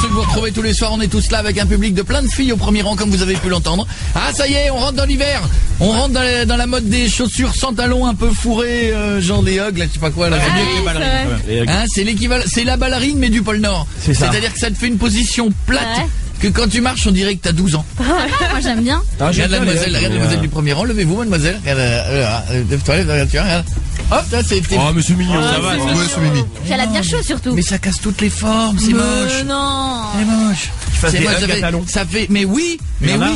chanceux de vous retrouver tous les soirs. On est tous là avec un public de plein de filles au premier rang, comme vous avez pu l'entendre. Ah, ça y est, on rentre dans l'hiver. On rentre dans la mode des chaussures sans talons un peu fourrées, genre des Hugs, là, je sais pas quoi. Là, hein, c'est l'équivalent, c'est la ballerine mais du pôle Nord. C'est-à-dire que ça te fait une position plate. Ouais. Que quand tu marches, on dirait que t'as 12 ans. Moi, j'aime bien. Regarde la demoiselle du premier rang, levez-vous, mademoiselle. Regarde, lève-toi, regarde. Hop, là, c'est... Oh, mais c'est mignon, ça va, c'est mimi. Puis elle a bien chaud, surtout. Mais ça casse toutes les formes, c'est moche. Non. C'est moche. C'est moche, ça fait, mais oui,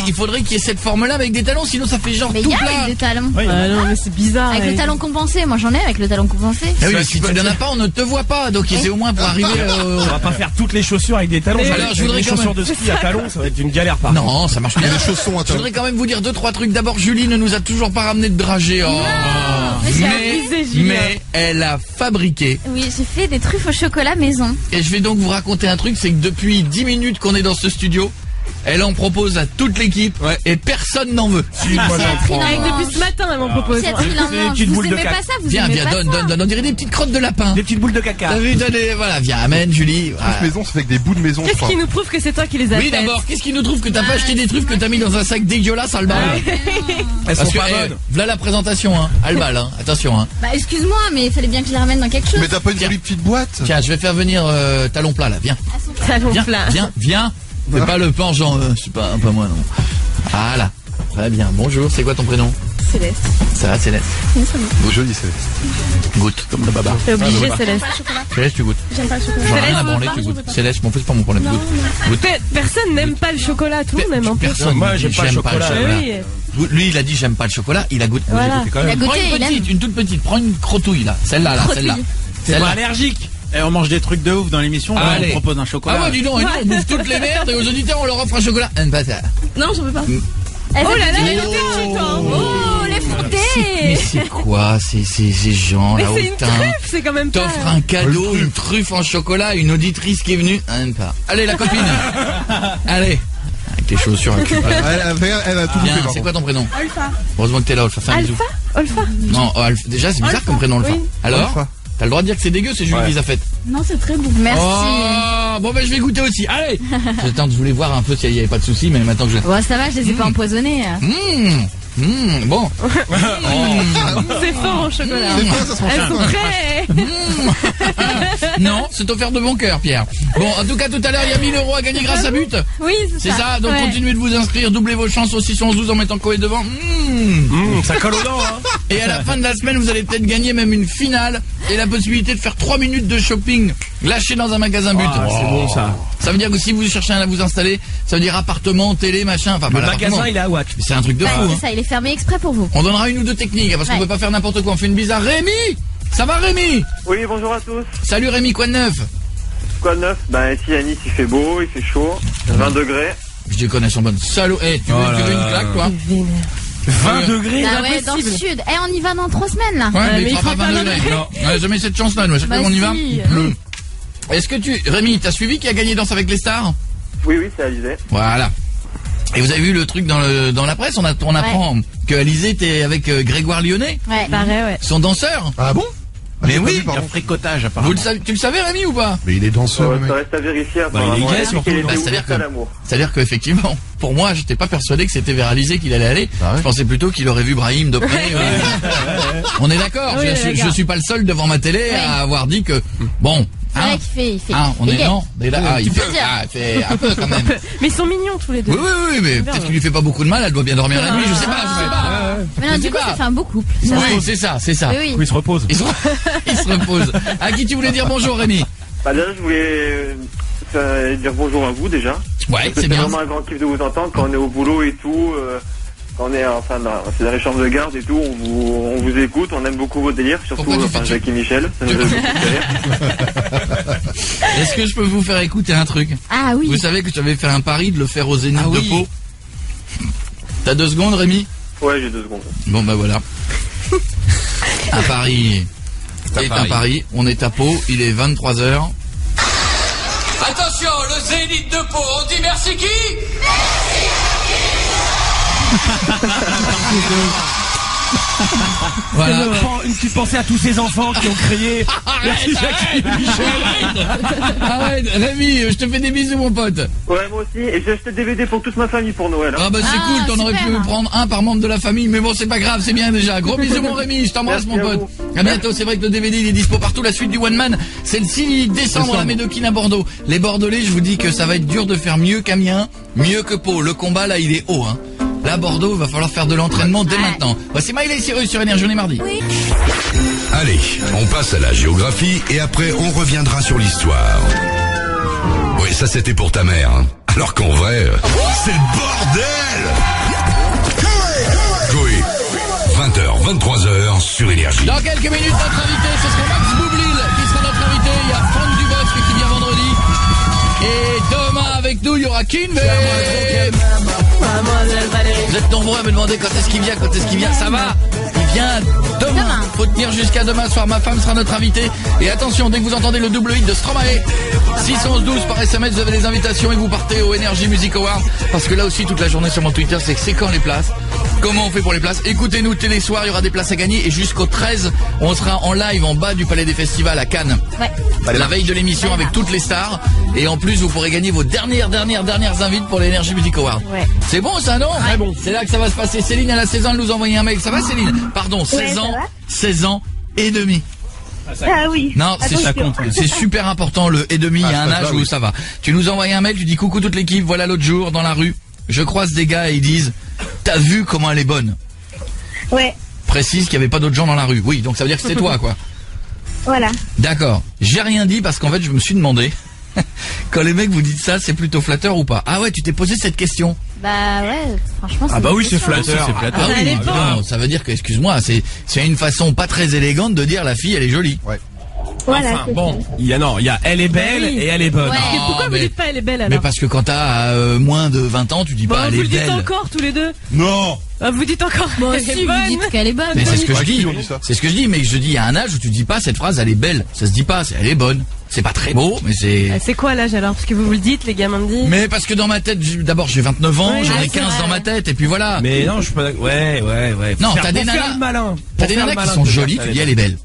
il faudrait qu'il y ait cette forme-là avec des talons, sinon ça fait genre mais tout plat. Mais avec des talons. Oui, non, mais c'est bizarre. Avec le talon compensé, moi j'en ai avec le talon compensé. Ah oui, mais si tu n'en as pas, on ne te voit pas, donc c'est au moins pour arriver On va pas faire toutes les chaussures avec des talons. Alors, je voudrais les chaussures de ski à talons, ça va être une galère par contre. Non, ça marche bien. Les chaussons à talons. Je voudrais quand même vous dire 2-3 trucs. D'abord, Julie ne nous a toujours pas ramené de dragée. Mais elle a fabriqué. Oui, j'ai fait des truffes au chocolat maison. Et je vais donc vous raconter un truc, c'est que depuis 10 minutes qu'on est dans ce studio, elle en propose à toute l'équipe et personne n'en veut. Depuis ce matin, elle m'en propose. Vous aimez pas ça, vous viens, aimez pas donne, on dirait des petites crottes de lapin. Des petites boules de caca. T'as vu, voilà, viens, amène Julie. Truffes maison, ça fait avec des bouts de maison. Qu'est-ce qui nous prouve que c'est toi qui les as Oui, d'abord, qu'est-ce qui nous trouve que t'as pas acheté des truffes que t'as mis dans un sac dégueulasse à Albal? Elles sont pas bonnes. Voilà la présentation, hein. Albal, hein. Attention, hein. Bah, excuse-moi, mais il fallait bien que je les ramène dans quelque chose. Mais t'as pas une jolie petite boîte? Tiens, je vais faire venir talon plat là, viens. Talon plat. Viens. C'est pas le pan, genre, c'est pas moi, non. Voilà. Très bien. Bonjour, c'est quoi ton prénom? Céleste. Ça va, Céleste? Oui, ça va. Beau joli, Céleste. Goûte, comme le baba. T'es obligé, Céleste. Céleste, tu goûtes. J'aime pas le chocolat. J'en ai rien à branler, tu goûtes. Céleste, je m'en fous, c'est pas mon problème. Goûte. Personne n'aime pas le chocolat, tout le monde aime un peu. Personne. Moi, j'aime pas le chocolat. Lui, il a dit j'aime pas le chocolat, il a goûté. Voilà. Il a goûté, Prends une toute petite, prends une crotouille là. Celle-là. C'est pas allergique. Et on mange des trucs de ouf dans l'émission, on propose un chocolat. Ah ouais, dis donc, on bouffe toutes les merdes et aux auditeurs on leur offre un chocolat. Pas ça. Non, j'en veux pas. Oh là là, les toi. Oh, les frontés. Mais c'est quoi ces gens là? Mais c'est une truffe, c'est quand même pas. T'offres un cadeau, une truffe en chocolat, une auditrice qui est venue. Pas. Allez, la copine. Allez. Avec tes chaussures. Elle a tout Bien, bouffé. c'est quoi ton prénom? Alpha. Heureusement que t'es là, Alpha. Fais un bisou. Alpha. Non, déjà c'est bizarre comme prénom, Alpha. Oui. Alors Alpha. T'as le droit de dire que c'est dégueu, c'est Julie qui les a faites. Non, c'est très bon. Merci. Oh, bon ben je vais goûter aussi. Allez. Attends, je voulais voir un peu s'il n'y avait pas de soucis, mais maintenant que je... Bon, ça va, je les ai pas empoisonnés. Bon. C'est fort en chocolat. Elles sont très... Non, c'est offert de bon cœur, Pierre. Bon, en tout cas, tout à l'heure, il y a 1000 € à gagner grâce à But. Oui, c'est ça. Donc continuez de vous inscrire, doublez vos chances au 612 en mettant Coé devant. Ça colle aux dents, hein. Et à la fin de la semaine, vous allez peut-être gagner même une finale et la possibilité de faire 3 minutes de shopping lâché dans un magasin But. C'est bon ça. Ça veut dire que si vous cherchez à vous installer, ça veut dire appartement, télé, machin. Enfin, Le magasin, il est à Watch. C'est un truc de fou. C'est ça, il est fermé exprès pour vous. On donnera une ou deux techniques parce qu'on peut pas faire n'importe quoi. On fait une bise à Rémi. Ça va, Rémi? Oui, bonjour à tous. Salut Rémi, quoi de neuf? Quoi de neuf? Ben ici à Nice il fait beau, il fait chaud, 20 degrés. Je déconne, elles sont bonnes. Salaud, tu veux une claque, toi? 20 degrés, ah ouais, dans le sud. On y va dans 3 semaines là. Ouais, mais il fera pas 20 degrés. Non, j'ai jamais cette chance-là, nous. Chaque fois qu'on y va. Est-ce que Rémi, t'as suivi qui a gagné Danse avec les stars? Oui, c'est Alizé. Voilà. Et vous avez vu le truc dans la presse, on apprend que Alizé était avec Grégoire Lyonnais. Ouais, pareil, son danseur. Ah bon? Mais oui, il y a un fricotage apparemment. Tu le savais, Rémi, ou pas? Mais il est danseur, le mec. Ça reste à vérifier. Il est gay, surtout. C'est-à-dire qu'effectivement, pour moi, j'étais pas persuadé que c'était vers Alizé qu'il allait aller. Je pensais plutôt qu'il aurait vu Brahim de près. On est d'accord. Je suis pas le seul devant ma télé à avoir dit que bon. C'est vrai qu'il fait. On est non. Il fait un peu quand même. Mais ils sont mignons tous les deux. Oui, mais peut-être qu'il lui fait pas beaucoup de mal. Elle doit bien dormir la nuit. Je sais pas. Mais non, du coup, ça fait un beau couple. Oui, c'est ça. Oui. Il se repose. Il se repose. À qui tu voulais dire bonjour, Rémi? Bah déjà, je voulais dire bonjour à vous déjà. Ouais, c'est bien. C'est vraiment un grand kiff de vous entendre quand on est au boulot et tout. Quand on est c'est dans les chambres de garde et tout, on vous écoute, on aime beaucoup vos délires, surtout Jacques et Michel. Ça nous a beaucoup fait rire. Est-ce que je peux vous faire écouter un truc? Ah oui. Vous savez que j'avais fait un pari de le faire au Zénith de Pau. T'as 2 secondes, Rémi? Ouais, j'ai 2 secondes. Bon, bah voilà. Un pari est un pari. On est à Pau, il est 23h. Attention, le Zénith de Pau, on dit merci qui? Voilà. Une petite pensée à tous ces enfants qui ont crié. Merci Jackie et Michel. Arrête, Rémi, je te fais des bisous mon pote. Ouais, moi aussi. Et j'ai acheté le DVD pour toute ma famille pour Noël. Ah bah c'est cool, t'en aurais pu prendre un par membre de la famille, mais bon c'est pas grave, c'est bien déjà. Gros bisous mon Rémi, je t'embrasse mon pote. À bientôt, c'est vrai que le DVD il est dispo partout, la suite du One Man, c'est le 6 décembre à la Médoquine à Bordeaux. Les Bordelais, je vous dis que ça va être dur de faire mieux qu'Amiens, mieux que Pau. Le combat là il est haut hein. Là Bordeaux, va falloir faire de l'entraînement dès maintenant. Voici Miley Cyrus sur Énergie, on est mardi. Oui. Allez, on passe à la géographie et après on reviendra sur l'histoire. Oui, ça c'était pour ta mère. Hein. Alors qu'en vrai, c'est le bordel. Coé, 20h, 23h sur Énergie. Dans quelques minutes, notre invité, ce sera Max Boublil qui sera notre invité. Il y a Franck Dubosc qui vient vendredi. Et demain avec nous, il y aura Kinvey. Vous êtes nombreux à me demander quand est-ce qu'il vient, ça va. Il vient demain. Faut tenir jusqu'à demain soir, ma femme sera notre invitée. Et attention, dès que vous entendez le double hit de Stromae, 611-12 par SMS, vous avez des invitations et vous partez au Energy Music Award. Parce que là aussi, toute la journée sur mon Twitter, c'est quand les places. Comment on fait pour les places? Écoutez-nous, télé soir, il y aura des places à gagner. Et jusqu'au 13, on sera en live en bas du Palais des Festivals à Cannes. Ouais. La veille de l'émission avec toutes les stars. Et en plus, vous pourrez gagner vos dernières invites pour l'Energy Music Award. Ouais. C'est bon ça, non? Ouais. Bon. C'est là que ça va se passer. Céline, elle a 16 ans, elle nous a envoyé un mail. Ça va Céline? Pardon, 16 ans. 16 ans et demi. Ah oui. Non, c'est super important le et demi, il y a un âge où ça va. Tu nous as envoyé un mail, tu dis coucou toute l'équipe, voilà l'autre jour dans la rue, je croise des gars et ils disent t'as vu comment elle est bonne? Ouais. Précise qu'il n'y avait pas d'autres gens dans la rue. Oui, donc ça veut dire que c'était toi quoi. Voilà. D'accord. J'ai rien dit parce qu'en fait je me suis demandé quand les mecs vous dites ça, c'est plutôt flatteur ou pas? Ah ouais, tu t'es posé cette question. Bah ouais, franchement c'est. Ah bah oui, c'est flatteur. flatteur. C'est flatteur. Ah oui, non, ça veut dire que, excuse-moi, c'est une façon pas très élégante de dire la fille elle est jolie. Ouais. Voilà. Enfin, bon, il y a elle est belle et elle est bonne. Ouais. Et pourquoi mais- vous dites pas elle est belle alors? Mais parce que quand t'as moins de 20 ans, tu dis Bon, pas elle vous est le dites belle. encore tous les deux. Non. Ah, vous dites encore. Moi elle aussi, est vous bonne. dites qu'elle est bonne. Mais c'est ce que je Ouais, dis. qui on dit ça C'est ce que je dis, mais je dis il y a un âge où tu dis pas cette phrase elle est belle. Ça se dit pas, elle est bonne. C'est pas très beau, mais c'est. Ah, c'est quoi l'âge alors? Parce que vous le dites, les gamins me disent. Mais parce que dans ma tête, d'abord j'ai 29 ans, Ouais, j'en ai c'est 15 vrai, dans ma ouais. tête, et puis voilà. Mais non, je suis pas d'accord. Ouais. Non, Pour t'as des faire nanas- le malin. T'as Pour des faire nanas le qui malin, sont tu dis jolies, tu dis elle est belle.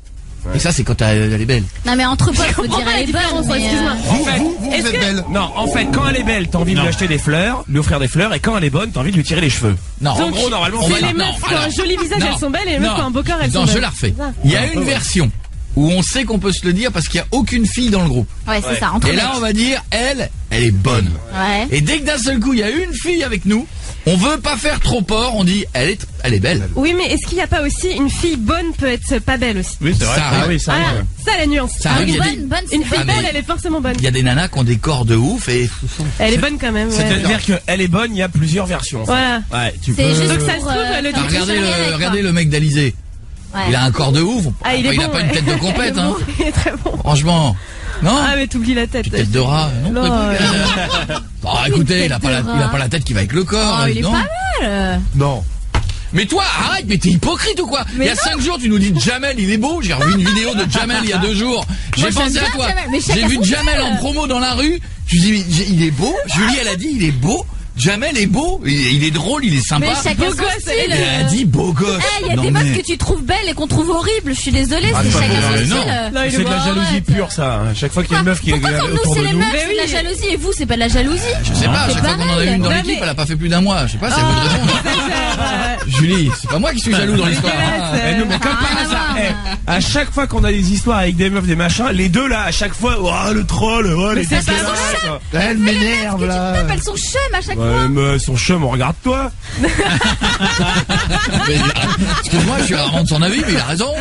Et ça c'est quand elle est belle. Non mais entre potes, faut dire comprends pas elle est la bonne. différence, mais, excuse-moi. En fait, Vous Est-ce êtes que- belle. non, en fait, quand elle est belle, t'as envie de lui acheter des fleurs, lui offrir des fleurs, et quand elle est bonne, t'as envie de lui tirer les cheveux. Non, En gros, normalement, on c'est va- C'est les non, meufs qui ont alors- un joli visage, non, elles sont belles, et les meufs non. qui ont un beau corps, elles sont Non, belles. je la refais. C'est ça. Il y a une version où on sait qu'on peut se le dire parce qu'il y a aucune fille dans le groupe. Ouais, c'est ça, entre Et là mecs. on va dire elle est bonne. Ouais. Et dès que d'un seul coup il y a une fille avec nous, on veut pas faire trop port, on dit elle est belle. Oui, mais est-ce qu'il n'y a pas aussi une fille bonne peut être pas belle aussi? Oui, c'est vrai. Ça arrive. Ah oui, ça Ah, arrive. ça la nuance. Ça Ah arrive, oui, il y a des- bonne, Une c'est fille Ah, mais- belle, elle est forcément bonne. Il y a des nanas qui ont des corps de ouf et Elle est bonne quand même. Ouais. C'est-à-dire qu'elle est bonne, il y a plusieurs versions. Voilà. Ouais, tu C'est peux. juste Donc ça se pour, trouve, elle le faire dit. regardez charrier avec, regardez quoi. le mec d'Alizé. Ouais. Il a un corps de ouf. Ah, il est Enfin, bon. a pas une ouais. tête de compète Il est hein. bon, il est très bon. Franchement. Non. Ah, mais t'oublies la tête. Tête de rat. Non. Non, Bon, écoutez, Une il a tête de pas rat. la tête qui va avec le corps. Oh, il est non. pas mal. Non. Mais toi, arrête, mais t'es hypocrite ou quoi? Il y a 5 jours, tu nous dis Jamel, il est beau. J'ai revu une vidéo de Jamel il y a 2 jours. J'ai Moi, pensé j'aime à bien toi. Jamel, mais chacun J'ai vu son Jamel style. en promo dans la rue. Je me dis, mais il est beau. Julie, elle a dit, il est beau. Jamel est beau. Il est drôle, il est sympa. Mais chacun Beau son gosse, style. Elle a dit beau gosse. Eh, il y a Non, des mais- meufs que tu trouves belles et qu'on trouve horribles. Je suis désolée, Ah, c'est c'est pas chacun vrai, son non. style. Non, il est C'est de la bon, jalousie arrête. pure, ça. hein. Chaque fois qu'il y a une meuf qui est Pourquoi comme nous autour c'est de les nous. meufs, Mais c'est de la oui. jalousie et vous c'est pas de la jalousie? Je sais pas, à C'est chaque fois qu'on en a une dans Non, l'équipe, mais- elle a pas fait plus d'un mois. Je sais pas, c'est à vous de répondre. Julie, c'est pas moi qui suis jaloux dans l'histoire. hein. Mais nous, mais comme par rien à hasard, voir. à chaque fois qu'on a des histoires avec des meufs, des machins, les deux là, à chaque fois, oh le troll, oh les c'est pas dégueulasses. Elle m'énerve là. Elles sont chum à chaque fois. Ouais, mais son chum, on regarde toi. Mais excuse-moi, je suis rarement de son avis, mais il a raison.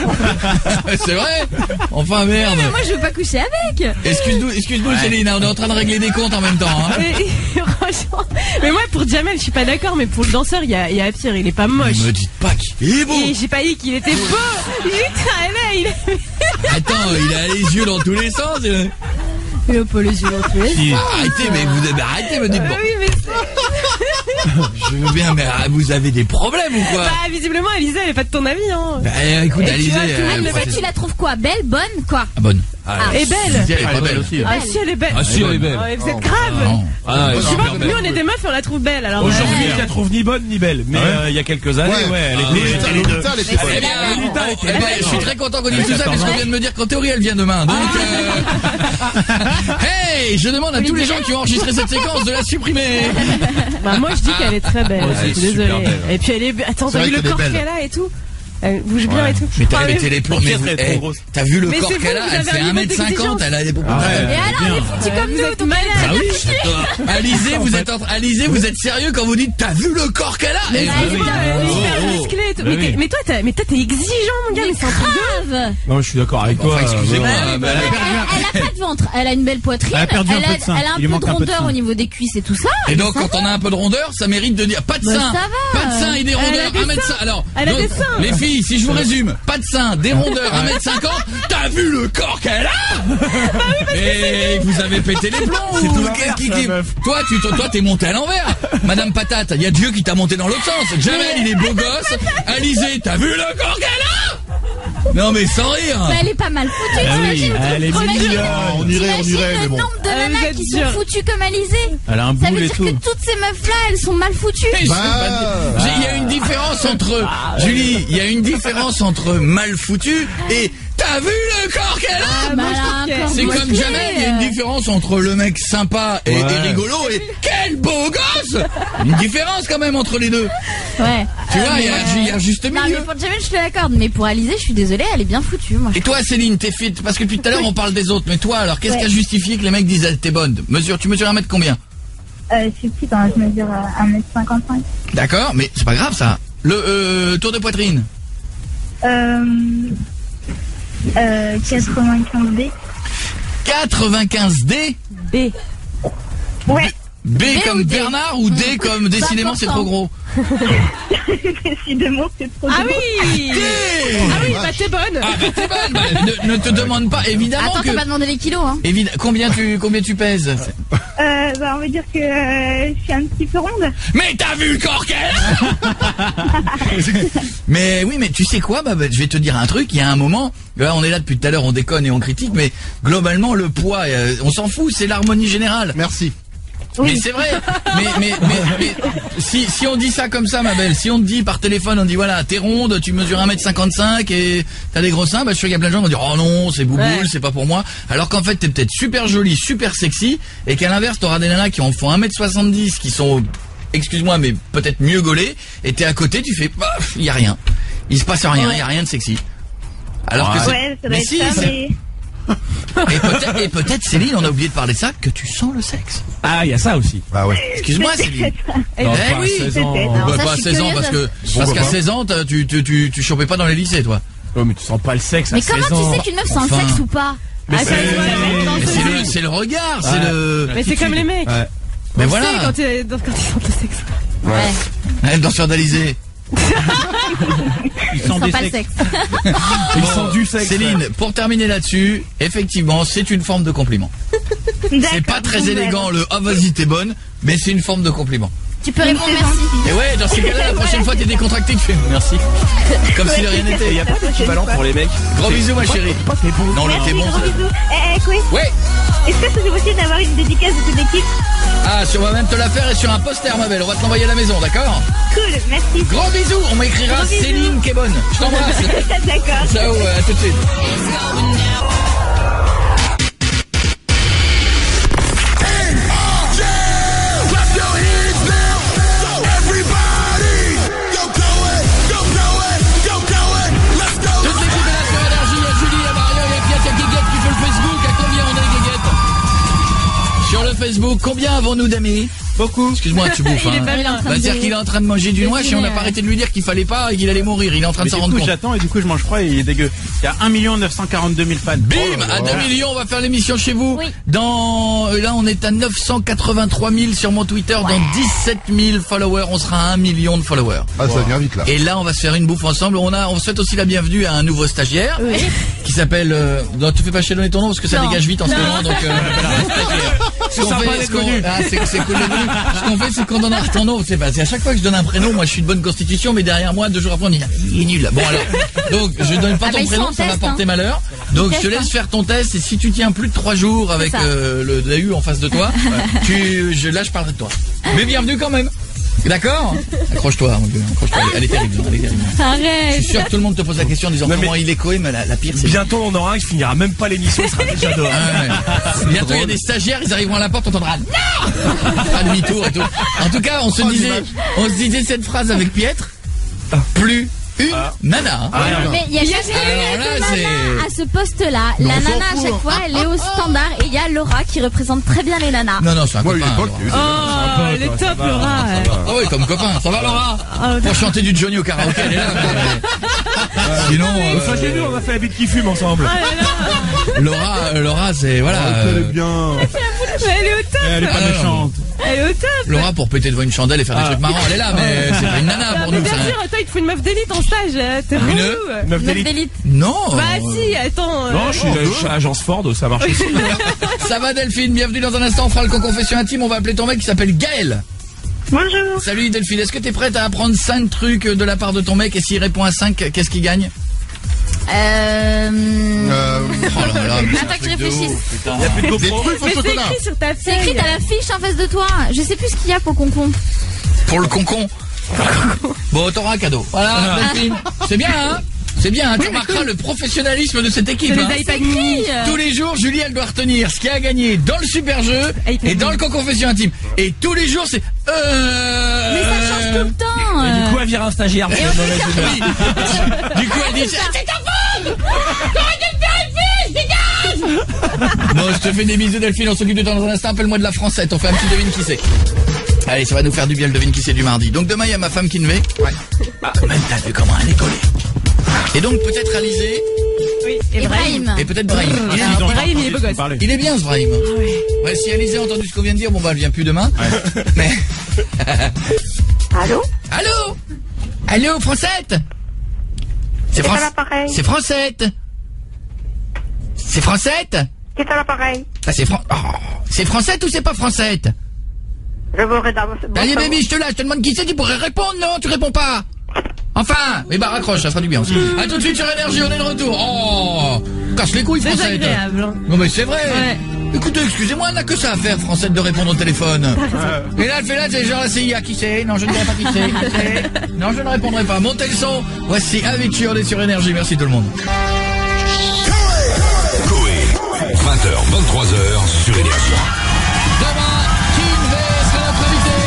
C'est vrai. Enfin merde. Mais moi je veux pas coucher avec. Excuse-nous Céline, on est en train de régler des comptes en même temps. Hein. Mais, franchement. Mais moi, pour Jamel, je suis pas d'accord, mais pour le danseur, il y a pire, il est pas moche. Ne me dites pas qu'il est beau. Et j'ai pas dit qu'il était beau. Il est Attends, il a les yeux dans tous les sens. Il a pas les yeux dans tous les sens. Arrêtez, mais vous arrêtez, me dites bon. Oui, mais c'est... Je veux bien, mais vous avez des problèmes ou quoi? Bah, visiblement, Alizé, elle est pas de ton avis, hein. Bah, écoute, Et Alizé... tu vois, Mais tu la trouves quoi? Belle, bonne, quoi? Ah, bonne. Et belle. Elle est pas belle aussi. Ah, si, elle est belle. Ah si, elle est belle. Vous êtes grave. Non. Ah, Tu vois, nous, on est des meufs et on la trouve belle, alors. Aujourd'hui, je la trouve ni bonne ni belle. Mais il y a quelques années, elle était... Lolita, elle était bonne. Eh bien, je suis très content qu'on dise tout ça parce qu'on vient de me dire qu'en théorie elle vient demain. Donc, hey, je demande à tous les gens qui ont enregistré cette séquence de la supprimer. Bah, moi, je dis qu'elle est très belle. Elle Je est suis super désolée. belle. Et puis, elle est... Attends, C'est t'as vrai vu le qu'elle est corps belle. qu'elle a et tout? Elle bouge bien et tout. Mais t'as Ah, arrêté les plans, mais Pour qui elle est trop grosse. t'as vu le Mais corps c'est qu'elle vous, a? vous Elle avez fait un niveau 1m50, elle a des beaux Et alors, elle est foutue comme Vous nous, êtes donc malade. elle a Ah oui. Alizé, Alizé, vous êtes sérieux quand vous dites t'as vu le corps qu'elle a? Mais Eh, c'est oui. hyper musclé et tout. Bah oui. Mais toi, t'es exigeant, mon gars, mais c'est un truc de... grave. Non, je suis d'accord avec toi. Enfin, excusez-moi, ouais. mais Elle a pas de ventre, elle a une belle poitrine, Elle a perdu un peu de sein. elle a Il lui un manque peu de un peu de rondeur sein. au niveau des cuisses et tout ça. Et donc, quand on a un peu de rondeur, ça mérite de dire pas de Bah, sein, ça va. pas de sein et des Elle a rondeurs, des 1 mètre seins. cinq. Alors, Elle a donc, des seins. les filles, si je vous résume, pas de sein, des rondeurs, 1m50, t'as vu le corps qu'elle a? Mais vous avez pété les plombs. C'est ou tout qu'est-ce qui- l'inverse, la meuf. Toi, t'es monté à l'envers. Madame Patate, il y a Dieu qui t'a monté dans l'autre sens. Jamel, il est beau gosse. Alizé, t'as vu le corps qu'elle a? Non mais sans rire. Bah, elle est pas mal foutue, t'imagines? Elle est T'imagines- mignonne. On irait, t'imagines mais le bon. nombre de Ah, vous nanas êtes qui sont dur. foutues comme Alizé. Elle a un Ça boule veut et dire tout. que toutes ces meufs-là, elles sont mal foutues. Je sais pas, il y a une différence entre Julie, il y a une différence entre mal foutu et t'as vu le corps qu'elle a? Bah, moi, je elle a trouve un qu'elle- corps C'est comme musclé, jamais, il y a une différence entre le mec sympa et rigolo et quel beau gosse. Une différence quand même entre les deux. Ouais. Tu vois, il y a un juste Non, mais milieu. pour Jamel, je te l'accorde. Mais pour Alizé, je suis désolée, elle est bien foutue, moi. Et toi Céline, t'es fit parce que depuis tout à l'heure on parle des autres, mais toi alors qu'est-ce Ouais. qui a justifié que les mecs disent t'es bonne? Tu mesures 1 mètre combien? Je suis petite, hein, je mesure 1m55. D'accord, mais c'est pas grave ça. Le tour de poitrine. 95D. 95D. B. Ouais, B D comme ou D? Bernard ou D comme décidément c'est trop gros. décidément, c'est trop Ah gros. oui! D. Ah oui, bah t'es bonne! Ah bah t'es bonne. Bah, ne te demande pas évidemment Attends, que t'as pas demandé les kilos, hein. combien tu pèses. Bah, on va dire que je suis un petit peu ronde. Mais t'as vu le corps qu'elle a? Mais oui, mais tu sais quoi, je vais te dire un truc. Il y a un moment, là, on est là depuis tout à l'heure, on déconne et on critique, mais globalement le poids, on s'en fout, c'est l'harmonie générale. Merci. Mais c'est vrai. Mais si on dit ça comme ça, ma belle, si on te dit par téléphone, on dit voilà, t'es ronde, tu mesures 1m55 et t'as des gros seins, je suis sûr qu'il y a plein de gens qui vont dire oh non, c'est bouboule, Ouais. c'est pas pour moi. Alors qu'en fait, t'es peut-être super jolie, super sexy, et qu'à l'inverse, t'auras des nanas qui en font 1m70, qui sont, excuse-moi, mais peut-être mieux gaulées, et t'es à côté, tu fais, y a rien. Il se passe rien, y a rien de sexy. Alors que c'est... Ouais, ça doit Mais être si, ça, c'est- mais... et peut-être, Céline, on a oublié de parler de ça, que tu sens le sexe. Ah, il y a ça aussi. Bah ouais. Excuse-moi, Céline. Non, Eh pas à oui, 16 ans. peut-être. Bah, Alors ça, pas à je suis 16 ans curieuse. parce qu'à pas 16 ans tu chopais pas dans les lycées toi. Oh, mais tu sens pas le sexe à Mais 16 comment ans. tu sais qu'une meuf c'est un Enfin. sexe ou pas? Mais Ah, ça se voit, la Mais danseuse. c'est le regard, c'est Ouais. le Mais c'est comme les mecs. Ouais. Mais On voilà. sait quand ils sentent le sexe. Ouais. Elle danseur d'Alizé. Ils Ils sont sont des pas le sexes. sexe. Ils sont du sexe. Céline, pour terminer là-dessus, effectivement, c'est une forme de compliment. C'est pas très élégant le ah vas-y t'es bonne, mais c'est une forme de compliment. Tu peux répondre merci. Et ouais, dans ces cas-là, la prochaine fois t'es décontracté, tu fais merci. Comme si de rien Il n'était. y a pas d'équivalent pour les mecs. Gros bisous ma chérie. Non, le t'es bon. Gros bisous. Quoi Ouais. Est-ce que c'est possible d'avoir une dédicace de toute l'équipe? Ah, on va même te la faire et sur un poster ma belle, on va te l'envoyer à la maison, d'accord? Cool, merci. Gros bisous, on m'écrira Gros bisous. Céline qui est bonne. Je t'embrasse. D'accord. Ciao, à tout de suite. Toute l'équipe est là sur Énergie, il y a Julie, il y a Mario, il y a Fiat, il y a Guéguette qui fait le Facebook. À combien on est, Guéguette? Sur le Facebook, combien avons-nous d'amis? Beaucoup. Excuse-moi, tu bouffes. Il est Hein. pas bien. Bah, c'est-à-dire qu'il est en train de manger du noix et on n'a pas arrêté de lui dire qu'il fallait pas et qu'il allait mourir. Il est en train de Mais s'en du rendre coup, compte. j'attends et du coup, je mange froid et il est dégueu. Il y a 1 942 000 fans. Bim, Oh là là. à 2 millions, on va faire l'émission chez vous. Oui. Là, on est à 983 000 sur mon Twitter. Dans 17 000 followers, on sera à 1 million de followers. Ah, ça vient vite là. Et là, on va se faire une bouffe ensemble. On souhaite aussi la bienvenue à un nouveau stagiaire qui s'appelle. Non, tu fais pas chalonner ton nom parce que ça Non. dégage vite en ce moment. Donc, C'est sympa d'être connu. C'est cool d'être connu. Ce qu'on fait, c'est qu'on donne ton nom. C'est à chaque fois que je donne un prénom, moi je suis de bonne constitution, mais derrière moi, 2 jours après, on dit il est nul. Bon alors, donc je donne pas ton prénom, ça va porter malheur. Donc je te laisse faire ton test et si tu tiens plus de 3 jours avec le DAU en face de toi, là je parlerai de toi. Mais bienvenue quand même. D'accord? Accroche-toi, mon Dieu, accroche-toi. Elle est terrible, Arrête. Je suis sûr que tout le monde te pose la question en disant comment il est coé, mais la pire c'est... Bientôt on aura un qui finira même pas l'émission, il sera déjà dehors. Bientôt il y a des stagiaires, ils arriveront à la porte, on entendra non, on fera demi-tour et tout. En tout cas, on se disait cette phrase avec Pietre, plus une nana. Mais il y a jamais eu de nana à ce poste-là. La nana à chaque fois, elle est au standard et il y a Laura qui représente très bien les nanas. Non, c'est un copain. Oh, elle est top, Laura. Ah oui, comme copain. Ça va, Laura? Pour chanter du Johnny au karaoké, elle est là. Sinon, on a fait la bite qui fume ensemble. Laura, c'est voilà. Elle est bien. Elle est au top. Elle est pas méchante. Elle est au top. Laura, pour péter devant une chandelle et faire des trucs marrants, elle est là, mais c'est pas une nana pour nous. Bien sûr, attends, il te faut une meuf d'élite en stage. T'es relou. Une meuf d'élite. Non. Bah si, attends. Non, je suis à Agence Ford, ça marche aussi. Ça va Delphine, bienvenue dans un instant, on fera le confession intime, on va appeler ton mec qui s'appelle Gaël. Bonjour. Salut Delphine, est-ce que t'es prête à apprendre 5 trucs de la part de ton mec et s'il répond à 5, qu'est-ce qu'il gagne? Oh là là, attends que je réfléchisse. Il y a plus de GoPro. Mais c'est écrit sur ta C'est écrit, t'as la fiche en face de toi. Je sais plus ce qu'il y a pour concon. Pour le concon. Bon, t'auras un cadeau. Voilà, Delphine. C'est bien, hein? C'est bien, hein, tu remarqueras le professionnalisme de cette équipe. C'est les iPad mini. Tous les jours, Julie, elle doit retenir ce qui a gagné dans le super jeu et dans le confession intime. Et tous les jours, c'est... Mais ça change tout le temps. Et du coup, elle vire un stagiaire. Du coup, elle dit... C'est ta faute! T'aurais dû me faire une fiche, dégage! Bon, je te fais des bisous, Delphine. On s'occupe de toi dans un instant. Appelle-moi de la Française. On fait un petit devine qui c'est. Allez, ça va nous faire du bien le devine qui c'est du mardi. Donc demain, il y a ma femme qui ne met. Ouais. Même t'as vu comment elle est collée. Et donc peut-être Alizé. Oui, et Brahim. Et peut-être Brahim. Brahim, il est beau gosse. Il est bien ce Brahim. Ouais, si Alizé a entendu ce qu'on vient de dire, bon bah elle vient plus demain. Ouais. Mais. Allô? Allô? Allô, Francette? C'est à l'appareil. C'est Francette. C'est Francette? Qui est à l'appareil? Ah, c'est Francette ou c'est pas Francette? Je vous rédame. Allez, baby, je te lâche, je te demande qui c'est, tu pourrais répondre, non? Tu réponds pas? Enfin! Mais bah, raccroche, ça fera du bien aussi. A tout de suite sur Énergie, on est de retour. Oh! Casse les couilles, Francette. C'est agréable. Hein. Non, mais c'est vrai. Ouais. Écoutez, excusez-moi, on n'a que ça à faire, Francette, de répondre au téléphone. Et là, elle fait là, c'est genre la CIA. Qui c'est? Non, je ne dirai pas qui c'est. Non, je ne répondrai pas. Montez le son. Voici Avicii, on est sur Énergie. Merci tout le monde. Coé, 20h, 23h sur Énergie. Demain, Kinvey sera notre invité.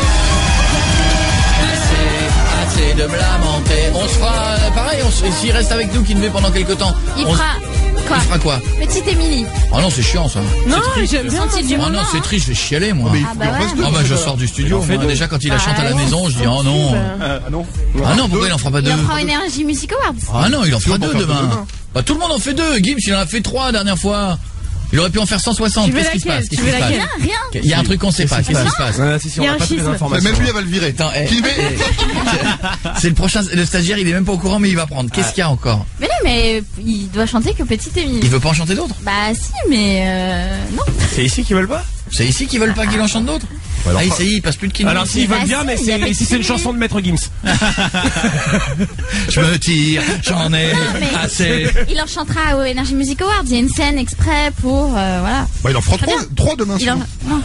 Assez de me lamenter. On se fera pareil, s'il reste avec nous, Kinvey, pendant quelques temps. Il fera quoi? Il fera quoi? Petite Émilie. Oh non, c'est chiant ça. Non, j'aime bien Senti du Oh moment. non, c'est triste, je vais chialer moi. Mais il Ah faut bah qu'il en ouais. fasse deux. Ah bah je sors du studio, moi, déjà quand il la chante à la Ah, maison, je dis oh non. Ah non. Ah non, pourquoi il en fera pas Il deux? en fera Énergie Music Awards. Ah non, il en fera Sinon, deux on peut en faire demain. demain. Bah tout le monde en fait deux. Gibbs, il en a fait 3 la dernière fois. Il aurait pu en faire 160. Tu veux Qu'est-ce qui se laquelle? passe? Qu'est-ce Tu qui veux se passe? laquelle? Rien. Il y a un truc qu'on sait pas. Qu'est-ce qui se passe? Si, Il y on a n'a un pas toutes les schisme. Mais informations. même lui, elle va le virer. Attends, Kinvey. c'est le stagiaire, il est même pas au courant, mais il va prendre. Qu'est-ce qu'il y a encore? Mais non, mais il doit chanter que Petite Émilie. Il veut pas en chanter d'autres? Bah si, mais non. C'est ici qu'ils veulent pas? C'est ici qu'ils veulent pas qu'il en chante d'autres? alors, Ah, ça y est, il passe plus de Kinvey. Alors s'ils veulent Bah, bien, si, mais il y a pas si c'est une de chanson de Maître Gims. Je me tire, j'en ai mais- assez. Il en chantera au Energy Music Awards. Il y a une scène exprès pour voilà. Bah, il en fera Très bien. 3 demain. Il en... sinon. non.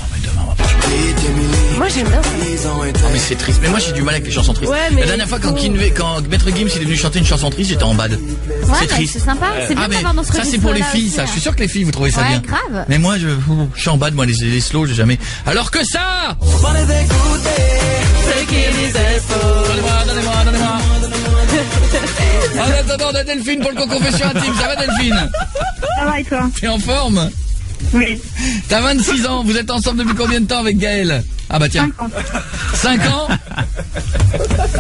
Moi, j'aime bien ça. Oh, mais c'est triste. Mais moi j'ai du mal avec les chansons tristes. Ouais, mais La dernière fois quand Maître Gims il est venu chanter une chanson triste, j'étais en bad. Ouais, C'est mais triste. c'est sympa. C'est bien Ah mais d'avoir dans ce ça c'est pour les registre-là filles, aussi, ça. hein. Je suis sûr que les filles vous trouvez ça Ouais, bien. grave. Mais moi je suis en bad, moi les slow j'ai jamais. Alors que ça. Donnez-moi. En attendant de Delphine pour le confession intime, ça va Delphine? Ça va et toi? T'es en forme? Oui. T'as 26 ans, vous êtes ensemble depuis combien de temps avec Gaël? Ah bah tiens. 5 ans.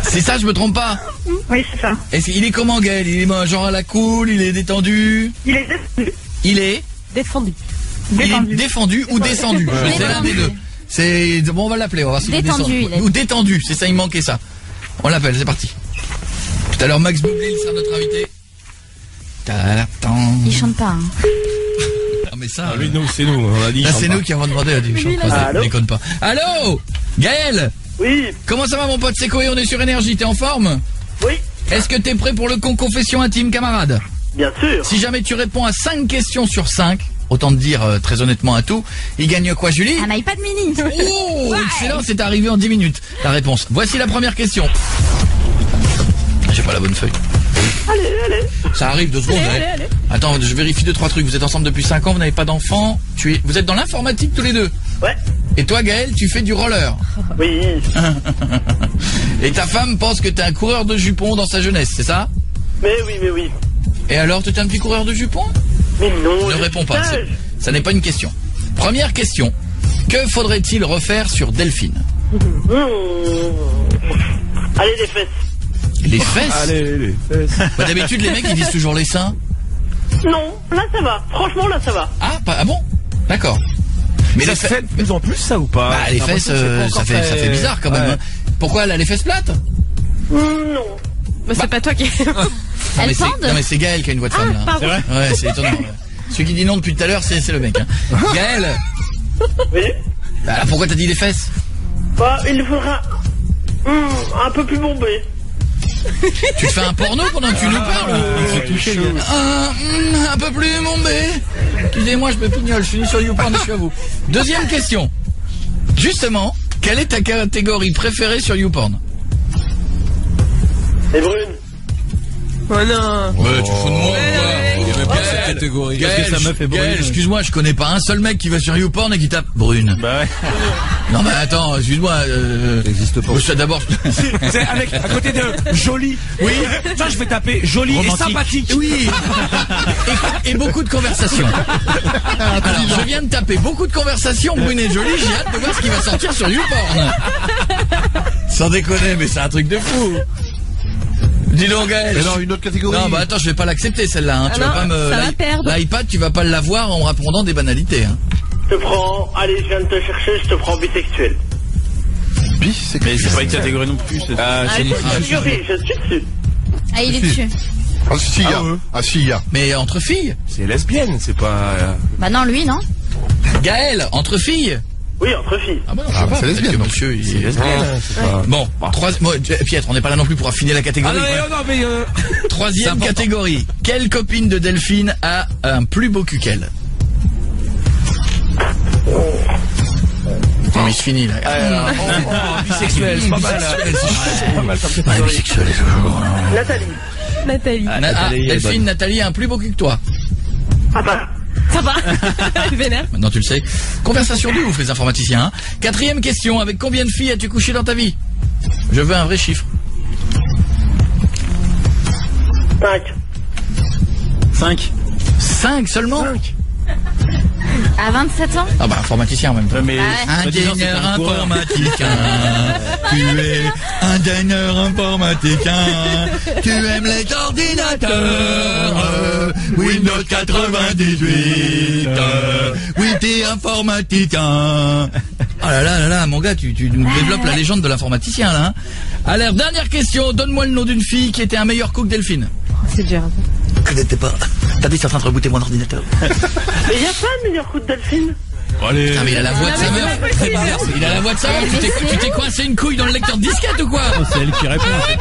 C'est ça, je me trompe pas? Oui, c'est ça. Il est comment Gaël? Il est genre à la cool, il est détendu? Il est détendu. Il est Défendu. Il est défendu ou descendu? C'est l'un des deux. C'est bon, on va l'appeler, on va voir si Détendu, il est. ou détendu, c'est ça, il manquait ça. On l'appelle, c'est parti. Tout à l'heure Max Boublil sera notre invité. Il chante pas. Hein. mais ça... lui, nous, c'est nous, on a dit. Là, c'est nous qui avons demandé à du chant. Allô Déconne pas. Allô Gaël. Oui. Comment ça va, mon pote? C'est Koé, on est sur Énergie, t'es en forme? Oui. Est-ce que t'es prêt pour le confession intime, camarade? Bien sûr. Si jamais tu réponds à 5 questions sur 5, autant te dire très honnêtement à tout, il gagne quoi, Julie? Un iPad mini. Oh, excellent, c'est arrivé en 10 minutes, la réponse. Voici la première question. J'ai pas la bonne feuille. Allez. Ça arrive, 2 secondes. Allez. Attends, je vérifie 2-3 trucs. Vous êtes ensemble depuis 5 ans, vous n'avez pas d'enfant. Vous êtes dans l'informatique tous les deux. Ouais. Et toi, Gaël, tu fais du roller. Oui. Et ta femme pense que t'es un coureur de jupons dans sa jeunesse, c'est ça? Mais oui. Et alors, t'es un petit coureur de jupons? Mais non. Ne réponds pas, ça n'est pas une question. Première question. Que faudrait-il refaire sur Delphine? Allez, les fesses. Les fesses? Allez, les fesses. Bah, d'habitude, les mecs, ils disent toujours les seins. Non, là ça va. Franchement, là ça va. Ah bon? D'accord. Mais ça les se fait de plus en plus, ça, ou pas? Bah, les fesses, ça fait bizarre quand même. Ouais. Hein. Pourquoi elle a les fesses plates? Non. Bah, c'est pas toi qui... Elle tendent? Non, mais c'est Gaël qui a une voix de femme, là. pardon. Ouais, c'est étonnant. Ouais. Celui qui dit non depuis tout à l'heure, c'est le mec. Hein. Gaël, Oui. bah, alors pourquoi t'as dit les fesses? Bah, il faudra un peu plus bombé. Tu te fais un porno pendant que tu nous parles? Un peu plus bombé. Excusez-moi, je me pignole, je suis sur YouPorn, je suis à vous. Deuxième question. Justement, quelle est ta catégorie préférée sur YouPorn? Les brunes. Oh non. Ouais, tu fous de moi, Il y avait pas cette catégorie. Gaël, Qu'est-ce que ça me fait brûler? Gaël, excuse-moi, je connais pas un seul mec qui va sur YouPorn et qui tape brune. Bah ouais. Non mais attends, excuse-moi. Ça existe pas. Je d'abord. C'est avec, à côté de joli. Oui. Ça, je vais taper joli Romantique. et sympathique. Oui. Et beaucoup de conversations. Alors, je viens de taper beaucoup de conversations, brune et jolie. J'ai hâte de voir ce qui va sortir sur YouPorn. Sans déconner, mais c'est un truc de fou. Dis donc, Gaël. Mais non, une autre catégorie. Non, bah attends, je vais pas l'accepter celle-là. Hein. Tu Ah vas non, pas me. ça va perdre. L'iPad, tu vas pas l'avoir en répondant des banalités. Hein. Je te prends. Allez, je viens de te chercher. Je te prends bisexuel. Mais c'est pas une catégorie non plus. Catégorie, je suis dessus. Ah, il est dessus. Ah si, il y a. Ah si, il y a. Mais entre filles. C'est lesbienne, c'est pas... Bah non, lui, non. Gaël, entre filles. Oui, entre filles. Ah bah non, Ah, bah, c'est lesbienne, donc. monsieur, il C'est lesbienne, c'est pas... Bon, Piètre, on n'est pas là non plus pour affiner la Ah catégorie. non, mais... Troisième catégorie. Quelle copine de Delphine a un plus beau cul qu'elle? Non mais c'est fini là. bisexuel, c'est pas mal. C'est pas mal comme Ouais, catégorie. bisexuel. Nathalie. Nathalie. Delphine, Nathalie a un plus beau cul que toi. Ah bah. Ça va. Vénère. Maintenant tu le sais. Conversation de ouf les informaticiens. Hein. Quatrième question. Avec combien de filles as-tu couché dans ta vie? Je veux un vrai chiffre. 5. 5 seulement? 5. À 27 ans? Ah bah informaticien en même temps. Mais Ah ouais. Ingénieur informaticien, tu es ingénieur informaticien, tu aimes les ordinateurs, Windows 98, oui t'es informaticien. Ah là là, mon gars, tu nous développes la légende de l'informaticien là. Hein. Alors, dernière question, donne-moi le nom d'une fille qui était un meilleur coup que Delphine. C'est dur. Que n'était pas. T'as dit que t'es en train de rebooter mon ordinateur. Mais il y a pas un meilleur coup de Delphine. Allez. Ah mais il a la voix de sa meuf. Il a la voix de sa meuf. Tu t'es coincé une couille dans le lecteur de disquette ou quoi? c'est elle qui répond. Ah oui,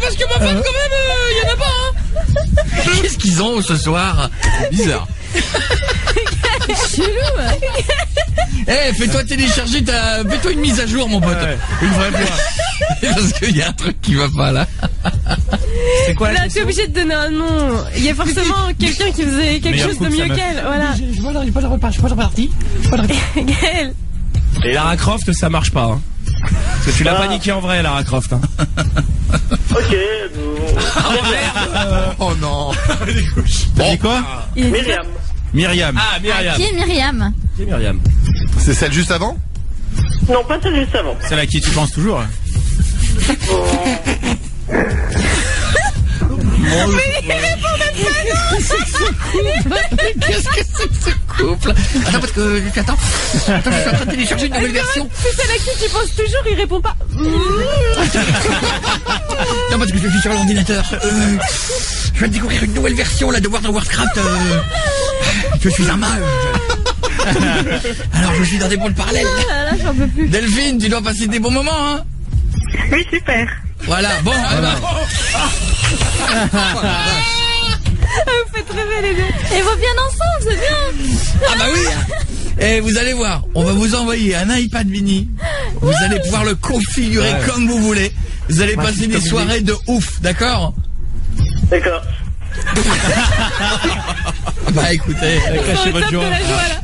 parce que ma femme quand même, il y en a pas. Hein. Qu'est-ce qu'ils ont ce soir? Bizarre. Chelou. Eh, fais-toi télécharger fais-toi une mise à jour, mon pote. Ouais. Une vraie fois. Parce qu'il y a un truc qui va pas là. C'est quoi la Là, t'es question? obligé de donner un nom. Il y a forcément quelqu'un qui faisait quelque Meilleur chose coup de que sa mieux meuf. qu'elle. Voilà. Je suis pas reparti. Gaël. Et Lara Croft, ça marche pas. Hein. Parce que tu l'as paniqué en vrai, Lara Croft. Hein. Ok. Oh non. T'as dit quoi? Myriam. Myriam. Ah, Myriam. Qui est Myriam? Qui est Myriam? C'est celle juste avant? Non, pas celle juste avant. Celle à qui tu penses toujours? Qu'est-ce que c'est que ce couple? Attends, parce que. Attends, je suis en train de télécharger une nouvelle version. C'est celle à qui tu penses toujours, il répond pas. Non, parce que je suis sur l'ordinateur. Je viens de découvrir une nouvelle version là de World of Warcraft. Je suis un mage. Alors je suis dans des mondes parallèles. Là, j'en peux plus. Delphine, tu dois passer des bons moments, hein? Oui, super. Voilà, bon, Vous faites rêver les deux. Et vous bien ensemble, c'est bien. ah bah oui. Et vous allez voir, on va vous envoyer un iPad mini. Vous allez pouvoir le configurer comme vous voulez. Vous allez passer des soirées de ouf, d'accord? D'accord. Bah écoutez, Cachez votre joie.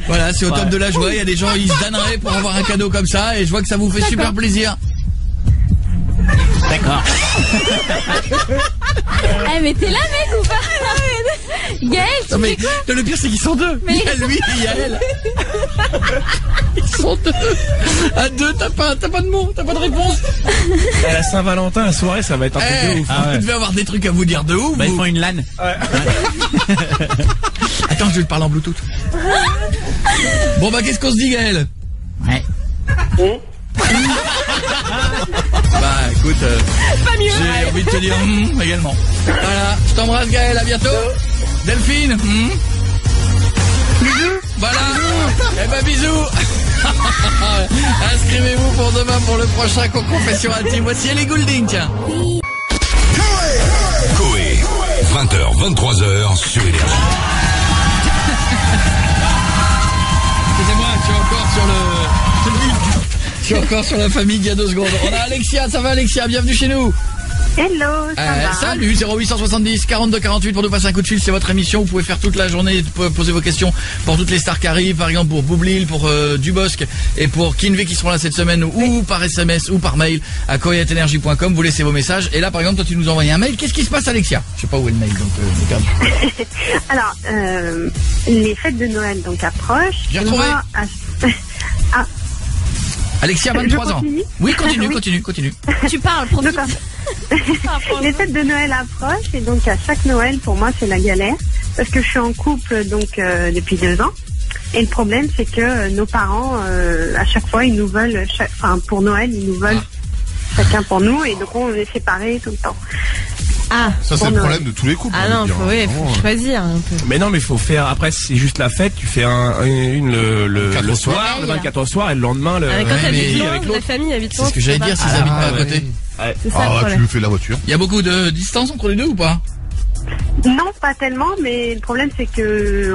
voilà, c'est au top de la joie. Il y a des gens, ils se donneraient pour avoir un cadeau comme ça. Et je vois que ça vous fait super plaisir. D'accord. Eh, mais t'es là, mec, ou pas? Gaël, tu Non mais fais quoi? le pire c'est qu'ils sont deux. Il y a lui et il y a elle. Ils sont deux. À deux, t'as pas de mots, t'as pas de réponse. À la Saint-Valentin, la soirée, ça va être un truc de ouf. Vous devez avoir des trucs à vous dire de ouf. Bah, ils vous. font une LAN. Attends, je vais te parler en Bluetooth. Bon bah qu'est-ce qu'on se dit, Gaël? Ouais. Bah écoute, Pas mieux. j'ai envie de te dire également. Voilà, je t'embrasse Gaël, à bientôt. Delphine. Bisous. Voilà. Eh ben bisous. Inscrivez-vous pour demain pour le prochain Confession Intime. Voici Ellie Goulding, tiens. Coé, 20h, 23h sur Énergie. Excusez-moi, je suis encore sur la famille d'il y a 2 secondes. On a Alexia, ça va Alexia? Bienvenue chez nous. Hello, ça va? Salut, 0870 42 48 pour nous passer un coup de fil, c'est votre émission. Vous pouvez faire toute la journée, poser vos questions pour toutes les stars qui arrivent, par exemple pour Boublil, pour Dubosc et pour Kinvé qui seront là cette semaine, ou par SMS ou par mail à coé@energie.com. Vous laissez vos messages. Et là, par exemple, toi tu nous envoies un mail. Qu'est-ce qui se passe, Alexia? Je sais pas où est le mail, donc regarde. Alors, les fêtes de Noël donc approchent. J'ai retrouvé. Moi, Alexia, 23 ans. continue Oui, continue, Oui. continue. Tu parles, profite. D'accord. Les fêtes de Noël approchent et donc à chaque Noël pour moi c'est la galère parce que je suis en couple donc depuis 2 ans et le problème c'est que nos parents à chaque fois ils nous veulent, pour Noël ils nous veulent chacun pour nous et donc on est séparés tout le temps. Ah, Ça, c'est le problème de tous les couples. ah on non, va dire, faut, hein. faut choisir un peu. Mais non, mais faut faire. Après, c'est juste la fête. Tu fais le 24 soir, le 24 au soir, et le lendemain le. Quand mais t'habites loin, avec la l'autre. famille habite C'est loin. ce que j'allais dire s'ils habitent pas à côté. C'est ça le Ah, tu problème. le fais de la voiture. Il y a beaucoup de distance entre les deux ou pas? Non, pas tellement, mais le problème c'est que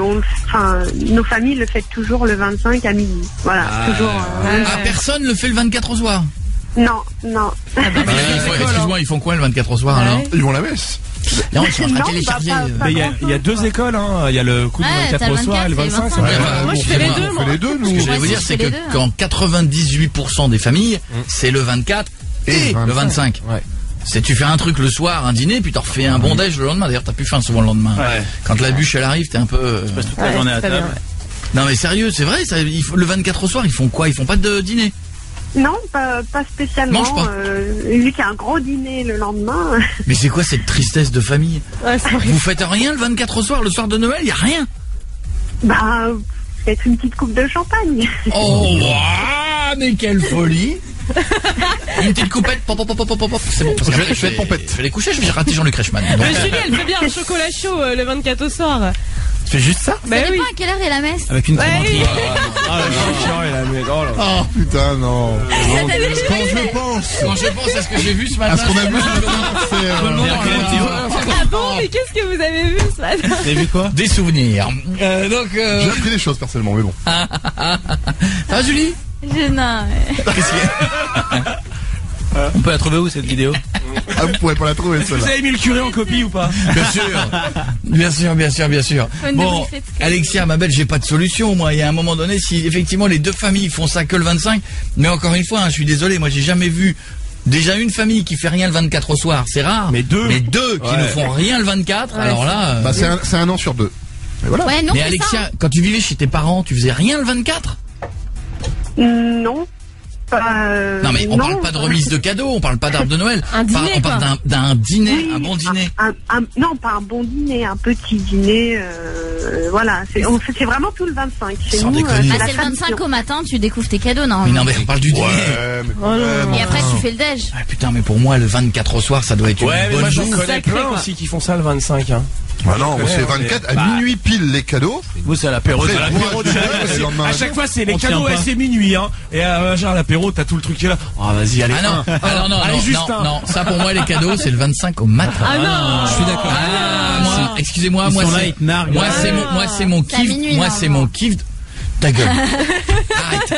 nos familles le fêtent toujours le 25 à midi. Voilà, toujours. Ah, personne le fait le 24 au soir. Non. Excuse-moi, ils font quoi le 24 au soir alors? Ils vont à la messe. Non, ils sont en train de Non, télécharger. pas Mais il y a 2 écoles, hein. Il y a le coup du Ouais, 24 t'as au le soir et le 24 et 25. le 25. Ouais, Moi, je fais les deux, On moi. fait les deux, Ce que nous. j'allais vous dire, je c'est fais que les deux, hein. quand 98% des familles, c'est le 24 et le 25. Ouais. C'est tu fais un truc le soir, un dîner, puis t'en refais un bon déj le lendemain. D'ailleurs, t'as plus faim souvent le lendemain. Ouais. Quand la bûche elle arrive, t'es un peu. Tu passes toute la journée à c'est pas table. bien. Non mais sérieux, c'est vrai. Ça, le 24 au soir, ils font quoi? Ils font pas de dîner? Non, pas spécialement. Mange pas. Lui qui a un gros dîner le lendemain. Mais c'est quoi cette tristesse de famille? Ouais, c'est horrible. Vous faites rien le 24 au soir, le soir de Noël, y a rien. Bah, peut-être une petite coupe de champagne. Oh, ouah, mais quelle folie! Une petite coupette, pop, pop, pop, pop, pop, pop. C'est bon. Parce qu'après, Je vais être pompette. Je vais les coucher, je vais rater Jean-Luc Reichmann. Donc, Mais Julie, elle fait bien un chocolat chaud le 24 au soir. Tu fais juste ça? Bah Ça oui. dépend à quelle heure est la messe. Avec une Ouais, clémentine. oui. Ah, le chiant, il a mis. Oh là. Oh putain, non. Quand je pense quand je pense à ce que j'ai vu ce matin. à ce qu'on a vu ce matin, c'est. Je me demande en réalité. Ah bon, mais qu'est-ce que vous avez vu ce matin? Vous avez vu quoi? Des souvenirs. J'ai appris des choses personnellement, mais bon. Ça va, Julie? Non. Qu'est-ce qu'il y a? On peut la trouver où cette vidéo? Ah, vous pourrez pas la trouver, Vous celle-là. avez mis le curé en copie ou pas? Bien sûr. Bien sûr. Une Bon, débriefée de ce que- Alexia, ma belle, j'ai pas de solution, moi. Il y a un moment donné, si effectivement les deux familles font ça que le 25, mais encore une fois, hein, je suis désolé, moi j'ai jamais vu déjà une famille qui fait rien le 24 au soir, c'est rare. Mais deux. qui Ouais. ne font rien le 24, alors là... Bah, c'est un an sur 2. Mais voilà. Ouais, non, mais c'est Alexia, ça. quand tu vivais chez tes parents, tu faisais rien le 24? Non. Non mais on parle pas de remise de cadeaux, on parle pas d'arbre de Noël. Un dîner, on parle quoi. d'un dîner, Oui, un bon dîner. non, pas un bon dîner, un petit dîner. voilà, c'est vraiment tout le 25. Chez Sans nous, déconner. Bah, c'est le 25 au matin, tu découvres tes cadeaux, non? Mais non, mais on parle du dîner. Et après, tu fais le déj. Ah, putain, mais pour moi, le 24 au soir, ça doit être une Ouais, mais bonne moi j'en bouffe. connais plein aussi qui font ça le 25. Hein. Ah non, moi c'est 24 à minuit pile les cadeaux. Vous, c'est à l'apéro. Après, À moi, L'apéro de je- Noël le aussi. lendemain. À chaque fois, c'est les On cadeaux, tient ouais, pas. c'est minuit, hein. Et genre l'apéro, t'as tout le truc qui est là. Oh, vas-y, allez. Ah non, ah non, Allez, non, juste non, un. non, ça pour moi les cadeaux c'est le 25 au matin. Ah non, Je suis d'accord. Ah, moi, excusez-moi, Ils moi sont là, c'est, ils te narguent. moi Ouais. c'est mon C'est à kiff, minuit, moi non, c'est non. mon kiff. Ta gueule. Arrête.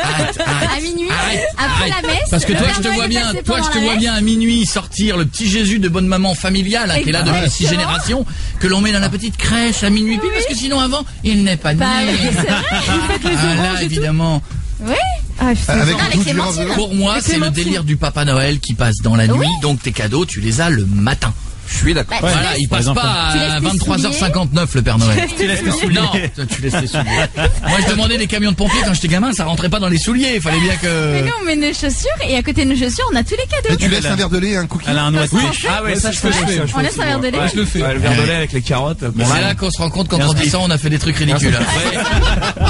À minuit, après la messe. Parce que toi le je te Père vois Noël est bien, passé toi je pendant te la vois messe. bien à minuit sortir le petit Jésus de bonne maman familiale hein, qui est là depuis 6 générations, que l'on met dans la petite crèche à minuit pile parce que sinon avant il n'est pas né. Bah oui, c'est vrai. Vous faites les Ah oranges là et évidemment. tout. Oui. Ah, putain. Avec Non, avec une Clémentine. Pour moi c'est le Clémentine. délire du Papa Noël qui passe dans la nuit, donc tes cadeaux tu les as le matin. Je suis d'accord. Bah, tu Voilà, laisses- il passe par pas Tu laisses à tes 23h59 le Père Noël. Tu laisses les souliers. Non, tu laisses les souliers. Moi je demandais des camions de pompiers quand j'étais gamin, ça rentrait pas dans les souliers, il fallait bien Mais que... nous, on met nos chaussures et à côté de nos chaussures, on a tous les Et cadeaux. tu laisses un verre de lait et un cookie. Elle a un noix de Ah ouais, ça je fais. On laisse un verre de lait. Ouais, je le fais. Ouais, le verre de lait avec les carottes. Mais Bon, c'est là, là qu'on se rend compte qu'en Et un grandissant on a fait des trucs ridicules. hein.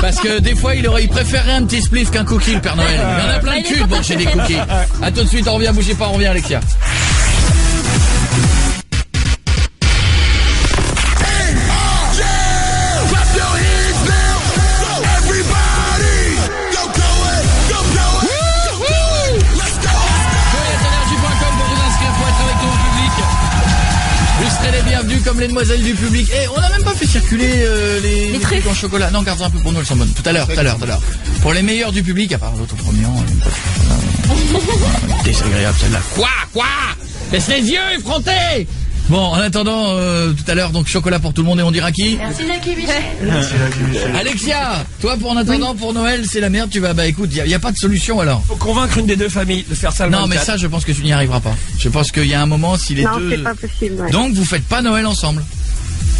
Parce que des fois il préférerait un petit spliff qu'un cookie le Père Noël. Il y en a plein de cul bon chez des cookies. A tout de suite, on revient, bougez pas, on revient Alexia. Energy.com pour vous inscrire pour être avec nous au public. Vous serez les bienvenus comme les demoiselles du public. Et on n'a même pas fait circuler les trucs en chocolat. Non, garde un peu pour nous, elles sont bonnes. Tout à l'heure. Pour les meilleurs du public, à part l'autre au premier rang. Désagréable celle-là. Quoi Laisse les yeux effrontés. Bon, en attendant, tout à l'heure, donc chocolat pour tout le monde et on dira qui? Merci Jackie Michel. Alexia, toi pour en attendant pour Noël, c'est la merde, tu vas, bah écoute, y a pas de solution alors. faut convaincre une des deux familles de faire ça le Non 24. mais ça je pense que tu n'y arriveras pas. Je pense qu'il y a un moment si les Non, deux... c'est pas possible. Ouais. Donc vous faites pas Noël ensemble.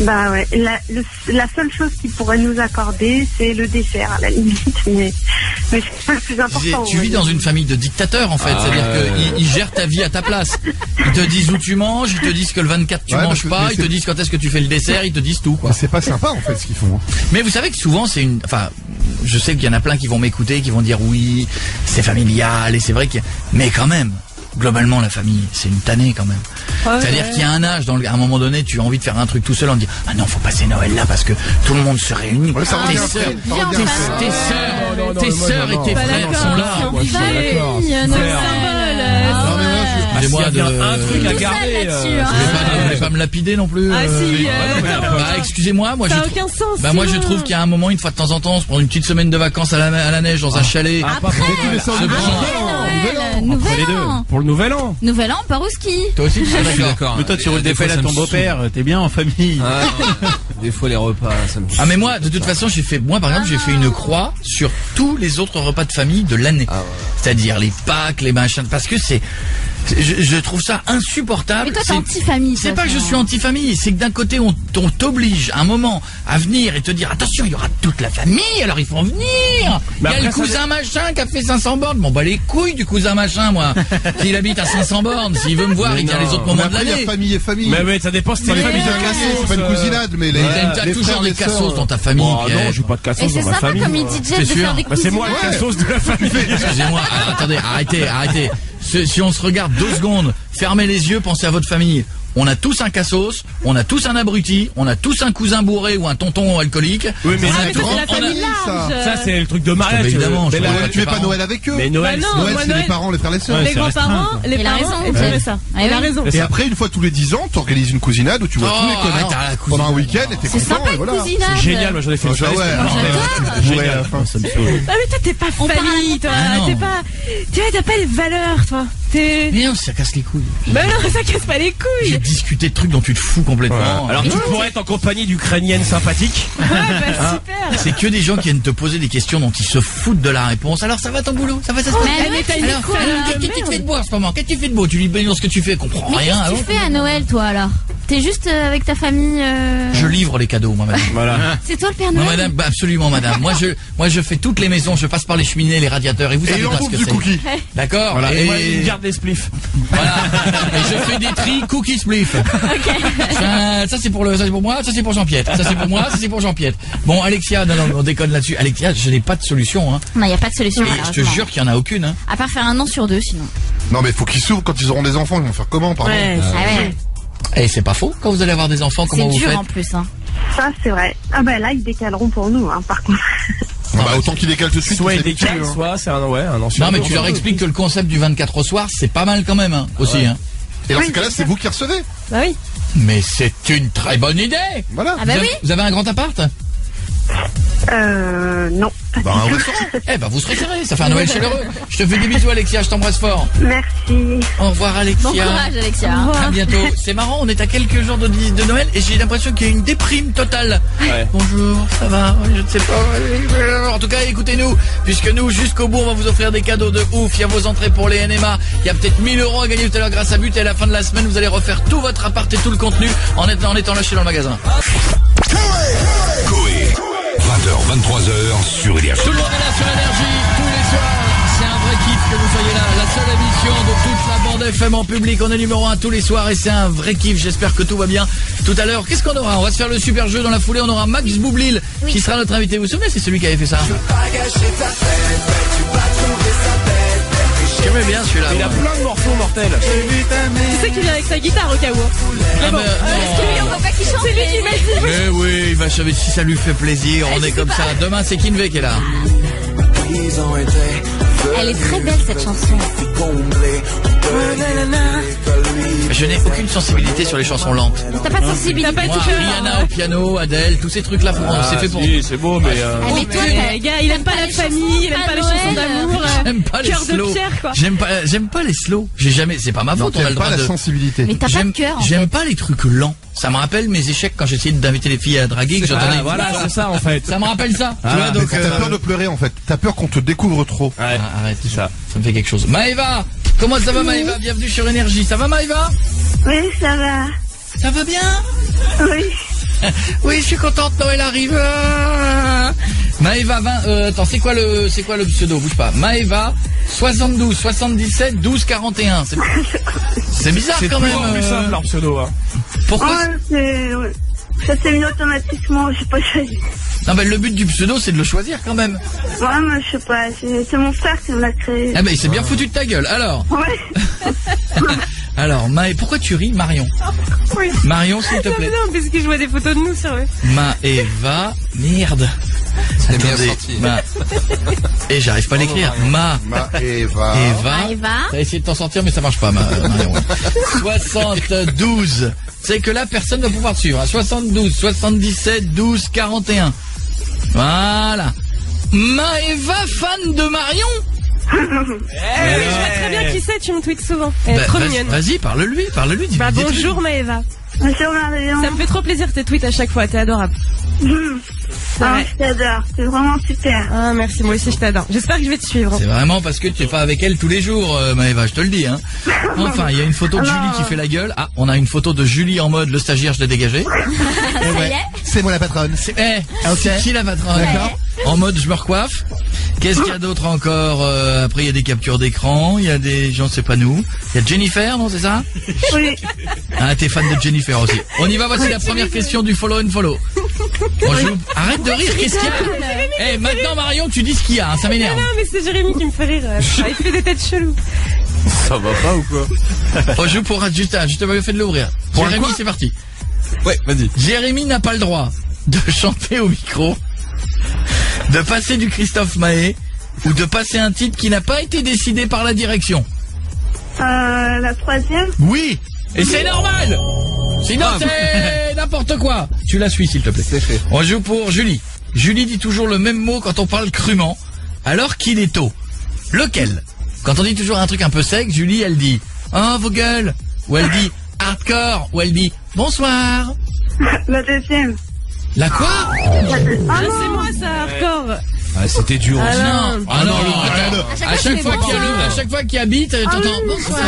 Bah ouais. La seule chose qu'ils pourraient nous accorder, c'est le dessert à la limite, mais c'est pas le plus important. Tu vis dans une famille de dictateurs en fait, c'est-à-dire qu'ils gèrent ta vie à ta place. Ils te disent où tu manges, ils te disent que le 24 tu Ouais, manges parce que- pas, mais ils te c'est- disent quand est-ce que tu fais le dessert, ils te disent tout quoi. Mais c'est pas sympa en fait ce qu'ils font. Mais vous savez que souvent c'est une... Enfin, je sais qu'il y en a plein qui vont m'écouter, qui vont dire oui, c'est familial et c'est vrai qu'il y a... Mais quand même, globalement la famille, c'est une tannée quand même. C'est-à-dire qu'il y a un âge, à un moment donné, tu as envie de faire un truc tout seul, on dit ah non, faut passer Noël là parce que tout le monde se réunit. Ouais, ça revient tes après, sœurs, ça revient après. tes sœurs et tes Pas frères d'accord. sont là. Moi, je suis d'accord. Famille, nos Frère. symboles. Non, mais moi, Excusez-moi S'il y a bien un truc à Tout garder. seul là-dessus, hein. Vous voulez pas me lapider non plus Ah si, Bah excusez-moi, moi ça je a trou- aucun sens. Bah moi je sinon. trouve qu'il y a un moment, une fois de temps en temps, on se prend une petite semaine de vacances à la neige dans un chalet. Après, Se prend- Nouvel an. Pour le nouvel an. Nouvel an, on part au ski. Toi aussi tu Je suis es d'accord. d'accord. Mais toi, tu roules des pelles à ton beau-père, t'es bien en famille. Des fois les repas, ça me... Ah mais moi de toute façon moi par exemple j'ai fait une croix sur tous les autres repas de famille de l'année. C'est-à-dire les Pâques, les machins, parce que je trouve ça insupportable. Mais toi, t'es C'est- anti-famille. de C'est toute pas que je façon. suis anti-famille, c'est que d'un côté on t'oblige un moment à venir et te dire attention, il y aura toute la famille, alors il faut en venir. Il y a après, le ça cousin machin qui a fait 500 bornes. Bon bah les couilles du cousin machin moi. S'il habite à 500 bornes, s'il veut me voir, Mais il vient non. les autres Mais moments de après il y l'année. a famille et famille. Mais ça dépend si C'est t'es pas famille une de cassos, c'est pas une cousinade, mais les T'as les toujours frères, des les sœurs. cassos dans ta famille. Oh, Pierre. non, j'ai pas de Et cassos c'est dans ma sympa famille. comme il moi. dit C'est Jeff de sûr. faire des Bah, c'est moi le cousines. cassos de la famille. Excusez-moi, alors, attendez, arrêtez. Si on se regarde 2 secondes, fermez les yeux, pensez à votre famille. On a tous un cassos, on a tous un abruti, on a tous un cousin bourré ou un tonton alcoolique. Oui, mais on ça, a c'est tous- la on a- famille large. Ça, c'est le truc de mariage. Mais évidemment, Mais je là, vois Ouais, tu fais pas Noël avec eux. Mais Noël, Bah non, Noël, moi, c'est les Noël- parents, les frères, les sœurs. Les grands-parents, les Il a parents, raison. et c'est ça. Ah Il a oui. raison. Et après, une fois tous les 10 ans, t'organises une cousinade où tu vois Oh, tous les connards arrête, la cousinade. pendant un week-end et t'es C'est content sympa et une voilà. cousinade. c'est génial, moi j'en ai fait Ah, une ça, fois. ouais, J'adore. ouais, à la fin. Ça me saoule. Ah mais toi t'es pas famille, toi. Ah, non. T'es pas. Tu vois, t'as pas les valeurs, toi. T'es. Mais non, ça casse les couilles. Bah non, ça casse pas les J'ai couilles. discuté de trucs dont tu te fous complètement. Alors tu pourrais être en compagnie d'Ukrainiennes sympathiques. Ouais, bah super. C'est que des gens qui viennent te poser des questions dont ils se foutent de la réponse. Alors ça va ton boulot? Ça va, ça se passe? Mais Mais t'as une Alors, école qu'est-ce que tu fais de beau en ce moment? Qu'est-ce que tu fais de beau? Tu lui dis ce que tu fais, comprends Mais rien. qu'est-ce que tu fais à Noël, toi, alors? T'es juste avec ta famille. Je livre les cadeaux, moi, madame. Voilà. C'est toi le Père Moi, Noël. madame, bah, absolument, madame. Moi, je fais toutes les maisons, je passe par les cheminées, les radiateurs, et vous Et savez il en pas ce bouffe que du c'est. cookie. D'accord. Voilà. Et moi, Et il garde les spliffs. voilà. Et je fais des tris cookies spliff. Ça c'est pour moi, ça c'est pour Jean-Pierre. Ça c'est pour moi, ça c'est pour Jean-Pierre. Bon, Alexia, non, on déconne là-dessus. Alexia, je n'ai pas de solution, hein. Non, y a pas de solution. Et je te malheureusement. jure qu'il y en a aucune, hein. À part faire un an sur 2, sinon. Non, mais faut qu'ils s'ouvrent quand ils auront des enfants. Ils vont faire comment, pardon? Ouais, Ah ouais. Et c'est pas faux. Quand vous allez avoir des enfants, C'est comment vous dur faites? en plus, hein. Ça, c'est vrai. Ah bah là, ils décaleront pour nous, hein, par contre. Bah, autant qu'ils décalent tout de suite. Soit on il s'habitue, décale, hein. soit c'est un an sur Non, mais deux. tu leur expliques que le concept du 24 au soir, c'est pas mal quand même, hein, aussi, hein. Et dans Oui, ce cas-là, c'est vous qui recevez. Bah oui. Mais c'est une très bonne idée. Voilà. Ah bah oui. Vous avez un grand appart? Non. Bah, un restaurant. Eh ben, vous serez serrés. Ça fait un Noël chaleureux. Je te fais des bisous, Alexia. Je t'embrasse fort. Merci. Au revoir, Alexia. Bon courage, Alexia. À bientôt. C'est marrant, on est à quelques jours de Noël et j'ai l'impression qu'il y a une déprime totale. Ouais. Bonjour, ça va? Je ne sais pas. En tout cas, écoutez-nous, puisque nous, jusqu'au bout, on va vous offrir des cadeaux de ouf. Il y a vos entrées pour les NMA. Il y a peut-être 1000 € à gagner tout à l'heure grâce à But. Et à la fin de la semaine, vous allez refaire tout votre appart et tout le contenu en étant lâché dans le magasin. Coé. 20h, 23h sur Énergie. Tout le monde est là sur Énergie, tous les soirs. C'est un vrai kiff que vous soyez là. La seule émission de toute la bande FM en public. On est numéro 1 tous les soirs et c'est un vrai kiff. J'espère que tout va bien. Tout à l'heure, qu'est-ce qu'on aura? On va se faire le super jeu dans la foulée. On aura Max Boublil qui sera notre invité. Vous vous souvenez, c'est celui qui avait fait ça? J'aimais bien celui-là. Il a moi. plein de morceaux mortels. Tu sais qu'il vient avec sa guitare au cas où. Ah, bon. mais, Est-ce que lui, on veut pas qu'il chante? C'est lui qui m'a dit. mais oui, il va chaver si ça lui fait plaisir. On est comme ça. Demain, c'est Kinvey qui est là. Elle est très belle cette chanson. Je n'ai aucune sensibilité sur les chansons lentes. T'as pas de sensibilité. T'as pas Moi, tout fait. Rihanna au piano, Adèle, tous ces trucs-là, c'est fait pour nous. Si, c'est beau, mais Ah, mais toi, Le gars, il aime pas la famille, il aime pas les chansons d'amour. J'aime pas les Cœur de slows. pierre, quoi. J'aime pas les slows. J'ai jamais, c'est pas ma Non, faute, on a le t'aimes droit pas la de. sensibilité. Mais t'as pas de cœur, en fait. J'aime pas les trucs lents. Ça me rappelle mes échecs quand j'essayais d'inviter les filles à draguer, que j'entendais. Ah, voilà, c'est ça en fait. Ça me rappelle ça. Tu vois, Mais donc. t'as peur de pleurer, en fait. T'as peur qu'on te découvre trop. Ouais. Ah, arrête, C'est ça. ça me fait quelque chose. Maëva, comment ça va, Maëva? Bienvenue sur Énergie. Ça va, Maëva? Oui, ça va. Ça va bien? Oui. Oui, je suis contente, Noël arrive. Maëva 20, attends, c'est quoi le pseudo? Bouge pas. Maëva 72 77 12 41. C'est bizarre C'est quand même. toujours plus simple leur pseudo. Hein. Pourquoi? Ouais, ça s'est mis automatiquement, je sais pas choisi. Non, mais le but du pseudo, c'est de le choisir quand même. Ouais, moi, je sais pas, c'est mon frère qui me l'a créé. Ah, ben, il s'est bien foutu de ta gueule. Alors, Ouais. pourquoi tu ris, Marion? Oui. Marion, s'il te plaît. Non, parce que je vois des photos de nous sur eux. Maëva, merde. C'est bien Attendez, sorti. Et j'arrive pas à l'écrire. Maëva. Maëva. T'as essayé de t'en sortir, mais ça marche pas, Marion. 72. C'est que là, personne ne va pouvoir te suivre. 72, 77, 12, 41. Voilà. Maëva, fan de Marion? Oui, je vois très bien qui c'est, tu me tweets souvent. Elle est Bah, trop vas-y, mignonne. Vas-y, parle-lui, dis Bah des trucs. bonjour Maëva. Bonjour Marion. Ça me fait trop plaisir tes tweets à chaque fois, t'es adorable. Ah, je t'adore, c'est vraiment super. Ah merci, moi aussi je t'adore. J'espère que je vais te suivre. C'est vraiment parce que tu es pas avec elle tous les jours, Maëva, je te le dis, hein. Enfin, il y a une photo de Julie qui fait la gueule. Ah, on a une photo de Julie en mode le stagiaire, je l'ai dégagé. Ça y est. C'est moi la patronne. C'est qui la patronne? D'accord. En mode je me recoiffe. Qu'est-ce qu'il y a d'autre encore? Après, il y a des captures d'écran, il y a des gens, c'est pas nous. Il y a Jennifer, non, c'est ça? Oui. Ah, t'es fan de Jennifer aussi. On y va, voici la première question du follow and follow. Bonjour. Arrête de rire, qu'est-ce qu'il y a? Eh, maintenant, Marion, tu dis ce qu'il y a, hein, ça m'énerve. Non mais c'est Jérémy qui me fait rire. Il fait des têtes cheloues. Ça va pas ou quoi? On joue pour juste le fait de l'ouvrir. Jérémy, c'est parti. Ouais, vas-y. Jérémy n'a pas le droit de chanter au micro, de passer du Christophe Maé ou de passer un titre qui n'a pas été décidé par la direction. La troisième. Oui, et c'est normal. Sinon c'est n'importe quoi. Tu la suis s'il te plaît. C'est fait. On joue pour Julie. Julie dit toujours le même mot quand on parle crûment, alors qu'il est tôt. Lequel? Quand on dit toujours un truc un peu sec, Julie elle dit « Oh vos gueules !» ou elle dit « Hardcore !» ou elle dit « Bonsoir !» La deuxième. La quoi? Ah c'est moi ça, hardcore. Ah, c'était dur. Ah aussi. non. Ah non, attends. À chaque fois qu'il y a chaque fois qu'il habite, t'entends bonsoir.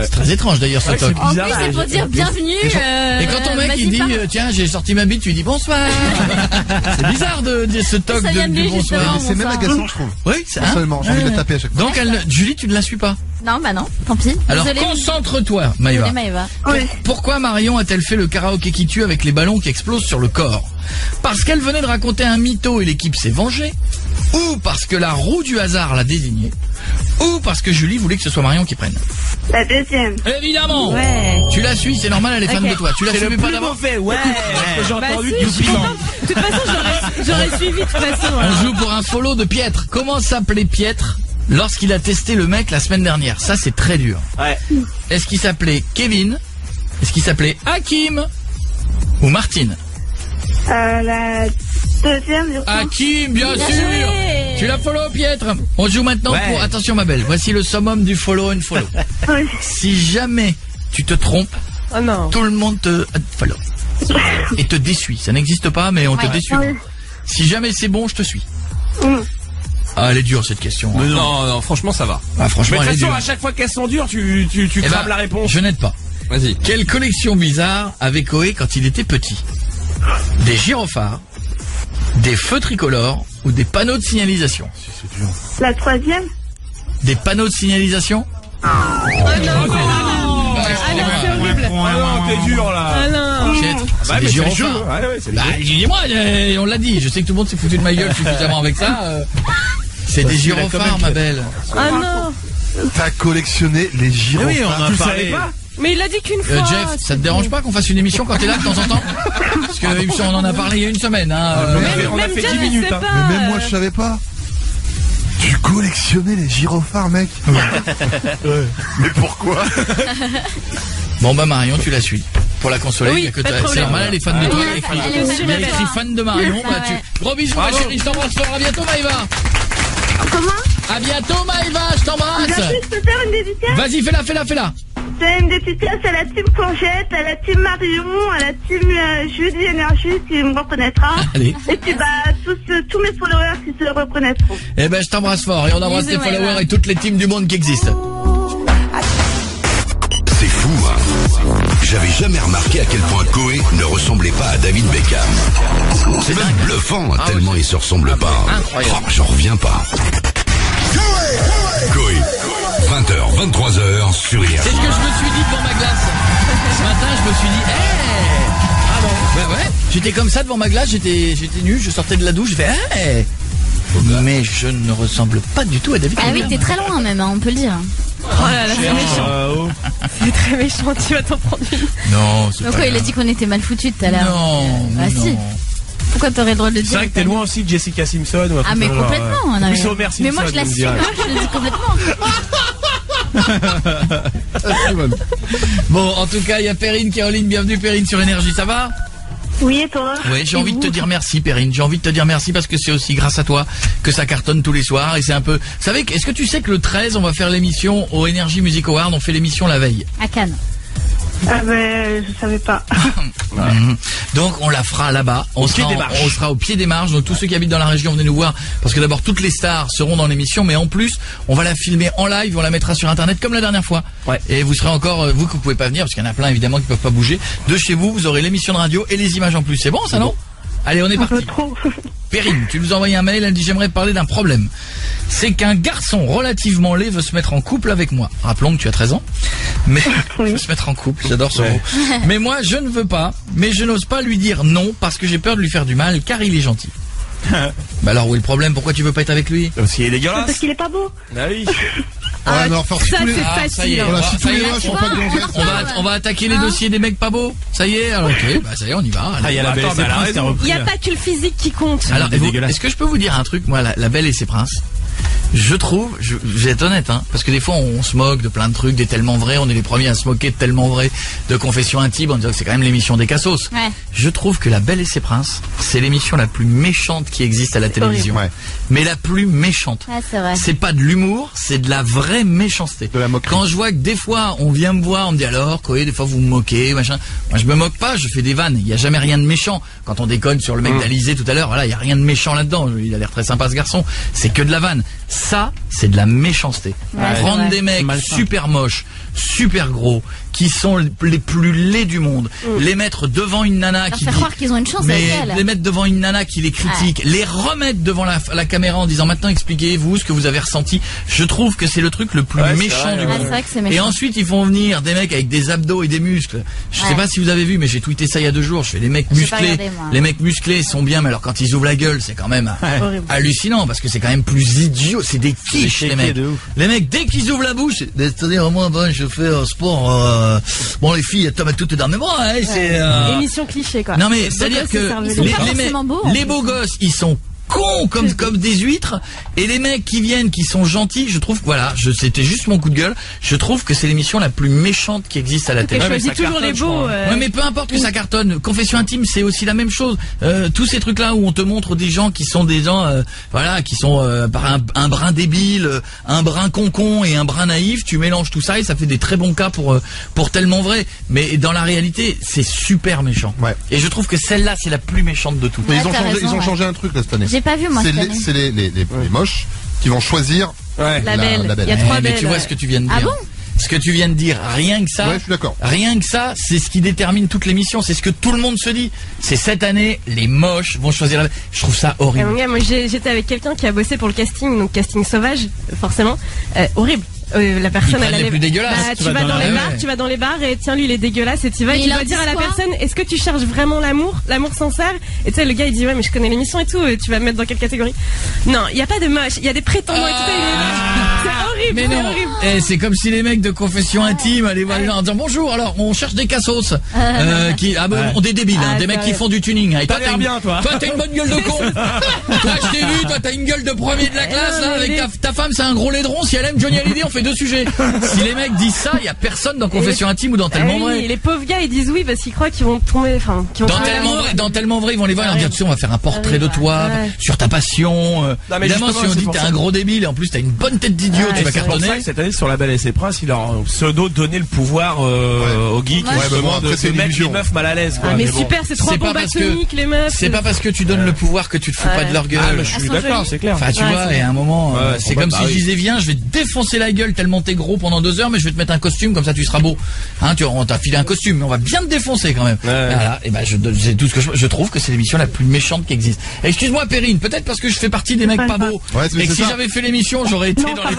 C'est très étrange d'ailleurs ce toc. En plus, c'est pour dire bienvenue. Et quand ton mec il dit tiens j'ai sorti ma bite, tu lui dis bonsoir. C'est bizarre de dire ce toc de bonsoir. C'est même agaçant, je trouve. Oui, c'est personnellement, j'ai envie de le taper à chaque fois. Donc Julie, tu ne la suis pas. Non, bah non, tant pis. Alors Désolée. concentre-toi, Maëva. Désolée, Maëva. Pourquoi Marion a-t-elle fait le karaoké qui tue avec les ballons qui explosent sur le corps? Parce qu'elle venait de raconter un mytho et l'équipe s'est vengée? Ou parce que la roue du hasard l'a désignée? Ou parce que Julie voulait que ce soit Marion qui prenne? La deuxième. Évidemment. Ouais. Tu la suis, c'est normal, elle est fan de toi. Tu la suivais pas d'abord? Mauvais, ouais. Parce que j'ai entendu si, du je suis piment. contente. De toute façon, j'aurais suivi de toute façon. On joue pour un follow de Pietre. Comment s'appelait Pietre lorsqu'il a testé le mec la semaine dernière? Ça, c'est très dur. Ouais. Est-ce qu'il s'appelait Kevin? Est-ce qu'il s'appelait Hakim? Ou Martine? La deuxième, je crois. Hakim, bien sûr. joué. Tu la follow, Pietre. On joue maintenant pour... Attention, ma belle. Voici le summum du follow and follow. Oui. Si jamais tu te trompes, Oh non. tout le monde te follow. Et te désuit. Ça n'existe pas, mais on te désuit. Oui. Si jamais c'est bon, je te suis. Mm. Ah, elle est dure, cette question. Mais non, franchement, ça va. Ah, franchement, Mais de elle est toute façon, dure. à chaque fois qu'elles sont dures, tu Eh ben, crames la réponse. Je n'aide pas. Vas-y. Quelle collection bizarre avait Koé quand il était petit? Des gyrophares, des feux tricolores ou des panneaux de signalisation? La troisième. Des panneaux de signalisation? Oh non. Ah non, c'est horrible. Ah non, t'es dur là. Ah non. Pietre, c'est Bah, des mais c'est le jeu. gyrophares. Ouais, c'est le Bah, jeu. dis-moi, on l'a dit. Je sais que tout le monde s'est foutu de ma gueule suffisamment avec ça. C'est des gyrophares, ma belle. Ah non. T'as collectionné les gyrophares. Oui, on en a Tu le parlé. savais pas? Mais il l'a dit qu'une fois. Jeff, ça te dérange pas qu'on fasse une émission quand t'es là de temps en temps? Parce que il me semble, on en a parlé il y a une semaine. Hein, On a fait 10 Jeff, minutes. c'est Hein. pas, Mais même moi, je savais pas. Tu collectionnais les gyrophares, mec. Mais pourquoi? Bon bah Marion, tu la suis. Pour la consoler, Oui, il y a que pas de c'est problème. normal, elle est fan de toi. Elle est aussi Il y a ma écrit belle. fan de Marion. Bah, Ouais. Gros bisous, ma chérie, je t'embrasse fort. À bientôt, Maëva. Comment? À bientôt, Maëva, je t'embrasse. Je peux faire une dédicace? Vas-y, fais-la. C'est une dédicace à la team Courgette, à la team Marion, à la team Julie Énergie qui me reconnaîtra. Allez. Et puis tous mes followers qui se reconnaîtront. Eh ben, je t'embrasse fort et on embrasse tes Bisous, followers Maëva. et toutes les teams du monde qui existent. C'est fou, hein. J'avais jamais remarqué à quel point Koé ne ressemblait pas à David Beckham. C'est même bluffant, tellement il se ressemble pas. incroyable. Oh, j'en reviens pas. Koé, 20h, 23h sur C'est ce que je Énergie. me suis dit devant ma glace. Ce matin, je me suis dit, ah bon. Bah ouais. J'étais comme ça devant ma glace, j'étais nu, je sortais de la douche, je fais, mais je ne ressemble pas du tout à David Ah oui, Beckham. t'es très loin même, hein, on peut le dire. Oh là là, c'est méchant. C'est très méchant, tu vas t'en prendre une. Non, c'est Donc pas quoi, il a grave. dit qu'on était mal foutus tout à l'heure. Non, Ah non. si. Pourquoi t'aurais le droit de le dire? C'est vrai que t'es loin aussi de Jessica Simpson. Ou un Ah truc mais dans le genre, complètement. ouais. Non, Plus Homer mais moi je Simpson, l'assume, on dirait. je le dis complètement. Bon, en tout cas, il y a Perrine qui est en ligne. Bienvenue, Perrine, sur Énergie. Ça va? Oui, et toi? Oui, j'ai envie de te dire merci, Perrine. J'ai envie de te dire merci parce que c'est aussi grâce à toi que ça cartonne tous les soirs. Et c'est un peu... Vous savez, est-ce que tu sais que le 13, on va faire l'émission au Energy Music Award? On fait l'émission la veille. À Cannes. Ah ben, je savais pas. Mhm. Donc on la fera là-bas. On sera au pied des marches. Donc tous ceux qui habitent dans la région, venez nous voir. Parce que d'abord, toutes les stars seront dans l'émission. Mais en plus, on va la filmer en live. On la mettra sur Internet comme la dernière fois. Ouais. Et vous serez encore, vous que vous pouvez pas venir, parce qu'il y en a plein évidemment qui peuvent pas bouger. De chez vous, vous aurez l'émission de radio et les images en plus. C'est bon ça, non? Allez, on est Un peu parti. trop. Perrine, tu nous as envoyé un mail, elle dit j'aimerais parler d'un problème. C'est qu'un garçon relativement laid veut se mettre en couple avec moi. Rappelons que tu as 13 ans. Mais veut se mettre en couple, j'adore ce mot. Mais moi je ne veux pas, mais je n'ose pas lui dire non parce que j'ai peur de lui faire du mal car il est gentil. Bah alors où est le problème? Pourquoi tu veux pas être avec lui? Parce qu'il est Parce dégueulasse. qu'il est pas beau. Ah oui. Ouais, mais enfin, si Ça tous les... c'est ça y est, facile. Voilà, si tous ça y les est, mois sont pas de gonzesses. on va attaquer les dossiers des mecs pas beaux. Ça y est, alors ok, bah ça y est, on y va. Ah, il y a la belle Attends, mais elle a séquence qui a raison. repris. Il n'y a pas que le physique qui compte. Alors, C'est dégueulasse. est-ce que je peux vous dire un truc, moi, la Belle et ses Princes? Je trouve, je vais être honnête, hein, parce que des fois on se moque de plein de trucs, des tellement vrais, on est les premiers à se moquer de tellement vrais, de confessions intimes, en disant que c'est quand même l'émission des cassos. Ouais. Je trouve que La Belle et ses Princes, c'est l'émission la plus méchante qui existe à la télévision. Ouais. Mais la plus méchante. Ouais, c'est vrai. C'est pas de l'humour, c'est de la vraie méchanceté. De la moquerie. Quand je vois que des fois on vient me voir, on me dit alors, Koé, des fois vous me moquez, machin. Moi je me moque pas, je fais des vannes. Il y a jamais rien de méchant. Quand on déconne sur le mec d'Alizé tout à l'heure, voilà, il y a rien de méchant là-dedans. Il a l'air très sympa ce garçon. C'est que de la vanne. Ça, c'est de la méchanceté. Ouais, Prendre des mecs super moches, super gros, qui sont les plus laids du monde, les mettre devant une nana Leur qui faire dit, croire qu'ils ont une chance avec elle. les mettre devant une nana qui les critique, les remettre devant la caméra en disant maintenant expliquez-vous ce que vous avez ressenti. Je trouve que c'est le truc le plus méchant du monde. c'est vrai que c'est méchant. Et ensuite ils font venir des mecs avec des abdos et des muscles. Je sais pas si vous avez vu, mais j'ai tweeté ça il y a 2 jours. Je fais les mecs musclés. Les mecs musclés sont bien, mais alors quand ils ouvrent la gueule, c'est quand même hallucinant parce que c'est quand même plus idiot. C'est des quiches les mecs. Les mecs dès qu'ils ouvrent la bouche, c'est-à-dire moi je fais un sport. Bon les filles, elles tombent toutes dans mes bras. Hein, c'est émission cliché quoi. Non mais c'est-à-dire que les beaux gosses, ils sont cons comme des huîtres, et les mecs qui viennent qui sont gentils, je trouve que voilà, c'était juste mon coup de gueule, je trouve que c'est l'émission la plus méchante qui existe à la télé. Je choisis toujours les beaux. Ouais, mais peu importe que ça cartonne. Confession intime, c'est aussi la même chose. Tous ces trucs là où on te montre des gens qui sont des gens voilà, qui sont par un brin débile, un brin concon et un brin naïf, tu mélanges tout ça et ça fait des très bons cas pour tellement vrai, mais dans la réalité, c'est super méchant. Ouais. Et je trouve que celle-là, c'est la plus méchante de toutes. Mais ils ont changé un truc là cette année. J'ai pas vu moi cette année. C'est les moches qui vont choisir la belle. Il y a 3 belles. Mais tu vois ce que tu viens de dire. Ah bon? Ce que tu viens de dire, rien que ça, ouais, je suis d'accord. Rien que ça, c'est ce qui détermine toute l'émission, c'est ce que tout le monde se dit. C'est cette année, les moches vont choisir la... Je trouve ça horrible. Moi j'étais avec quelqu'un qui a bossé pour le casting, donc casting sauvage, forcément. Horrible. La personne elle les plus dégueulasses. Bah, tu vas dans les bars et tiens lui il est dégueulasse et tu vas et tu dois dire à la personne est-ce que tu cherches vraiment l'amour sincère, et tu sais le gars il dit ouais mais je connais l'émission et tout, et tu vas me mettre dans quelle catégorie? Non, il y a pas de moche, il y a des prétendants et tout ça, c'est horrible. Mais non, c'est comme si les mecs de confession intime allaient voir les gens en disant bonjour, alors on cherche des cassos on des débiles, des mecs qui font du tuning. Et toi t'as une bonne gueule de con. Toi je t'ai vu, toi t'as une gueule de premier de la classe là, avec ta femme c'est un gros laidron, si elle aime Johnny Hallyday on fait 2 sujets. Si les mecs disent ça, il y a personne dans Confession intime ou dans Tellement vrai. Les pauvres gars ils disent oui parce qu'ils croient qu'ils vont tomber, dans Tellement vrai ils vont les voir et leur dire tu sais on va faire un portrait de toi sur ta passion. Évidemment si on dit t'es un gros débile et en plus t'as une bonne tête d'idiot, tu vas cartonner. Cette année sur La Belle et ses Princes, il leur pseudo donné le pouvoir aux geeks de mettre les meufs mal à l'aise. Mais super, c'est 3 bombes atomiques les meufs. C'est pas parce que tu donnes le pouvoir que tu te fous pas de leur gueule. Je suis d'accord, c'est clair. Enfin tu vois, et à un moment c'est comme si je disais viens je vais te défoncer la gueule tellement t'es gros pendant 2 heures, mais je vais te mettre un costume comme ça tu seras beau. Hein, on t'a filé un costume, mais on va bien te défoncer quand même. Voilà, et c'est tout ce que je trouve que c'est l'émission la plus méchante qui existe. Excuse-moi Perrine, peut-être parce que je fais partie des mecs pas beaux. Et que si j'avais fait l'émission, j'aurais été dans les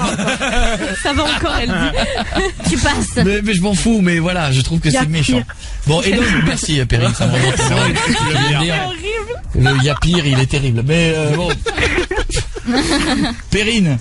ça va encore, elle dit. Tu passes. Mais je m'en fous, mais voilà, je trouve que c'est méchant. Bon, et donc, merci Perrine, ça me remonte. Le y a pire, il est terrible. Mais bon. Perrine.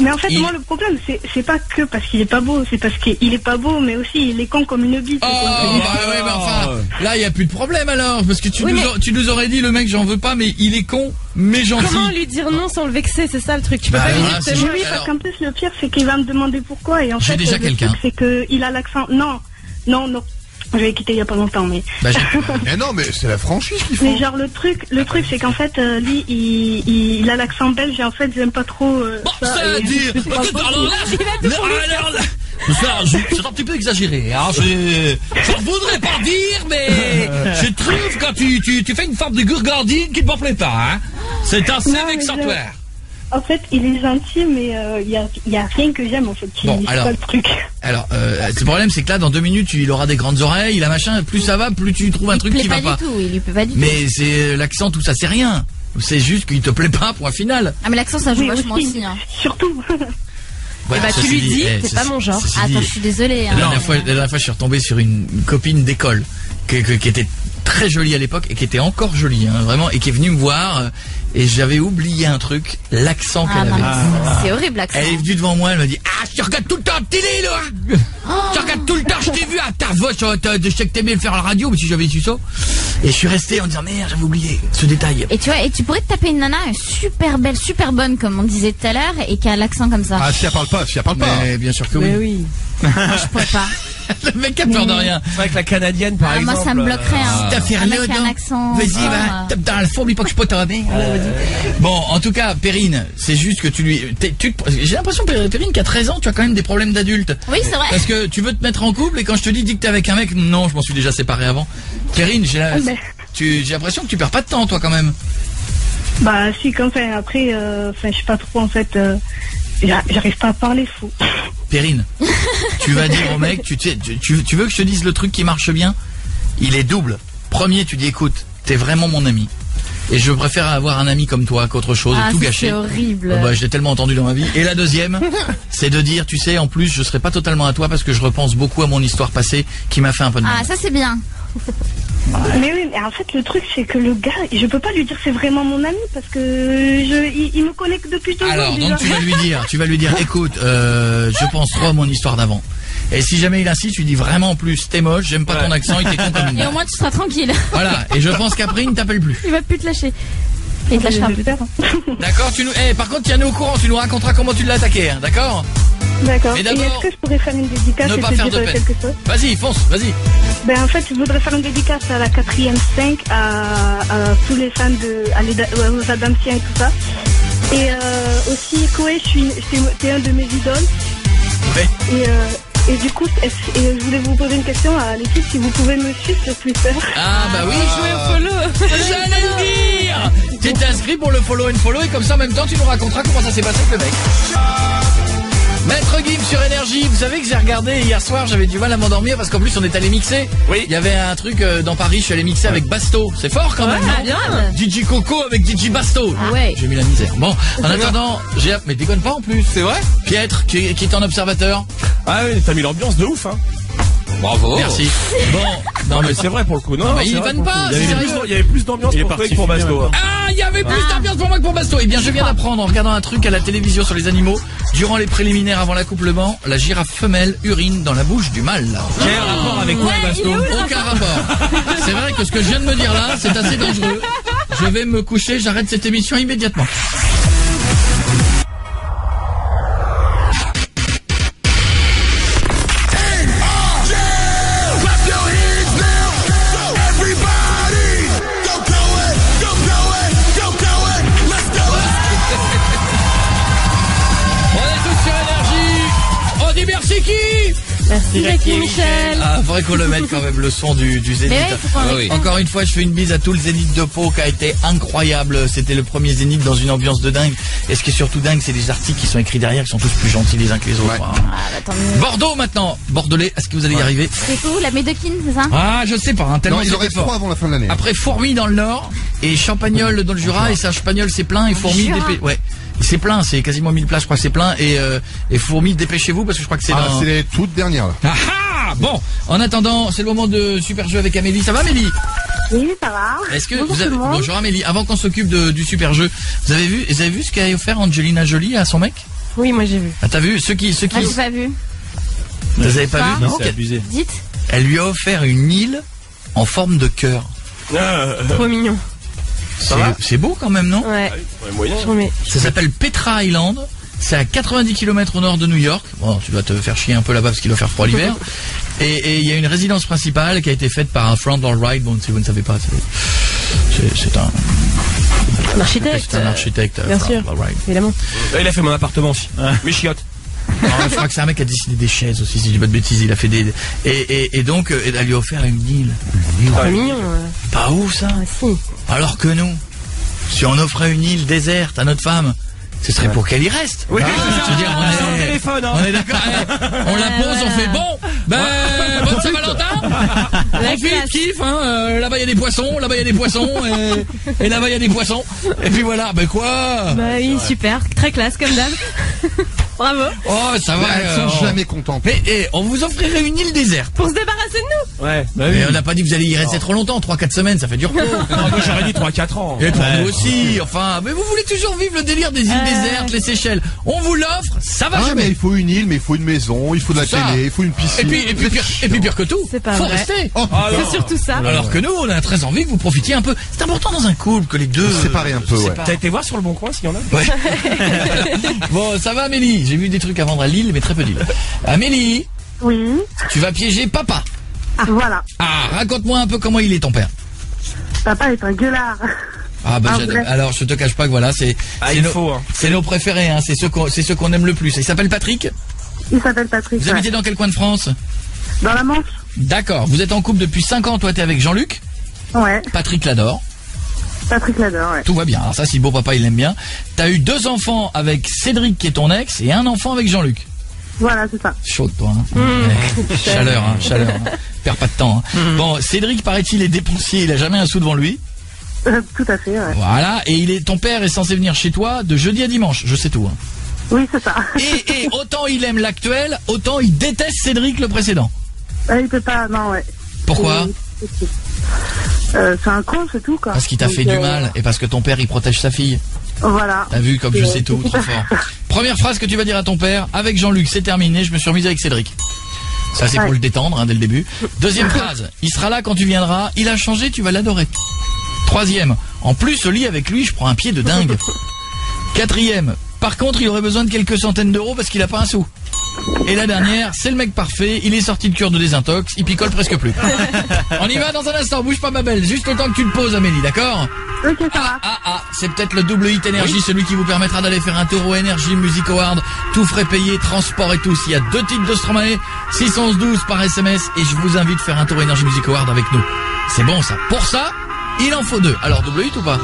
Mais en fait, moi, le problème, c'est pas que parce qu'il est pas beau, c'est parce qu'il est pas beau, mais aussi il est con comme une bite. Oh, bah ouais, mais enfin, là, il y a plus de problème alors, parce que tu nous aurais dit, le mec, j'en veux pas, mais il est con, mais gentil. Comment lui dire non sans le vexer, c'est ça le truc. Tu peux pas lui dire c'est oui, parce qu'en plus, le pire, c'est qu'il va me demander pourquoi, et en fait, déjà quelqu'un. C'est qu'il a l'accent. Non. Je l'ai quitté il y a pas longtemps, mais. Mais non, mais c'est la franchise qu'il faut. Mais genre le truc, c'est qu'en fait, lui, il a l'accent belge et en fait, j'aime pas trop. Ça à dire. C'est un petit peu exagéré. Hein. Je ne voudrais pas dire, mais je trouve quand tu fais une forme de gourgandine qui ne me plaît pas. Hein. C'est assez vexatoire. En fait, il est gentil, mais il y a rien que j'aime en fait. Bon, alors, pas le truc. Alors, le problème, c'est que là, dans 2 minutes, il aura des grandes oreilles, il a machin. Plus ça va, plus tu trouves un truc qui va pas. Il lui plaît pas du tout. Mais c'est l'accent, tout ça, c'est rien. C'est juste qu'il te plaît pas, point final. Ah mais l'accent, ça joue vachement aussi. Hein. Surtout. Ouais, tu lui dis, c'est pas mon genre. Attends, je suis désolée. La dernière fois, je suis retombé sur une copine d'école qui était très jolie à l'époque et qui était encore jolie, hein, vraiment, et qui est venue me voir. Et j'avais oublié un truc, l'accent qu'elle avait. C'est horrible l'accent. Elle est venue devant moi, elle m'a dit je te regarde tout le temps à la télé là. Je te regarde tout le temps, je t'ai vu à ta voix, je sais que t'aimais le faire à la radio, mais si j'avais su ça. Et je suis resté en disant merde, j'avais oublié ce détail. Et tu vois, et tu pourrais te taper une nana super belle, super bonne comme on disait tout à l'heure, et qui a l'accent comme ça. Ah si elle parle pas. Mais bien sûr que oui. Mais oui. Moi, je pourrais pas. Le mec a peur de rien. C'est vrai que la canadienne par exemple. Moi ça me bloquerait hein. T'as fait un mec qui a un accent. Vas-y, va, tape dans la fourbe, il pas que je peux te remettre. Bon, en tout cas, Perrine, c'est juste que j'ai l'impression, Perrine, qu'à 13 ans, tu as quand même des problèmes d'adulte. Oui, c'est vrai. Parce que tu veux te mettre en couple et quand je te dis que t'es avec un mec, non, je m'en suis déjà séparé avant. Perrine, j'ai l'impression que tu perds pas de temps, toi, quand même. Bah si, comme ça, après, je sais pas trop, en fait, j'arrive pas à parler, fou. Perrine, tu vas dire au mec, tu veux que je te dise le truc qui marche bien? Il est double. Premier, tu dis, écoute, t'es vraiment mon ami. Et je préfère avoir un ami comme toi qu'autre chose, et tout gâcher. C'est horrible. Je l'ai tellement entendu dans ma vie. Et la deuxième, c'est de dire, tu sais, en plus, je serai pas totalement à toi parce que je repense beaucoup à mon histoire passée qui m'a fait un peu de mal. Ah, ça c'est bien. Mais oui, mais en fait, le truc, c'est que le gars, je peux pas lui dire c'est vraiment mon ami parce que il me connaît que depuis 2 ans. Alors, déjà. donc tu vas lui dire, écoute, je pense trop à mon histoire d'avant. Et si jamais il insiste, tu dis vraiment en plus, t'es moche, j'aime pas ton accent, il t'est con comme une Et merde. au moins tu seras tranquille. Voilà, et je pense qu'après il ne t'appelle plus. Il va plus te lâcher. Il te lâchera plus. D'accord, par contre, tiens-nous au courant, tu nous raconteras comment tu l'as attaqué, hein, d'accord? D'accord. Mais Et d'abord, est-ce que je pourrais faire une dédicace ne et pas te faire dire de peine. quelque chose? Vas-y, fonce, vas-y. Ben en fait, je voudrais faire une dédicace à la 4e 5, à tous les fans aux Adamsiens et tout ça. Et aussi, Koé, t'es un de mes idoles. Ouais. Et du coup, je voulais vous poser une question à l'équipe, si vous pouvez me suivre sur Twitter. Ah bah oui, Jouer au follow. j'allais le dire. Tu t'es inscrit pour le follow and follow et comme ça en même temps tu nous raconteras comment ça s'est passé avec le mec. Maître Gims sur Énergie, vous savez que j'ai regardé hier soir, j'avais du mal à m'endormir parce qu'en plus on est allé mixer. Oui. Il y avait un truc dans Paris, je suis allé mixer avec Basto. C'est fort quand même, non? bien. DJ Coco avec DJ Basto. Ah ouais. J'ai mis la misère. Bon, en attendant, mais déconne pas en plus. C'est vrai? Pietre, qui est en observateur. Ah oui, t'as mis l'ambiance de ouf, hein. Bravo. Merci. Bon, Non mais c'est vrai pour le coup. Non, mais c'est il vrai vanne pour le pas, coup. c'est sérieux. Il y avait plus d'ambiance pour toi que pour Basto. Ah, il y avait plus d'ambiance pour moi que pour Basto. Eh bien, je viens d'apprendre en regardant un truc à la télévision sur les animaux. Durant les préliminaires avant l'accouplement, la girafe femelle urine dans la bouche du mâle. Quel rapport avec quoi, Basto? Aucun rapport. C'est vrai que ce que je viens de me dire là, c'est assez dangereux. Je vais me coucher, j'arrête cette émission immédiatement. Merci qui? Merci Jackie Michel. Ah, faudrait qu'on le mette quand même le son du Zénith. Oui. Encore une fois, je fais une bise à tout le Zénith de Pau qui a été incroyable. C'était le premier Zénith dans une ambiance de dingue. Et ce qui est surtout dingue, c'est les articles qui sont écrits derrière, qui sont tous plus gentils les uns que les autres. Ah, bah, tant mieux. Bordeaux maintenant. Bordelais, est-ce que vous allez y arriver? C'est où la Médoquine, c'est ça? Ah, je sais pas, hein, tellement Non, il en reste 3 avant la fin de l'année. Après Fourmis dans le Nord et Champagnol dans le Jura et Saint-Champagnol c'est plein et Fourmis ouais. C'est plein, c'est quasiment 1000 places, je crois que c'est plein et Fourmis, dépêchez-vous parce que je crois que c'est dans... c'est les toutes dernières là. Ah ah. Bon, en attendant, c'est le moment de super jeu avec Amélie. Ça va Amélie? Oui, ça va. Est-ce que Bonjour vous avez... tout le monde. Bonjour Amélie, avant qu'on s'occupe du super jeu, vous avez vu ce qu'a offert Angelina Jolie à son mec? Oui, moi j'ai vu. Ah, t'as vu ceux qui Ah, j'ai pas vu. Vous avez pas vu? Non, c'est abusé. Dites. Elle lui a offert une île en forme de cœur. Trop mignon. C'est beau quand même, non? Ouais. Moyen. Je remets. Ça s'appelle Petra Island. C'est à 90 km au nord de New York. Bon, tu dois te faire chier un peu là-bas parce qu'il doit faire froid l'hiver. Et il y a une résidence principale qui a été faite par un Frontdoor Ride. Bon, si vous ne savez pas, c'est Un architecte. C'est un architecte. Bien sûr. Frontdoor Ride. Évidemment. Il a fait mon appartement aussi. Mais chiotte. Alors, je crois que c'est un mec qui a dessiné des chaises aussi, si je dis pas de bêtises. Il a fait des... Et donc, elle lui a offert une île. Trop mignon. Pas ouf, ça? Ah, si. Alors que nous, si on offrait une île déserte à notre femme, ce serait pour qu'elle y reste. Oui, je veux dire, on est téléphone, hein. On est d'accord. On la pose, on fait bon. Bonne Saint-Valentin. Profite, kiffe. Là-bas il y a des poissons, là-bas il y a des poissons, et là-bas il y a des poissons. Et puis voilà. Quoi? Bah oui, super, très classe comme d'hab. Bravo. Oh, ça va. Elles sont jamais contentes. Mais on vous offrirait une île déserte. Pour se débarrasser de nous. Ouais. Mais on n'a pas dit que vous allez y rester trop longtemps, 3-4 semaines, ça fait du repos. Moi j'aurais dit 3-4 ans. Et pour nous aussi, enfin, mais vous voulez toujours vivre le délire des îles désertes, les Seychelles. On vous l'offre, ça va jamais. Mais il faut une île, mais il faut une maison, il faut de la télé, il faut une piscine. Et puis pire que tout, C'est pas faut vrai. rester. C'est surtout ça. Alors que nous, on a très envie que vous profitiez un peu. C'est important dans un couple que les deux... Séparer un peu, ouais. T'as été voir sur le bon coin s'il y en a? Ouais. Bon, ça va Amélie. J'ai vu des trucs à vendre à Lille, mais très peu d'îles. Amélie, Oui. tu vas piéger papa. Voilà. Ah, raconte-moi un peu comment il est ton père. Papa est un gueulard. Ah bah Ah, j'adore. bref. Alors je te cache pas que voilà, c'est nos préférés, hein. C'est ceux qu'on aime le plus. Il s'appelle Patrick. Il s'appelle Patrick. Vous habitez dans quel coin de France? Dans la Manche. D'accord. Vous êtes en couple depuis 5 ans. Toi t'es avec Jean-Luc. Ouais. Patrick l'adore. Patrick l'adore, ouais. Tout va bien. Alors ça, si beau papa, il l'aime bien. T'as eu 2 enfants avec Cédric, qui est ton ex, et un enfant avec Jean-Luc. Voilà, c'est ça. Chaud, toi. Hein. Chaleur. Perds pas de temps. Hein. Bon, Cédric, paraît-il, est dépensier. Il a jamais un sou devant lui. Tout à fait, ouais. Voilà. Et ton père est censé venir chez toi de jeudi à dimanche. Je sais tout. Hein. Oui, c'est ça. Et autant il aime l'actuel, autant il déteste Cédric le précédent. Il peut pas, non, ouais. Pourquoi ? C'est un con, c'est tout, quoi. Parce qu'il t'a fait du mal et parce que ton père il protège sa fille. Voilà. T'as vu comme je sais tout, trop fort. Première phrase que tu vas dire à ton père, avec Jean-Luc, c'est terminé, je me suis remise avec Cédric. Ça c'est pour le détendre, hein, dès le début. Deuxième phrase, il sera là quand tu viendras, il a changé, tu vas l'adorer. Troisième, en plus au lit avec lui, je prends un pied de dingue. Quatrième, par contre il aurait besoin de quelques centaines d'euros parce qu'il a pas un sou. Et la dernière, c'est le mec parfait, il est sorti de cure de désintox, il picole presque plus. On y va dans un instant, bouge pas ma belle, juste le temps que tu te poses Amélie, d'accord ? Ok, ça va. C'est peut-être le double hit énergie, celui qui vous permettra d'aller faire un tour au Energy Music Award, tout frais payé, transport et tout. Il y a 2 titres de Stromae, 612 par SMS, et je vous invite à faire un tour au Energy Music Award avec nous. C'est bon ça. Pour ça, il en faut 2. Alors double hit ou pas ?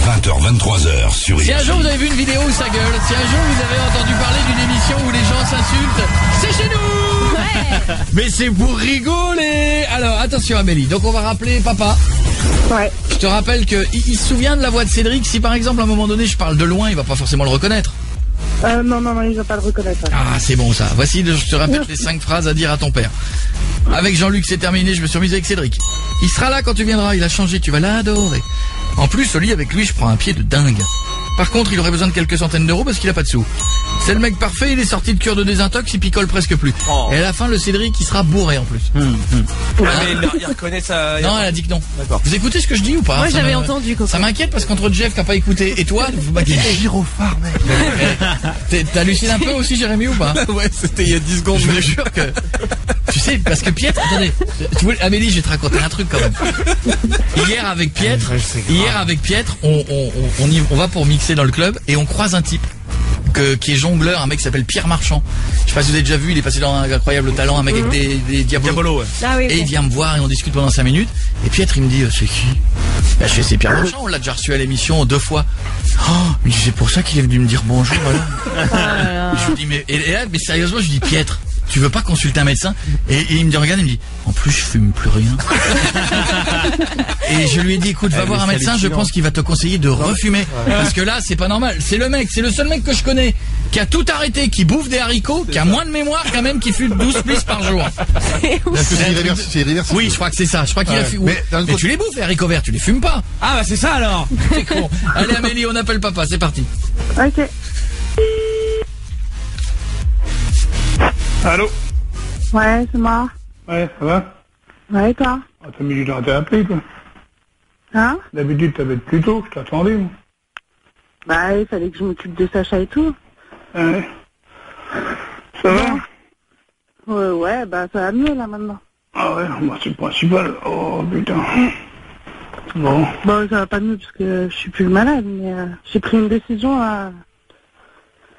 20h, 23h sur Si un jour vous avez vu une vidéo où ça gueule, si un jour vous avez entendu parler d'une émission où les gens s'insultent, c'est chez nous. Ouais. Mais c'est pour rigoler. Alors attention Amélie, donc on va rappeler papa. Ouais. Je te rappelle que il se souvient de la voix de Cédric. Si par exemple à un moment donné je parle de loin, il va pas forcément le reconnaître. Non, il va pas le reconnaître. Ouais. Ah c'est bon ça. Voici, je te répète les 5 phrases à dire à ton père. Avec Jean-Luc c'est terminé, je me suis remise avec Cédric. Il sera là quand tu viendras, il a changé, tu vas l'adorer. En plus, au lit avec lui, je prends un pied de dingue. Par contre, il aurait besoin de quelques centaines d'euros parce qu'il a pas de sous. C'est le mec parfait, il est sorti de cure de désintox, il picole presque plus. Et à la fin, le Cédric, il sera bourré en plus. Mais il reconnaît ça. Non, elle a dit que non. D'accord. Vous écoutez ce que je dis ou pas ? Moi, j'avais entendu. Ça m'inquiète parce qu'entre Jeff qui a pas écouté et toi, vous m'inquiétez. Gyrophare, mec. T'hallucines un peu aussi, Jérémy, ou pas ? Ouais, c'était il y a 10 secondes. Je me jure que... Tu sais, parce que Pietre, attendez, Amélie, je vais te raconter un truc quand même. Hier avec Pietre, on va pour mixer dans le club et on croise un type qui est jongleur, un mec qui s'appelle Pierre Marchand. Je sais pas si vous avez déjà vu, il est passé dans un incroyable talent, un mec avec des diabolos. Ouais. Ah oui, et il vient me voir et on discute pendant 5 minutes. Et Pietre il me dit c'est qui ? Je fais c'est Pierre Marchand, on l'a déjà reçu à l'émission 2 fois. Oh, mais c'est pour ça qu'il est venu me dire bonjour. Voilà. Je lui dis mais sérieusement je lui dis Pietre, tu veux pas consulter un médecin ? Et il me dit regarde, il me dit en plus je fume plus rien. Et je lui ai dit écoute, va voir un médecin, je pense qu'il va te conseiller de refumer parce que là c'est pas normal. C'est le seul mec que je connais qui a tout arrêté, qui bouffe des haricots, qui a moins de mémoire quand même, qui fume 12 plis par jour. C'est irréversible. Oui, je crois que c'est ça. Je crois qu'il a fumé. Mais tu les bouffes les haricots verts, tu les fumes pas. Ah bah c'est ça alors. C'est con. Allez Amélie, on appelle papa, c'est parti. Ok. Allô? Ouais, c'est moi. Ouais, ça va? Ouais, toi? Ah, t'as mis du temps à t'appeler, toi. Hein? D'habitude, t'avais plus tôt, je t'attendais, moi. Bah, il fallait que je m'occupe de Sacha et tout. Ah ouais. Ça va? Ouais, bah, ça va mieux, là, maintenant. Ah ouais, moi, c'est le principal. Oh, putain. Bon. Bon, ça va pas mieux, parce que je suis plus malade, mais j'ai pris une décision à...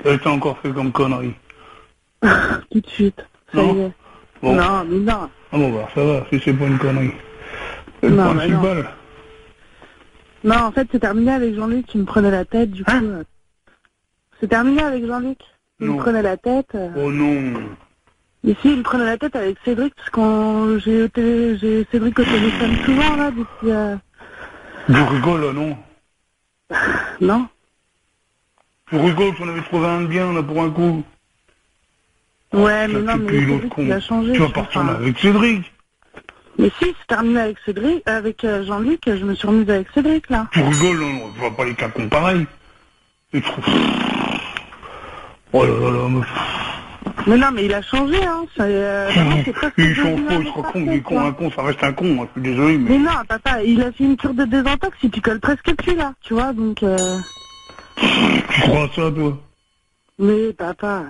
Qu'est-ce que t'as encore fait comme connerie? Tout de suite. Ça y est. Bon. Non, mais non. Ah bon, bah, ça va, si c'est pas une connerie. C'est le principal. Non, en fait, c'est terminé avec Jean-Luc qui me prenait la tête, du coup. C'est terminé avec Jean-Luc. Il me prenait la tête. Oh non. Ici, il me prenait la tête avec Cédric, parce que j'ai Cédric au téléphone souvent, là, depuis... Je rigole, là, non? Non. Je rigole qu'on avait trouvé un bien, là, pour un coup. Ouais, mais non, mais Cédric, il a changé. Tu vas partir là avec Cédric. Mais si, c'est terminé avec Cédric, avec Jean-Luc, je me suis remise avec Cédric, là. Tu rigoles, non, je vois pas les cas pareils. C'est trop... Oh là là là, meuf. Mais non, mais il a changé, hein. Il change pas, il sera con, il est con, un con, ça reste un con, hein, je suis désolé, mais... Mais non, papa, il a fait une cure de désintox, il picole presque plus, là, tu vois, donc... Tu crois à ça, toi? Mais papa...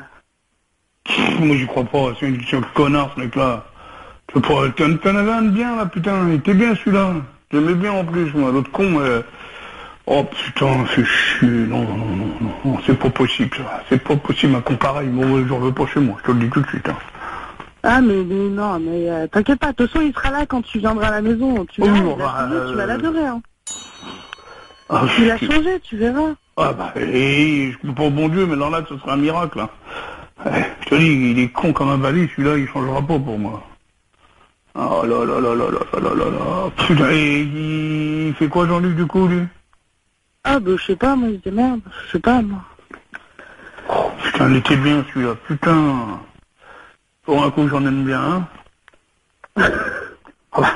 Moi, j'y crois pas, c'est un connard, ce mec-là. T'en avais un de bien, là, putain, il était bien, celui-là. J'aimais bien, en plus, moi, l'autre con, mais... Oh, putain, c'est chier, non, c'est pas possible, ça. C'est pas possible, un con pareil, bon, j'en veux pas chez moi, je te le dis tout de suite, hein. Ah, mais non, mais t'inquiète pas, de toute façon, il sera là quand tu viendras à la maison. Tu verras, tu vas l'adorer, hein. Ah, il a changé, tu verras. Ah bah, je peux pas au bon Dieu, mais alors là, ce serait un miracle, hein. Je te dis, il est con comme un balai, celui-là, il changera pas pour moi. Oh là là là là là là là là. Putain, et il fait quoi Jean-Luc du coup, lui? Ah bah, je sais pas, moi, il dit merde, je sais pas, moi. Oh putain, il était bien celui-là, putain. Pour un coup, j'en aime bien, hein. Ah bah,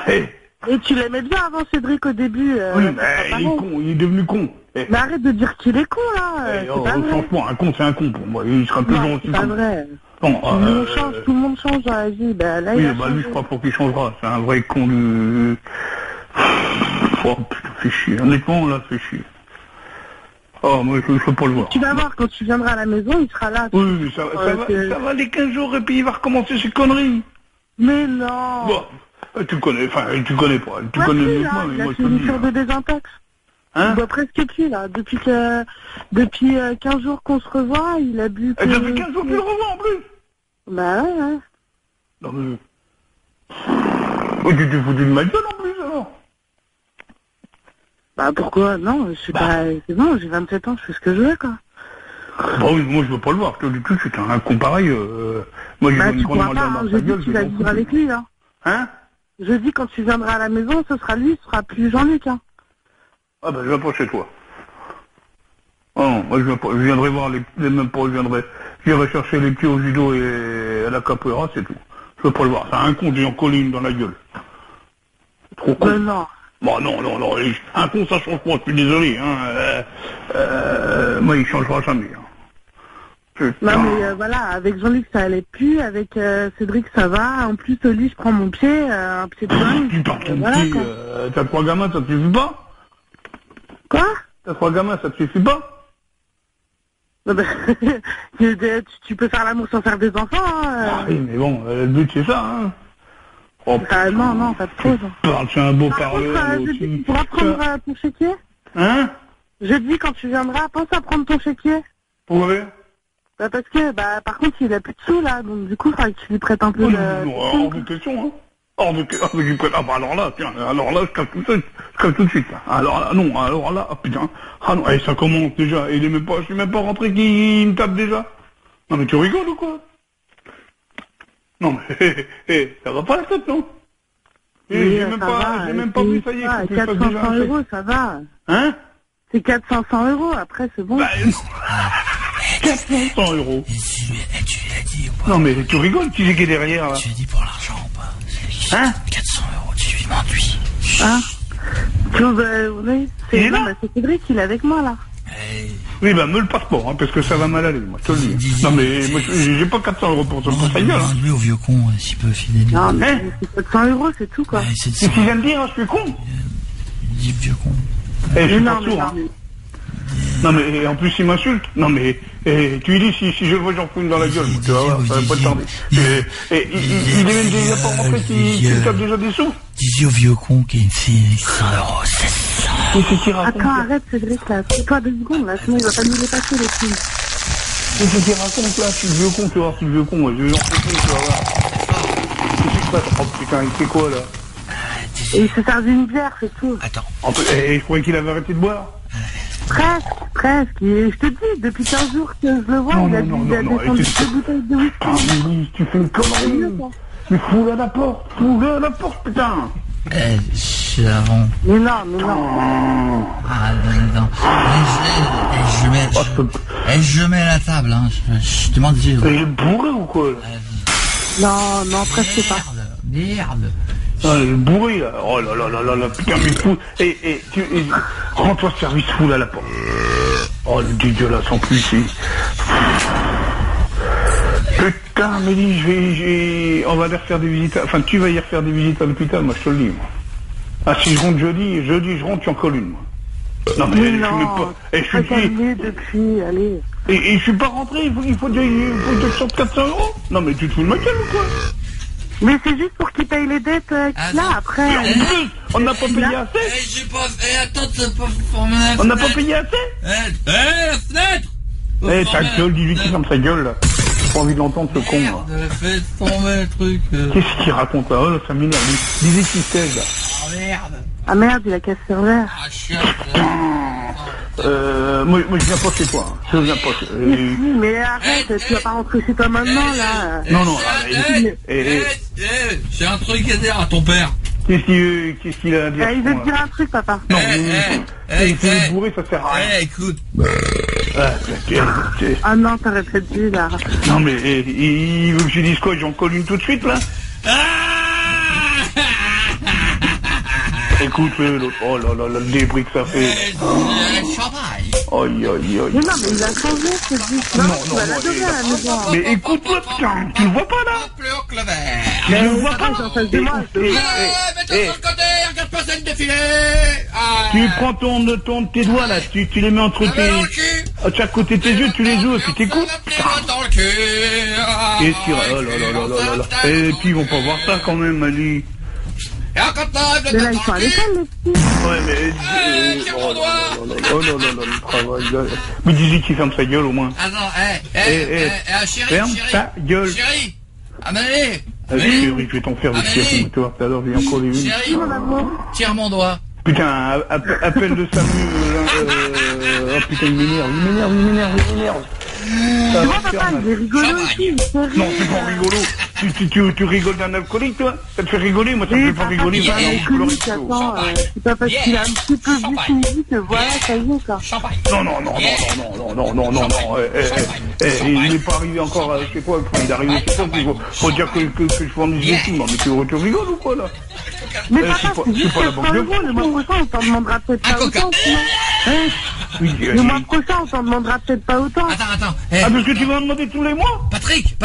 Et tu l'aimais bien avant Cédric au début. Oui, mais il est con, il est devenu con. Mais arrête de dire qu'il est con, là. Franchement, un con, c'est un con pour moi. Il sera toujours aussi con. C'est pas vrai. Bon, tout le monde change dans la vie. Bah, là, oui, bah lui, je crois pas qu'il changera. C'est un vrai con du... Oh putain, fait chier. Honnêtement, là, fait chier. Oh, moi, je peux pas le voir. Tu vas voir, quand tu viendras à la maison, il sera là. Oui, mais ça va les 15 jours et puis il va recommencer ses conneries. Mais non. Bon. Tu connais, enfin, tu connais pas. Tu connais mieux que moi, mais moi je te dis. Il a fini de désintox. Hein? Il boit presque plus, là. Depuis 15 jours qu'on se revoit, il a bu... Et depuis 15 jours qu'il le revoit, en plus? Bah ouais, ouais. Non, mais... Oh, tu t'es foutu de ma gueule, en plus, alors? Bah pourquoi? Non, je sais pas... C'est bon, j'ai 27 ans, je fais ce que je veux, quoi. Bah oui, moi je veux pas le voir. Je te dis tout de suite, un con pareil... Moi, j'ai une grande malle dans sa gueule. Tu vas vivre avec lui, hein. Hein? Jeudi, quand tu viendras à la maison, ce sera lui, ce sera plus Jean-Luc, hein. Ah ben, je viens pas chez toi. Oh non, moi je viendrai voir les mêmes pas, j'irai chercher les pieds au judo et à la capoeira, c'est tout. Je veux pas le voir, c'est un con, j'ai en colline dans la gueule. Trop con. Non. Bon, non, un con ça change pas, je suis désolé, hein. Moi il changera jamais, hein. Non mais voilà, avec Jean-Luc ça allait plus, avec Cédric ça va, en plus lui je prends mon pied, un pied de dingue. Tu prends ton pied, t'as 3 gamins, ça te suffit pas? Quoi? T'as 3 gamins, ça te suffit pas? Non, bah, tu peux faire l'amour sans faire des enfants, hein. Ah oui, mais bon, le but c'est ça, hein. Oh, non, pas de cause. C'est un beau parleur. Tu pourras prendre ton chéquier? Hein? Jeudi quand tu viendras, pense à prendre ton chéquier. Pourquoi? Bah parce que, par contre, il a plus de sous, là, donc du coup, il faudrait que tu lui prêtes un peu hors de question, hein. Hors de question. Ah bah alors là, tiens, je casse tout de suite, là. Alors là, oh, putain. Ah non, ça commence déjà, je suis même pas rentré qu'il me tape déjà. Non mais tu rigoles ou quoi? Non mais, ça va pas la tête, non? J'ai même pas vu, ça y est. 400 euros, ça va. Hein? C'est 400 euros, après c'est bon. Bah, 400 euros. Tu lui as dit ou pas? Non mais tu rigoles, tu sais qui est derrière là? Tu lui as dit pour l'argent ou pas? Hein? 400 euros, tu lui demandes. Hein? Oui, c'est Cédric, il est avec moi là. Oui, bah me le passe pas, hein, parce que ça va mal aller, moi, je te le dis. Non mais moi j'ai pas 400 euros pour ça, pour sa gueule. Hein. Lui au vieux con, s'il peut filer. Non mais c'est 400 euros, c'est tout quoi. C'est ce qu'il vient de dire, hein, je suis con. Il dit vieux con. Je suis pas sourd, hein. Non mais en plus il m'insulte. Non mais tu lui dis si je le vois j'en fous une dans la gueule, tu vas voir, ça va pas te tarder. Il est même déjà pas rentré qu'il tape déjà des sous. Dis au vieux con qu'il me fait 100 euros, c'est ça. Attends, arrête Cédric là, fais-toi 2 secondes là, sinon il va pas nous les passer les filles. Qu'est-ce qu'il raconte là, si le vieux con, tu vas voir si le vieux con, je vais en faire tu vas voir. Qu'est-ce qui se passe? Oh putain, il fait quoi là? Et il se servi une bière, c'est tout. Attends. Et je croyais qu'il avait arrêté de boire. Presque. Et je te dis, depuis 15 jours que je le vois, il a descendu 2 bouteilles de whisky. Ah mais tu fais une connerie. Mais fous-le à la porte, putain. Chavon. Mais non. Ah non. Je mets la table, hein. Je te demande si... Il est bourré ou quoi là? Non, presque pas. Merde. Ah, il est bourré là. Oh là, putain, mais fou. Et rends-toi service, fou là à la porte. Oh le dégueulasse en plus, putain, mais dis, on va aller refaire des visites, enfin tu vas y refaire des visites à l'hôpital, moi je te le dis, moi. Ah si je rentre jeudi je rentre, tu en colles une, moi. Non mais je suis même pas... Et je suis depuis, allez. Et je suis pas rentré, il faut que je sorte 400 euros. Non mais tu te fous de ma gueule ou quoi? Mais c'est juste pour qu'il paye les dettes qu'il a après. On n'a pas payé assez. Attends, t'as pas... On n'a pas payé assez. La fenêtre. Ta gueule, dis-lui qui ferme sa gueule là. pas envie de l'entendre, ce con. Merde, fais tomber le truc. Qu'est-ce qu'il raconte là? Oh, ça m'énerve. Disais qu'il sait, là. Oh merde. Ah merde, il a cassé un verre. Ah, chiant. Moi, je viens pas chez toi. Je viens pas chez... Mais arrête, tu vas pas rentrer chez toi maintenant, là. Non. J'ai un truc à dire à ton père. Qu'est-ce qu'il a à dire? Il veut te dire un truc, papa. Non, c'est bourré, ça sert à rien. Écoute. Ah non, t'arrêtes de dire, là. Non, mais il veut que je dise quoi? J'en colle une tout de suite, là? Écoute, l'autre, oh là là, le débris que ça fait. Champagne. Aïe. Mais non, mais il a changé, ce disque. Non, tu vas l'adorer à la maison. Mais écoute-le, putain, tu le vois pas, là? Plus haut que le verre. Mais je le vois pas, en face de moi. Mets-toi sur le côté, regarde pas celle défiler. Tu prends tes doigts, là, tu les mets entre tes... À chaque côté de tes yeux, tu les ouvres, et puis t'écoutes. Dans le cul. Qu'est-ce qu'il... Oh là là. Et puis ils vont pas voir ça, quand même, Ali. Et encore Mais là, ils sont à l'école, les petits. Ouais, mais... Oh là là, le travail. Mais dis-lui qu'il ferme sa gueule, au moins. Attends, chérie. Ferme ta gueule. Chérie. Amélie. Chérie, je vais t'en faire des chiens, toi. Tout à l'heure, j'ai encore les unes. Chérie, tire mon doigt. Putain, appelle de Samu. Oh putain, il m'énerve. Tu vois, papa, il est rigolo aussi. Non, c'est pas rigolo. Tu rigoles d'un alcoolique, toi? Ça te fait rigoler? Moi, ça me fait pas rigoler. C'est pas parce qu'il a un petit peu vu qu'il dit que voilà, ça y est, quoi. Non. Il n'est pas arrivé encore, je sais quoi, il est arrivé, je sais pas, faut dire que je fournis des films. Mais tu rigoles ou quoi, là? Mais papa, c'est juste 400 €, le mois prochain, on t'en demandera peut-être pas autant, sinon. Le mois prochain, on t'en demandera peut-être pas autant. Attends. Ah, parce que tu vas en demander tous les mois? Patrick.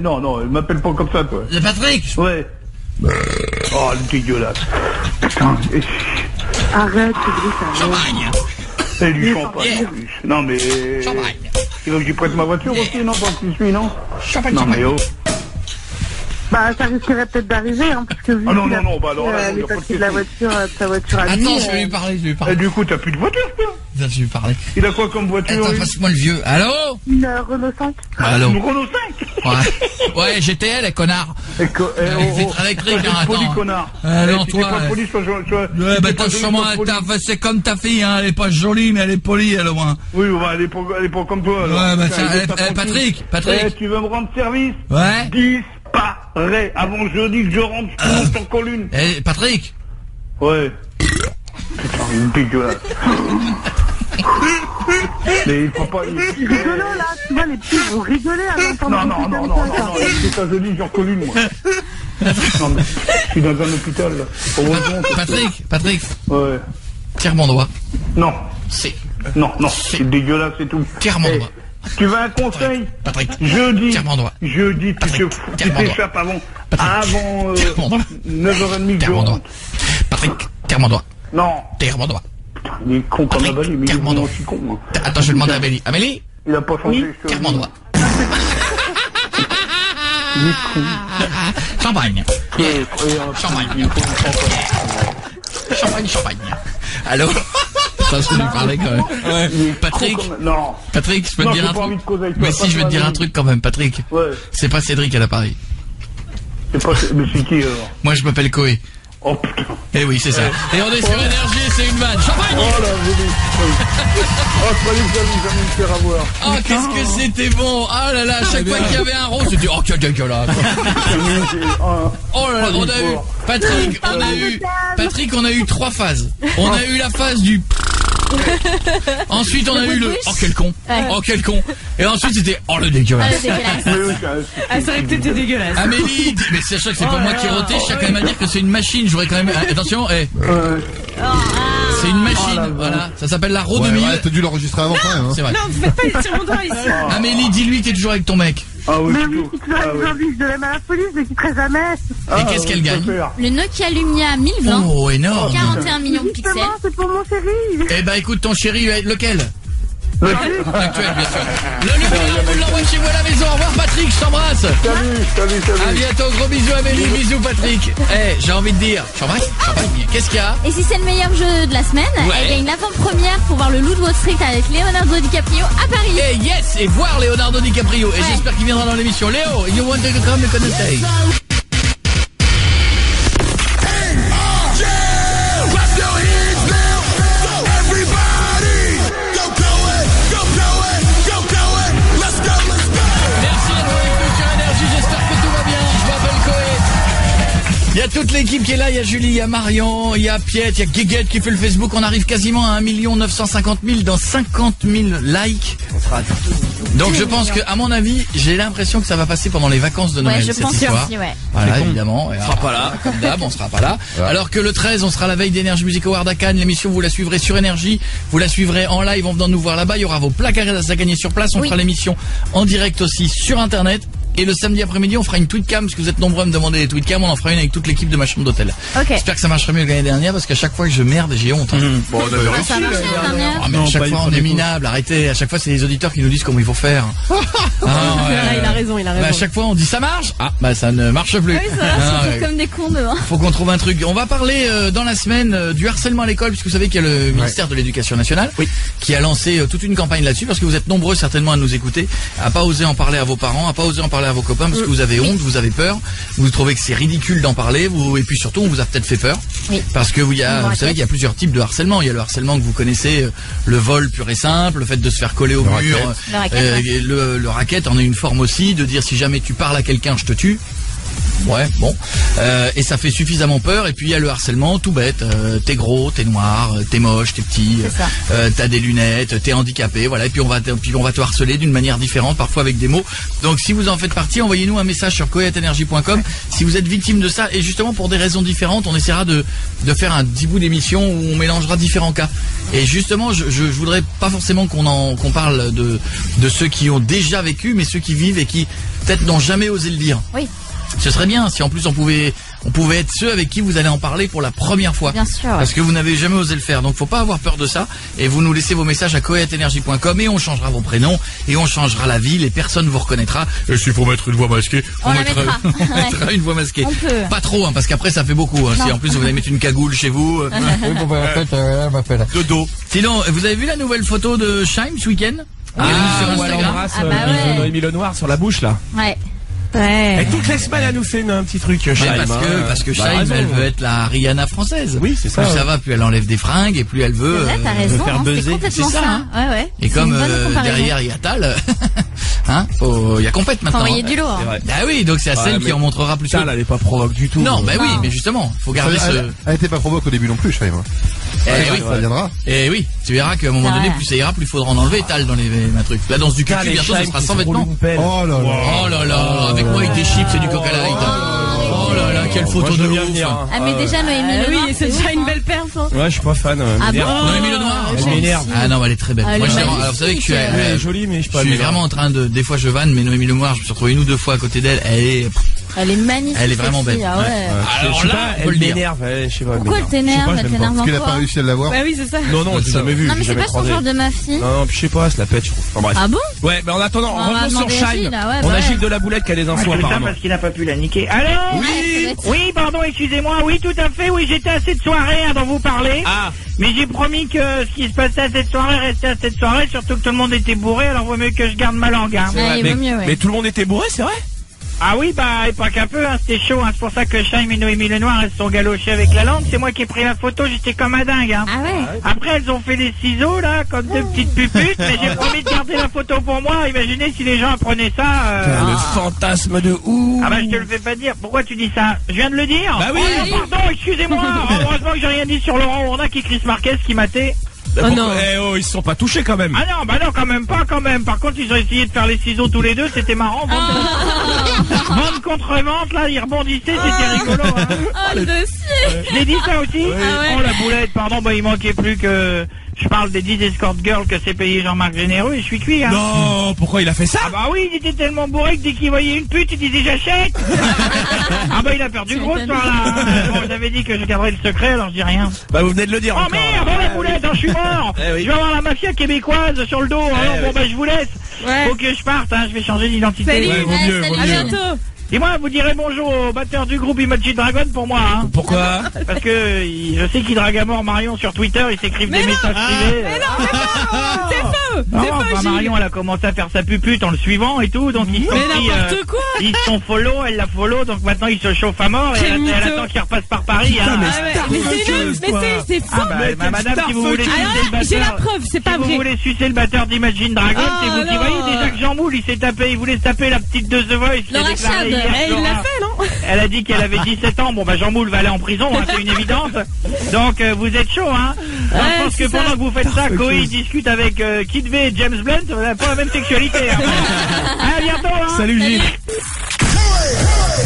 Non, il m'appelle pas comme ça, toi. Patrick. Ouais. Oh, le dégueulasse. Putain. Arrête, c'est gris, ça. Champagne. C'est du champagne. Non, mais... Champagne. Il veut que j'y prête ma voiture aussi, non? Pas que tu suis, non? Champagne. Non, mais oh. Bah, ça risquerait peut-être d'arriver, hein, parce que vu non, bah alors là, les papiers de la voiture, de sa voiture à lui... Attends, je vais lui parler. Et du coup, t'as plus de voiture, toi? Je vais lui parler. Il a quoi comme voiture? Attends, passe-moi le vieux. Allô? Une Renault 5. Allô? Une Renault 5? Ouais, GTL, connard. C'est électrique, poli, connard. Non, toi. Pas poli, Ouais, bah, c'est comme ta fille, hein. Elle est pas jolie, mais elle est polie, elle, au moins. Oui, elle est pas comme toi, alors. Ouais, bah, Patrick. Tu veux me rendre service? Ouais. Disparaît. Avant jeudi que je rentre, je te monte encore une. Patrick. Ouais. Putain, il est dégueulasse. Mais il faut pas... C'est rigolo, là. Tu vois, les petits vont rigoler à l'entendre. Non. C'est ça, jeudi, j'en colle une, moi. Non, mais je suis dans un hôpital, là. Patrick. Ouais. Tire mon doigt. Non. Non, C'est c'est dégueulasse et tout. Tire mon doigt. Tu veux un conseil? Patrick. Jeudi, Tire mon doigt. tu t'échappes avant 9h30 que je rentre. Patrick, tire mon doigt. Non. Tire mon doigt. Putain, il est con comme Amélie, mais il est aussi con, moi. Attends, je vais demander à Amélie. Amélie? Il a pas changé. Tire mon doigt. Il est con. Champagne. Champagne. Allô? Ça, je peux lui parler quand même. Ouais. Patrick. Non. Patrick, je peux te dire un truc. Mais si, je vais te dire un truc quand même, Patrick. Ouais. C'est pas Cédric à l'appareil. Mais c'est qui alors? Moi, je m'appelle Koé. Oh putain. Eh oui, c'est ça. Et on est sur Énergie, c'est une vanne. Champagne! Oh là, je croyais que j'allais jamais me faire avoir. Oh, qu'est-ce que c'était bon! Ah là là, à chaque fois qu'il y avait un rond, c'était oh, quel dégueulasse! Oh là là, on a eu. Patrick, on a eu 3 phases. On a eu la phase du. Ensuite, on a eu le oh quel con, oh quel con, et ensuite c'était oh le dégueulasse. Ah, c'est vrai que t'étais dégueulasse. Amélie, mais sachant que c'est pas moi qui ai roté, je tiens quand même à dire que c'est une machine. J'aurais quand même attention, c'est une machine, voilà. Ça s'appelle la Renault 2000. Ouais, t'as dû l'enregistrer avant quand même. C'est vrai. Non, vous faites pas les tirs mon doigt ici. Amélie, dis-lui que t'es toujours avec ton mec. Ah oui, mais oui, si tu l'as aujourd'hui, je devais à la police, je ne quitterai jamais. Et qu'est-ce qu'elle gagne? Le Nokia Lumia 1020. Oh, énorme. 41 millions de pixels. C'est pour mon chéri. Eh ben écoute, ton chéri, lequel? L'actuel, bien sûr. Le numéro, vous l'envoie chez vous à la maison. Au revoir Patrick, je t'embrasse. Salut. À bientôt, gros bisous Amélie, bisous Patrick. J'ai envie de dire, champagne. Qu'est-ce qu'il y a? Et si c'est le meilleur jeu de la semaine, il y a une avant-première pour voir le Loup de Wall Street avec Leonardo DiCaprio à Paris. Et voir Leonardo DiCaprio. Et j'espère qu'il viendra dans l'émission. Léo, you want to come to stay? Il y a toute l'équipe qui est là, il y a Julie, il y a Marion, il y a Piette, il y a Guiguette qui fait le Facebook. On arrive quasiment à 1 950 000 dans 50 000 likes. Donc je pense que, à mon avis, j'ai l'impression que ça va passer pendant les vacances de Noël. Ouais, je pense aussi, Voilà, évidemment. On sera pas là. Comme d'hab, on sera pas là. Ouais. Alors que le 13, on sera à la veille d'Energy Music Award à Cannes. L'émission, vous la suivrez sur Énergie. Vous la suivrez en live en venant nous voir là-bas. Il y aura vos placards à gagner sur place. On fera l'émission en direct aussi sur Internet. Et le samedi après-midi, on fera une tweetcam, parce que vous êtes nombreux à me demander des tweetcams, on en fera une avec toute l'équipe de ma chambre d'hôtel. J'espère que ça marcherait mieux que l'année dernière, parce qu'à chaque fois que je merde, j'ai honte. Bon, on avait réussi. Mais à chaque fois, on est minable, arrêtez. À chaque fois, c'est les auditeurs qui nous disent comment il faut faire. Il a raison. À chaque fois, on dit ça marche. Ça ne marche plus. Oui, c'est comme des cons dehors. Faut qu'on trouve un truc. On va parler dans la semaine du harcèlement à l'école, puisque vous savez qu'il y a le ministère de l'Éducation nationale qui a lancé toute une campagne là-dessus, parce que vous êtes nombreux certainement à nous écouter, à pas oser en parler à vos parents, à pas oser en parler à vos copains, parce que vous avez honte, vous avez peur, vous trouvez que c'est ridicule d'en parler, et puis surtout on vous a peut-être fait peur, parce que vous savez qu'il y a plusieurs types de harcèlement. Il y a le harcèlement que vous connaissez, le vol pur et simple, le fait de se faire coller au mur, le racket en est une forme aussi, de dire si jamais tu parles à quelqu'un je te tue. Ouais, bon. Et ça fait suffisamment peur. Et puis il y a le harcèlement tout bête. T'es gros, t'es noir, t'es moche, t'es petit, t'as des lunettes, t'es handicapé, voilà. Et puis on va te harceler d'une manière différente, parfois avec des mots. Donc si vous en faites partie, envoyez-nous un message sur coetenergy.com si vous êtes victime de ça. Et justement pour des raisons différentes, on essaiera de faire un petit bout d'émission où on mélangera différents cas. Et justement, je voudrais pas forcément qu'on parle de ceux qui ont déjà vécu, mais ceux qui vivent et qui peut-être n'ont jamais osé le dire. Oui. Ce serait bien si en plus on pouvait être ceux avec qui vous allez en parler pour la première fois. Bien sûr. Parce que vous n'avez jamais osé le faire. Donc faut pas avoir peur de ça. Et vous nous laissez vos messages à coetenergy.com et on changera vos prénoms et on changera la ville et personne vous reconnaîtra. Et s'il faut mettre une voix masquée, on mettra une voix masquée. On peut. Pas trop, parce qu'après ça fait beaucoup. Si en plus vous allez mettre une cagoule chez vous. Dodo. Sinon, vous avez vu la nouvelle photo de Shime ce week-end? Sur Instagram. Noémie Lenoir sur la bouche là. Ouais. Et toutes les semaines, elle nous fait un petit truc. Parce que Shime, elle veut être la Rihanna française. Oui, c'est ça. Plus ça va, plus elle enlève des fringues et plus elle veut faire buzzer. C'est ça. Ouais. Et comme derrière il y a Tal, il y a compète maintenant. Faut envoyer du lourd. Ah oui, donc c'est à celle qui en montrera plus. Tal, elle est pas provoque du tout. Non, oui, mais justement, faut garder Elle était pas provoque au début non plus, Shime. Ça viendra. Et oui, tu verras qu'à un moment donné, plus ça ira, plus il faudra en enlever Tal dans les trucs. La danse du cul, bientôt, ça sera sans vêtements. Oh là là. Avec moi, avec des chips et du coca light. Oh là là, quelle photo de ouf. Mais déjà, Noémie Lenoir. Oui, c'est déjà une belle perf. Ouais, je suis pas fan. Noémie Lenoir. Elle m'énerve. Ah non, elle est très belle. Moi, alors, vous savez que elle est jolie, mais je suis vraiment en train de, des fois je vanne, mais Noémie Lenoir, je me suis retrouvé 1 ou 2 fois à côté d'elle, elle est magnifique. Elle est vraiment belle. Alors là, elle m'énerve. Pourquoi elle t'énerve? Elle t'énerve encore. Parce qu'elle a pas réussi à l'avoir. Bah oui, c'est ça. Non, j'ai jamais vu. Non, mais c'est pas son genre de ma fille. Non, je sais pas, elle se la pète, je trouve. Enfin, bref. Ah bon? Ouais, mais en attendant, revenons sur Shine. On a Gilles de la Boulette qui a des infos apparemment. Parce qu'il n'a pas pu la niquer. Allô? Oui, pardon, excusez-moi. Oui, tout à fait. Oui, j'étais à cette soirée dont vous parlez. Mais j'ai promis que ce qui se passait à cette soirée restait à cette soirée, surtout que tout le monde était bourré, alors vaut mieux que je garde ma langue. Mais tout le monde était bourré, c'est vrai? Ah oui, et pas qu'un peu, c'était chaud, c'est pour ça que Shime et Noémie Lenoir, elles se sont galochées avec la langue, c'est moi qui ai pris la photo, j'étais comme un dingue. Ah ouais. Après, elles ont fait les ciseaux, là, comme 2 petites puputes, mais j'ai promis de garder la photo pour moi, imaginez si les gens apprenaient ça. Le fantasme de ouf. Je te le fais pas dire, pourquoi tu dis ça? Je viens de le dire. Bah oui. Pardon, excusez-moi, heureusement que j'ai rien dit sur Laurent Ournac qui Chris Marquez qui matait. Oh non. Ils se sont pas touchés quand même. Ah non, quand même pas. Par contre, ils ont essayé de faire les ciseaux tous les deux, c'était marrant. Vente contre vente, là, ils rebondissaient, c'était rigolo. Le dossier. Je l'ai dit ça aussi. Oh la boulette, pardon, il manquait plus que je parle des 10 escort girls que s'est payé Jean-Marc Généreux et je suis cuit. Non, pourquoi il a fait ça? Oui, il était tellement bourré que dès qu'il voyait une pute, il disait j'achète. Il a perdu gros ce soir-là. J'avais dit que je garderais le secret, alors je dis rien. Vous venez de le dire. Oh merde, la boulette. attends, je suis mort. Je vais avoir la mafia québécoise sur le dos. Bon, bah, je vous laisse. Faut que je parte, hein. Je vais changer d'identité. Salut, à bientôt. Et moi, vous direz bonjour au batteur du groupe Imagine Dragon pour moi, hein. Pourquoi? Parce que je sais qu'il drague à mort Marion sur Twitter, ils s'écrivent des messages privés. Mais non, c'est faux. Non, enfin, Marion, elle a commencé à faire sa pupute en le suivant et tout, donc ils sont ils sont follow, elle la follow, donc maintenant ils se chauffent à mort et elle attend qu'il repasse par Paris, hein. Mais c'est faux. Bah, madame, si vous voulez sucer le batteur, j'ai la preuve, c'est pas vrai. Si vous voulez sucer le batteur d'Imagine Dragon, c'est vous qui voyez déjà que Jean Moule, il voulait se taper la petite de The Voice. Laura Chad, il l'a fait, non? Elle a dit qu'elle avait 17 ans. Bon, bah, Jean Moule va aller en prison, hein, c'est une évidence. Donc, vous êtes chaud, hein. Je pense que pendant que vous faites ça, Koei discute avec Kid V et James Blunt, on n'a pas la même sexualité. Hein. À bientôt, hein. Salut, Gilles.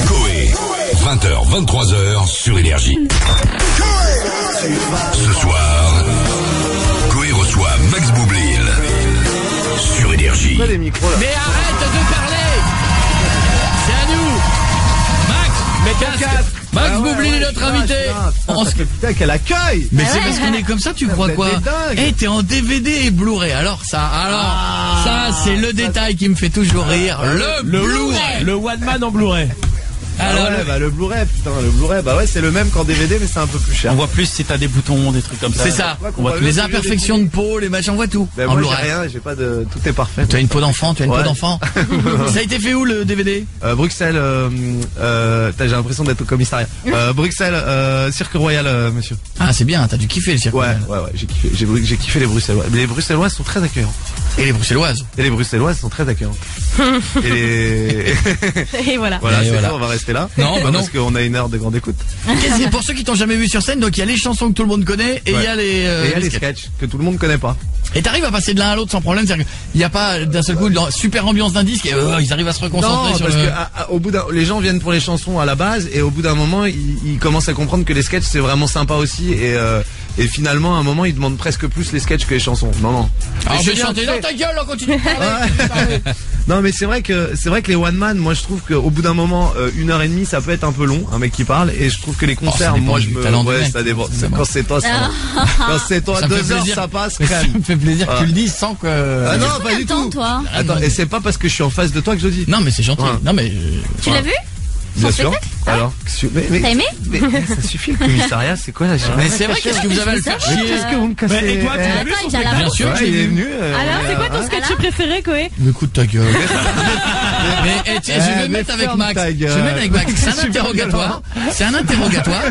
Koei, 20h, 23h sur Énergie. Ce soir, Koei reçoit Max Boublil sur Énergie. Les micros, là. Mais arrête de parler. C'est à nous. Max Boublil, notre invité. Putain, quel accueil. Mais c'est parce qu'on est comme ça, tu crois quoi? Eh, t'es en DVD et Blu-ray. Alors ça, c'est le détail qui me fait toujours rire. Le Blu-ray. Le One Man en Blu-ray. Alors, le Blu-ray, putain, le Blu-ray, bah ouais, c'est le même qu'en DVD, mais c'est un peu plus cher. On voit plus si t'as des boutons, des trucs comme ça. C'est ça. On voit les imperfections de peau, les machins, on voit tout. Ben moi, j'ai rien, j'ai pas de, tout est parfait. Tu as une peau d'enfant, Ça a été fait où, le DVD? Bruxelles, j'ai l'impression d'être au commissariat. Bruxelles, Cirque Royal, monsieur. Ah, c'est bien, t'as dû kiffer le Cirque Royal. Ouais, j'ai kiffé. J'ai kiffé les Bruxellois. Mais les Bruxelloises sont très accueillantes. Et les Bruxelloises? Et les Bruxelloises sont très accueillantes. Et voilà. Voilà, on va rester là. Non, bah non. Parce qu'on a une heure de grande écoute. Pour ceux qui t'ont jamais vu sur scène, donc il y a les chansons que tout le monde connaît et il y a les sketchs que tout le monde connaît pas. Et t'arrives à passer de l'un à l'autre sans problème, c'est-à-dire qu'il n'y a pas d'un seul coup une super ambiance d'un disque et ils arrivent à se reconcentrer sur parce que au bout les gens viennent pour les chansons à la base et au bout d'un moment ils commencent à comprendre que les sketchs c'est vraiment sympa aussi et finalement à un moment ils demandent presque plus les sketchs que les chansons. Non. Alors je vais chanter dans ta gueule, on continue de parler. Non mais c'est vrai que les one man, moi je trouve qu'au bout d'un moment 1h30 ça peut être un peu long, un mec qui parle, et je trouve que les concerts, moi je me ça dépend. Quand c'est toi, quand c'est toi 2 heures ça passe. Ça me fait plaisir que tu le dises sans que. Ah non, pas du tout. Toi. Attends, et c'est pas parce que je suis en face de toi que je le dis. Non mais c'est gentil. Non mais. Tu l'as vu? Bien sûr. Alors, t'as aimé? Mais ça suffit le commissariat, c'est quoi là? Mais c'est vrai, qu'est-ce que vous avez à le faire chier? Qu'est-ce que vous me cassez? Et toi, tu l'as vu son spectacle? Bien sûr, il est venu. Alors, c'est quoi ton sketch préféré, Koé? Mais écoute ta gueule. Mais je vais mettre avec Max. C'est un interrogatoire. C'est un interrogatoire.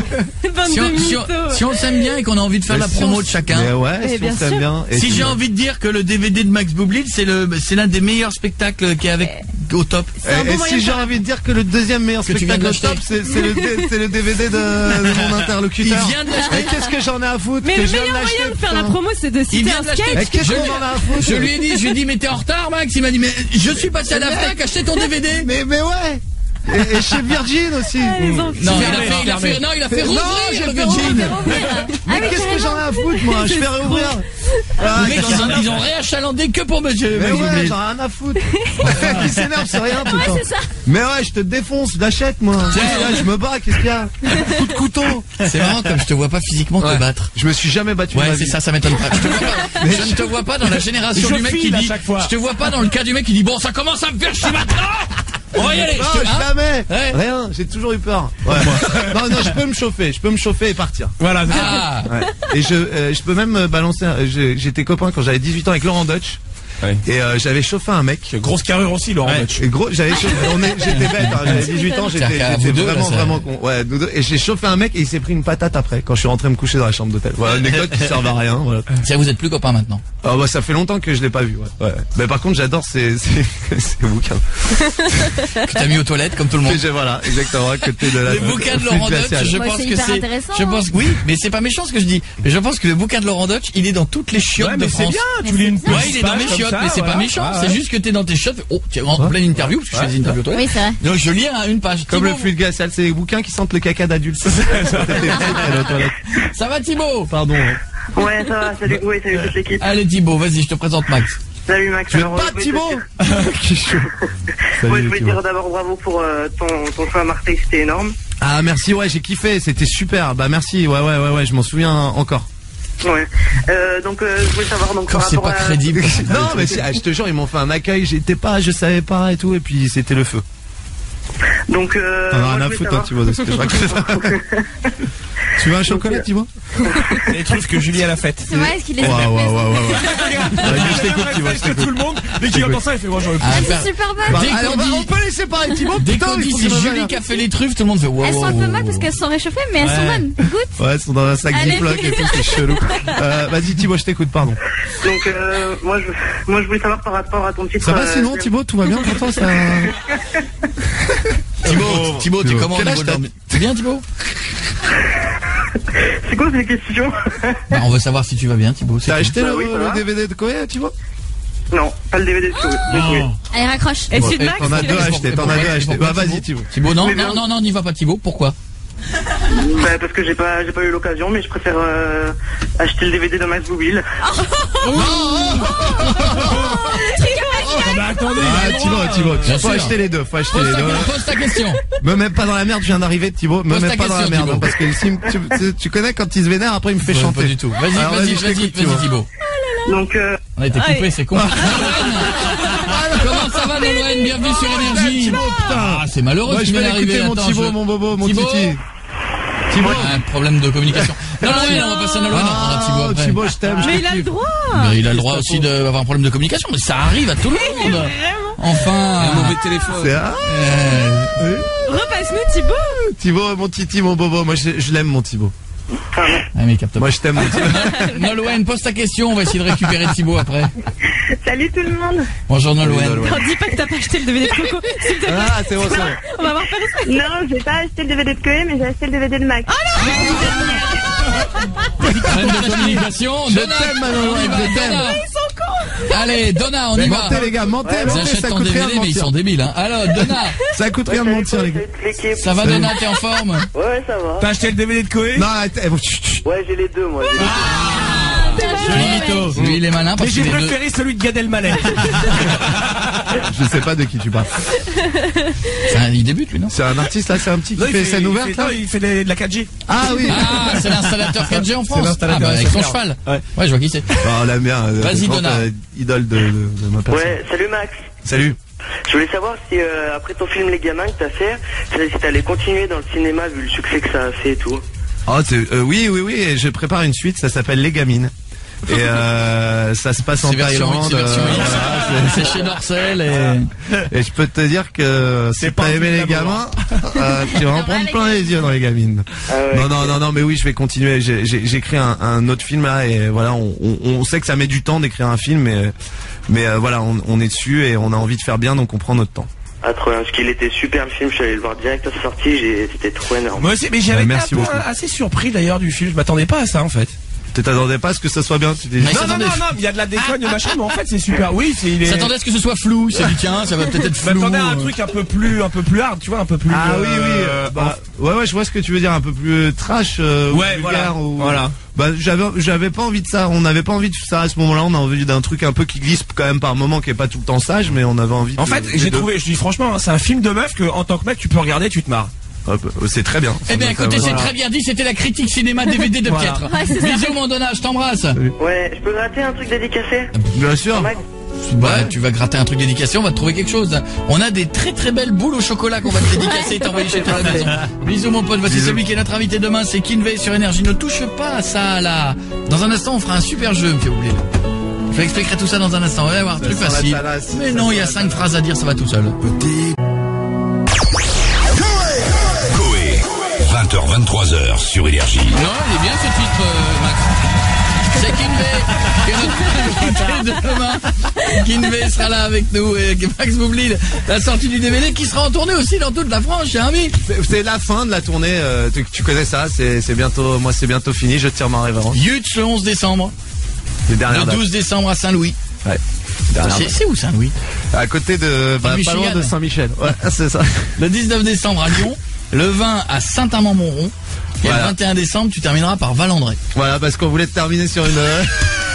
Si on s'aime bien et qu'on a envie de faire la promo de chacun. Mais ouais, si on s'aime bien. Si j'ai envie de dire que le DVD de Max Boublil, c'est l'un des meilleurs spectacles qui est avec au top. Et si j'ai envie de dire que le deuxième meilleur spectacle au top, c'est le DVD de mon interlocuteur. Il vient de l'acheter. Qu'est-ce que j'en ai à foutre? Mais le meilleur moyen de faire la promo, c'est de citer un sketch. Qu'est-ce qu'on en a à foutre? Je lui ai dit, mais t'es en retard, Max. Il m'a dit, mais je suis passé à la FNAC acheter ton DVD. Mais ouais. Et chez Virgin aussi. Il a fait rouvrir le Virgin. Mais qu'est-ce que j'en ai à foutre, moi? Je fais réouvrir. Les mecs, ils ont réachalandé que pour monsieur. Mais ouais, j'en ai rien à foutre. Qui s'énerve, c'est rien, putain. Mais ouais, je te défonce, je l'achète, moi. Je me bats, qu'est-ce qu'il y a? Coup de couteau. C'est marrant comme je te vois pas physiquement te battre. Je me suis jamais battu. Ouais, c'est ça m'étonne pas. Je ne te vois pas dans la génération du mec qui dit. Je te vois pas dans le cas du mec qui dit, bon, ça commence à me faire chier maintenant. On va y aller. Jamais. Rien, j'ai toujours eu peur. Non, je peux me chauffer et partir. Voilà. Et je peux même balancer. J'étais copain quand j'avais 18 ans avec Laurent Dutch. Ouais. Et j'avais chauffé un mec. Grosse carrure aussi, Laurent Dutch. Et j'avais chauffé. J'étais bête. J'avais 18 ans. J'étais vraiment con. Ouais. Et j'ai chauffé un mec et il s'est pris une patate après quand je suis rentré me coucher dans la chambre d'hôtel. Voilà, une anecdote qui servent à rien. Voilà. Vous êtes plus copains maintenant. Ah bah ça fait longtemps que je l'ai pas vu. Ouais. Mais par contre j'adore ces bouquins. Que t'as mis aux toilettes comme tout le monde. Voilà, exactement. À côté de la. Les bouquins de Laurent Dutch, je pense que c'est. Je pense oui, mais c'est pas méchant ce que je dis. Mais je pense que le bouquin de Laurent Dutch, il est dans toutes les chiottes de France. C'est bien. Tu lis une page. Ouais, il est dans mes chiottes, mais c'est pas méchant. C'est juste que t'es dans tes chiottes. Oh, t'es en pleine interview parce que je fais des interviews aux toilettes. Oui, c'est vrai. Donc je lis une page. Comme le fluide glacial, c'est des bouquins qui sentent le caca d'adulte. Ça va Thibaut? Pardon. Ouais, ça va, salut, salut toute l'équipe. Allez Thibaut, vas-y, je te présente Max. Salut Max. Tu veux pas Thibaut? Qui chaud. Ouais, je voulais te dire d'abord bravo pour ton choix à Marseille, c'était énorme. Ah merci, ouais, j'ai kiffé, c'était super. Bah merci, ouais, je m'en souviens encore. Ouais. Donc je voulais savoir donc quand c'est pas crédible. Non mais je te jure ils m'ont fait un accueil, je savais pas et tout et puis c'était le feu. Donc t'en as rien à foutre toi Thibaut de ce que je raconte. Tu veux un chocolat Thibaut? Les trucs que Julie à la fête. C'est vrai, est-ce qu'il est ouais. Je t'écoute tout le monde. Dès qu'il entend ça, il fait moi j'aurais c'est super bon. On peut laisser parler Thibaut. Dès qu'on dit c'est Julie qui a fait les truffes, tout le monde fait wow. Elles sont un peu molles parce qu'elles sont réchauffées, mais elles sont bonnes. Goûte. Ouais, elles sont dans un sac Ziploc et tout, c'est chelou. Vas-y Thibaut, je t'écoute, pardon. Donc moi je voulais savoir par rapport à ton titre. Ça va sinon Thibaut, tout va bien pour toi ça? Thibaut, tu comment? C'est bien Thibaut? C'est quoi ces questions? Bah, on veut savoir si tu vas bien Thibaut. T'as acheté le DVD de Koé Thibaut? Non, pas le DVD de Koé. Allez raccroche. Et c'est de Max? T'en as deux achetés. Bah vas-y Thibaut. Thibaut non, n'y va pas Thibaut, pourquoi? Bah, parce que j'ai pas eu l'occasion, mais je préfère acheter le DVD de Max Boublil. Bah attendez, Thibaut, faut acheter les deux, Pose ta question. Me mets pas dans la merde, je viens d'arriver Thibaut, me mets pas dans la merde parce que tu connais quand il se vénère après il me fait chanter. Pas du tout. Vas-y Thibaut. Donc on a été coupé, c'est con. Comment ça va Nolwenn? Bienvenue sur Énergie. Ah, c'est malheureux. Je vais écouter mon Thibaut, mon bobo, mon titi. Thibaut, un problème de communication. Non, on va passer à Nolwenn. On prendra Thibaut après. Thibaut, je t'aime. Mais il a le droit. Mais il a le droit aussi d'avoir un problème de communication. Mais ça arrive à tout le monde. Enfin, un mauvais téléphone. Repasse-nous Thibaut. Thibaut, mon titi, mon bobo. Moi, je l'aime, mon Thibaut. Mais capte pas. Moi, je t'aime, mon Thibaut. Nolwenn, pose ta question. On va essayer de récupérer Thibaut après. Salut tout le monde. Bonjour Nolwenn. Dis pas que t'as pas acheté le DVD de Coco. S'il te plaît. Ah, c'est bon, c'est bon. On va voir personne. Non, j'ai pas acheté le DVD de Koé, mais j'ai acheté le DVD de Max. Problème de communication. Je t'aime, Nolwenn, je t'aime. Ils sont cons. Allez, Donna, on y va. Mentez les gars, mentez, ça coûte rien de mentir. Mais ils sont débiles, hein. Alors, Donna. Ça coûte rien de mentir les gars. Ça va Donna, t'es en forme? Ouais, ça va. T'as acheté le DVD de Koé? Non, arrête. Ouais, j'ai les deux moi. Lui il est malin parce que j'ai préféré celui de Gad Elmaleh. Je sais pas de qui tu parles. Il débute lui non? C'est un artiste là, c'est un petit qui fait scène ouverte là. Il fait de la 4G. Ah oui. Ah c'est l'installateur 4G en France. C'est l'installateur avec son cheval. Ouais je vois qui c'est. Oh la merde. Vas-y Donna. Idole de ma personne. Ouais, salut Max. Salut. Je voulais savoir si après ton film Les Gamins que t'as fait, si t'allais continuer dans le cinéma vu le succès que ça a fait et tout. Oh oui, et je prépare une suite, ça s'appelle Les Gamines. Et ça se passe en Thaïlande. C'est chez Dorcel et je peux te dire que si t'as aimé les gamins, tu vas en prendre plein les yeux dans Les Gamines. Non, mais oui, je vais continuer. J'ai écrit un autre film là et voilà, on sait que ça met du temps d'écrire un film, mais voilà, on est dessus et on a envie de faire bien, donc on prend notre temps. Ah trop bien, parce qu'il était super le film, je suis allé le voir direct à sa sortie, c'était trop énorme. Moi aussi, mais j'avais été assez surpris d'ailleurs du film, je m'attendais pas à ça en fait. Tu t'attendais pas à ce que ça soit bien, tu t'es dit. Non, il y a de la déconne, machin, mais en fait c'est super. Oui, s'attendait à ce que ce soit flou, c'est dit tiens, ça va peut-être être flou. M'attendais à un truc un peu plus hard, tu vois, un peu plus. Ah oui. Ouais, je vois ce que tu veux dire, un peu plus trash. Ouais, voilà. Bah j'avais pas envie de ça, on n'avait pas envie de ça à ce moment-là, on a envie d'un truc un peu qui glisse quand même par moment, qui est pas tout le temps sage, mais on avait envie. En fait, j'ai trouvé, je dis franchement, c'est un film de meuf que en tant que mec tu peux regarder, tu te marres. C'est très bien. Eh bien écoutez, c'est très bien dit, c'était la critique cinéma DVD de Pietre. Bisous mon Donna, je t'embrasse. Ouais, je peux gratter un truc dédicacé? Bien sûr. Bah, tu vas gratter un truc dédicacé, on va te trouver quelque chose. On a des très très belles boules au chocolat qu'on va te dédicacer et t'envoyer chez toi à la maison. Bisous mon pote, voici celui qui est notre invité demain, c'est Kinvey sur Énergie. Ne touche pas à ça là. Dans un instant on fera un super jeu, me fait oublier. Je vous expliquerai tout ça dans un instant, on va voir, truc facile. Mais non, il y a 5 phrases à dire, ça va tout seul. 20h, 23h sur Énergie. Non, il est bien ce titre, Max. C'est Kinvey qui est notre invité de demain. Kinvey sera là avec nous et Max Boublil, la sortie du DVD qui sera en tournée aussi dans toute la France, cher ami. C'est la fin de la tournée, tu connais ça, c'est bientôt, moi c'est bientôt fini, je tire ma révérence. Huge le 11 décembre. Le 12 décembre à Saint-Louis. Ouais. C'est où Saint-Louis? À côté de, pas loin de Saint-Michel. Ouais, c'est ça. Le 19 décembre à Lyon. Le 20 à Saint-Amand-Montrond. Et le 21 décembre, tu termineras par Val-André. Voilà, parce qu'on voulait terminer sur une...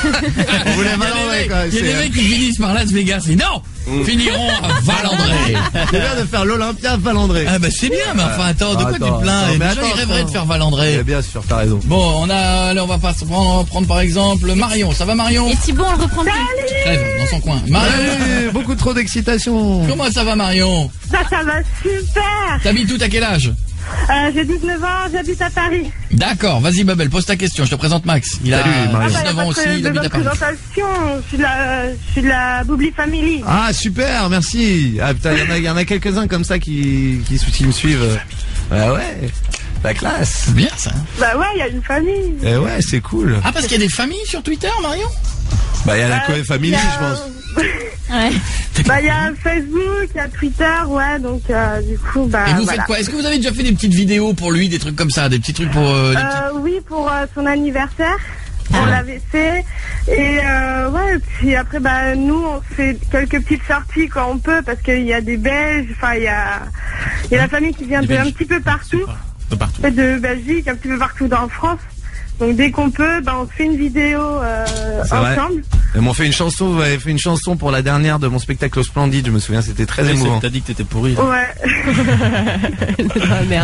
On voulait Valandré, quoi. Il y a des mecs qui finissent par Las Vegas et non, finiront à Valandré. C'est bien de faire l'Olympia Valandré. Ah bah c'est bien, mais enfin attends, de quoi tu te plains? Les gens ils rêveraient de faire Valandré. Bien sûr, t'as raison. Bon, allez, on va prendre par exemple Marion. Ça va Marion? Et Thibaut, on le reprend plus. Rêve dans son coin. Marion. Beaucoup trop d'excitation. Comment ça va Marion? Ça va super. T'habites où? T'as quel âge? J'ai 19 ans, j'habite à Paris. D'accord, vas-y Babel, pose ta question, je te présente Max. Il a 19 ans aussi, il habite à Paris. Présentation, je suis de la Boubli Family. Ah super, merci. Ah putain, il y en a quelques-uns comme ça qui me suivent. Bah ouais, la classe. C'est bien ça. Bah ouais, il y a une famille. Eh ouais, c'est cool. Ah parce qu'il y a des familles sur Twitter, Marion? Bah il y a la Coé Family, je pense. Ouais. Bah il y a Facebook, il y a Twitter, ouais, donc du coup bah. Et vous faites quoi? Est-ce que vous avez déjà fait des petites vidéos pour lui, des trucs comme ça, des petits trucs pour Oui, pour son anniversaire. On l'avait fait et ouais, puis après bah nous on fait quelques petites sorties quand on peut parce qu'il y a des Belges, enfin il y a la famille qui vient de un petit peu partout. De Belgique, un petit peu partout en France. Donc dès qu'on peut, bah, on fait une vidéo ensemble. Et on fait une chanson, vous avez fait une chanson pour la dernière de mon spectacle au Splendide, je me souviens, c'était très émouvant. T'as dit que t'étais pourri. Là. Ouais.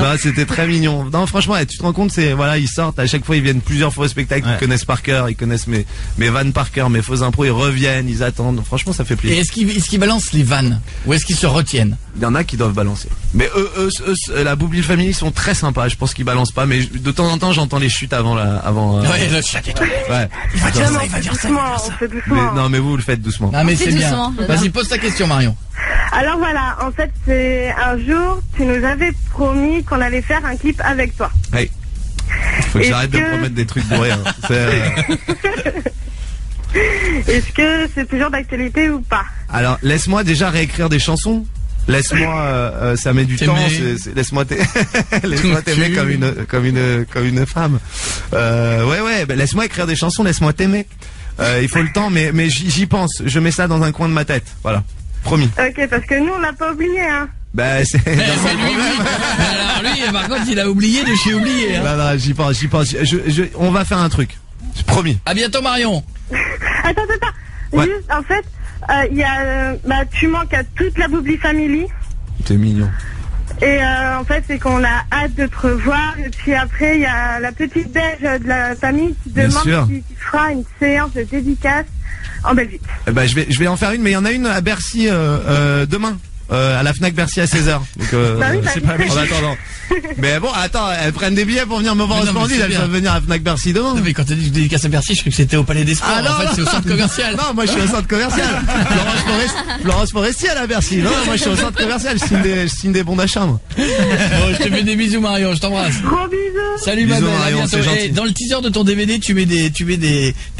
Bah, c'était très mignon. Non, franchement, tu te rends compte, voilà, ils sortent, à chaque fois ils viennent plusieurs fois au spectacle, ils connaissent par cœur, ils connaissent mes vannes par cœur, mes faux impros, ils reviennent, ils attendent. Franchement, ça fait plaisir. Et est-ce qu'ils balancent les vannes? Ou est-ce qu'ils se retiennent? Il y en a qui doivent balancer. Mais eux, la Boubli Family sont très sympas, je pense qu'ils balancent pas, mais de temps en temps, j'entends les chutes avant ouais, le chat et ouais. Il va dire ça, il va dire ça. Non, mais vous le faites doucement. Ah, mais c'est bien. Vas-y, pose ta question, Marion. Alors voilà, en fait, c'est un jour, tu nous avais promis qu'on allait faire un clip avec toi. Hey. Faut que j'arrête de me promettre des trucs bourrés. Hein. Est-ce que c'est toujours d'actualité ou pas? Alors, laisse-moi déjà réécrire des chansons. Laisse-moi, ça met du temps. Laisse-moi t'aimer comme une femme. Ouais, bah, laisse-moi écrire des chansons. Laisse-moi t'aimer. Il faut le temps, mais j'y pense. Je mets ça dans un coin de ma tête. Voilà, promis. Ok, parce que nous on l'a pas oublié, hein. Bah c'est. lui, alors lui, par contre, il a oublié de chez oublié. Hein. Non, j'y pense. On va faire un truc. Promis. À bientôt, Marion. Attends. Ouais. Juste, en fait. Il y a, tu manques à toute la Boubli Family. T'es mignon. Et en fait, c'est qu'on a hâte de te revoir. Et puis après, il y a la petite Belge de la famille qui demande si tu feras une séance de dédicace en Belgique. Bah, je vais en faire une, mais il y en a une à Bercy demain. À la Fnac Bercy à 16h. Donc c'est pas en attendant. Mais bon, attends, elles prennent des billets pour venir me voir au Splendide, elles peuvent venir à Fnac Bercy demain. Non mais quand t'as dit dédicace à Bercy, je croyais que c'était au Palais des Sports. En fait, c'est au centre commercial. Non, moi je suis au centre commercial. Florence Forestier à Bercy. Non, moi je suis au centre commercial, je signe des bons d'achat. Bon, je te fais des bisous Marion, je t'embrasse. Gros bisous. Salut ma belle, à bientôt. Et dans le teaser de ton DVD, tu mets des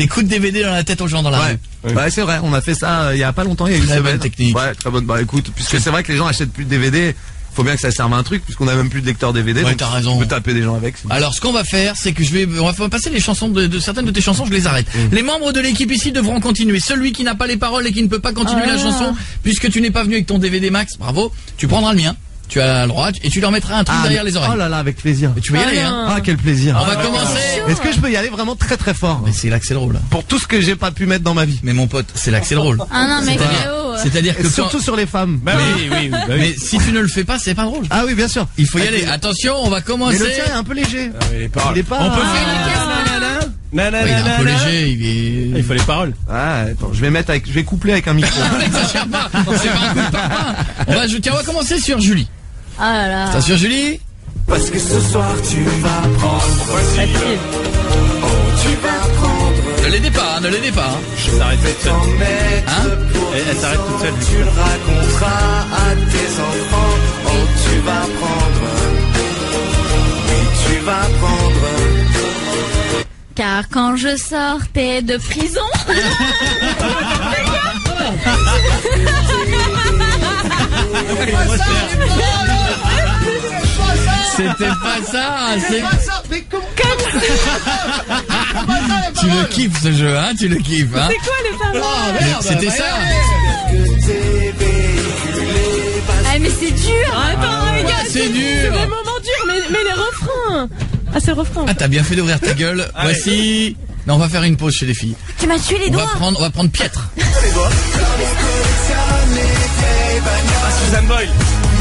coups de DVD dans la tête aux gens dans la rue. Ouais, c'est vrai, on a fait ça il y a pas longtemps, il y a une très bonne technique. Ouais, très bonne. Bah écoute, puisque c'est vrai que les gens achètent plus de DVD, faut bien que ça serve à un truc, puisqu'on a même plus de lecteur DVD. Ouais, t'as raison. On peut taper des gens avec. Alors, ce qu'on va faire, c'est que on va passer les chansons de certaines de tes chansons, je les arrête. Les membres de l'équipe ici devront continuer. Celui qui n'a pas les paroles et qui ne peut pas continuer la chanson, puisque tu n'es pas venu avec ton DVD Max, bravo, tu prendras le mien. Tu as le droit et tu leur mettras un truc derrière les oreilles. Oh là là, avec plaisir. Et tu veux y aller, hein? Ah, quel plaisir. On va commencer. Est-ce que je peux y aller vraiment très très fort? Mais c'est là que c'est drôle. Pour tout ce que j'ai pas pu mettre dans ma vie. Mais mon pote, c'est là que c'est drôle. Ah non, mais c'est-à-dire que surtout sur les femmes. Bah oui. Mais si tu ne le fais pas, c'est pas drôle. Ah oui, bien sûr. Il faut y aller. Attention, on va commencer. Mais le tien est un peu léger. Il est pas. On peut faire il est un peu léger, il faut les paroles. Ah, attends, je vais coupler avec un micro. N'exagère pas. C'est pas un coup de parpaing. On va commencer sur Julie. Ah là là. Ça sur Julie? Parce que ce soir tu vas prendre. Oh, tu vas prendre. Ne l'aidez pas, ne l'aidez pas. Je s'arrête toute seule. Elle s'arrête toute seule. Tu le raconteras à tes enfants. Oh, tu vas prendre. Oui, tu vas prendre. Car quand je sortais de prison. C'était pas ça. C'est pas ça. Mais comment? Tu le kiffes ce jeu, hein? Tu le kiffes, hein? C'est quoi les paroles? C'était ça. Ah mais c'est dur. Attends, les gars, c'est dur. C'est des moments durs, mais les refrains. Ah, c'est le refrain. Ah, t'as bien fait d'ouvrir ta gueule. Voici Non, on va faire une pause chez les filles. Tu m'as tué les doigts. On va prendre Pietre. Les doigts. Ah, Suzanne Boyle.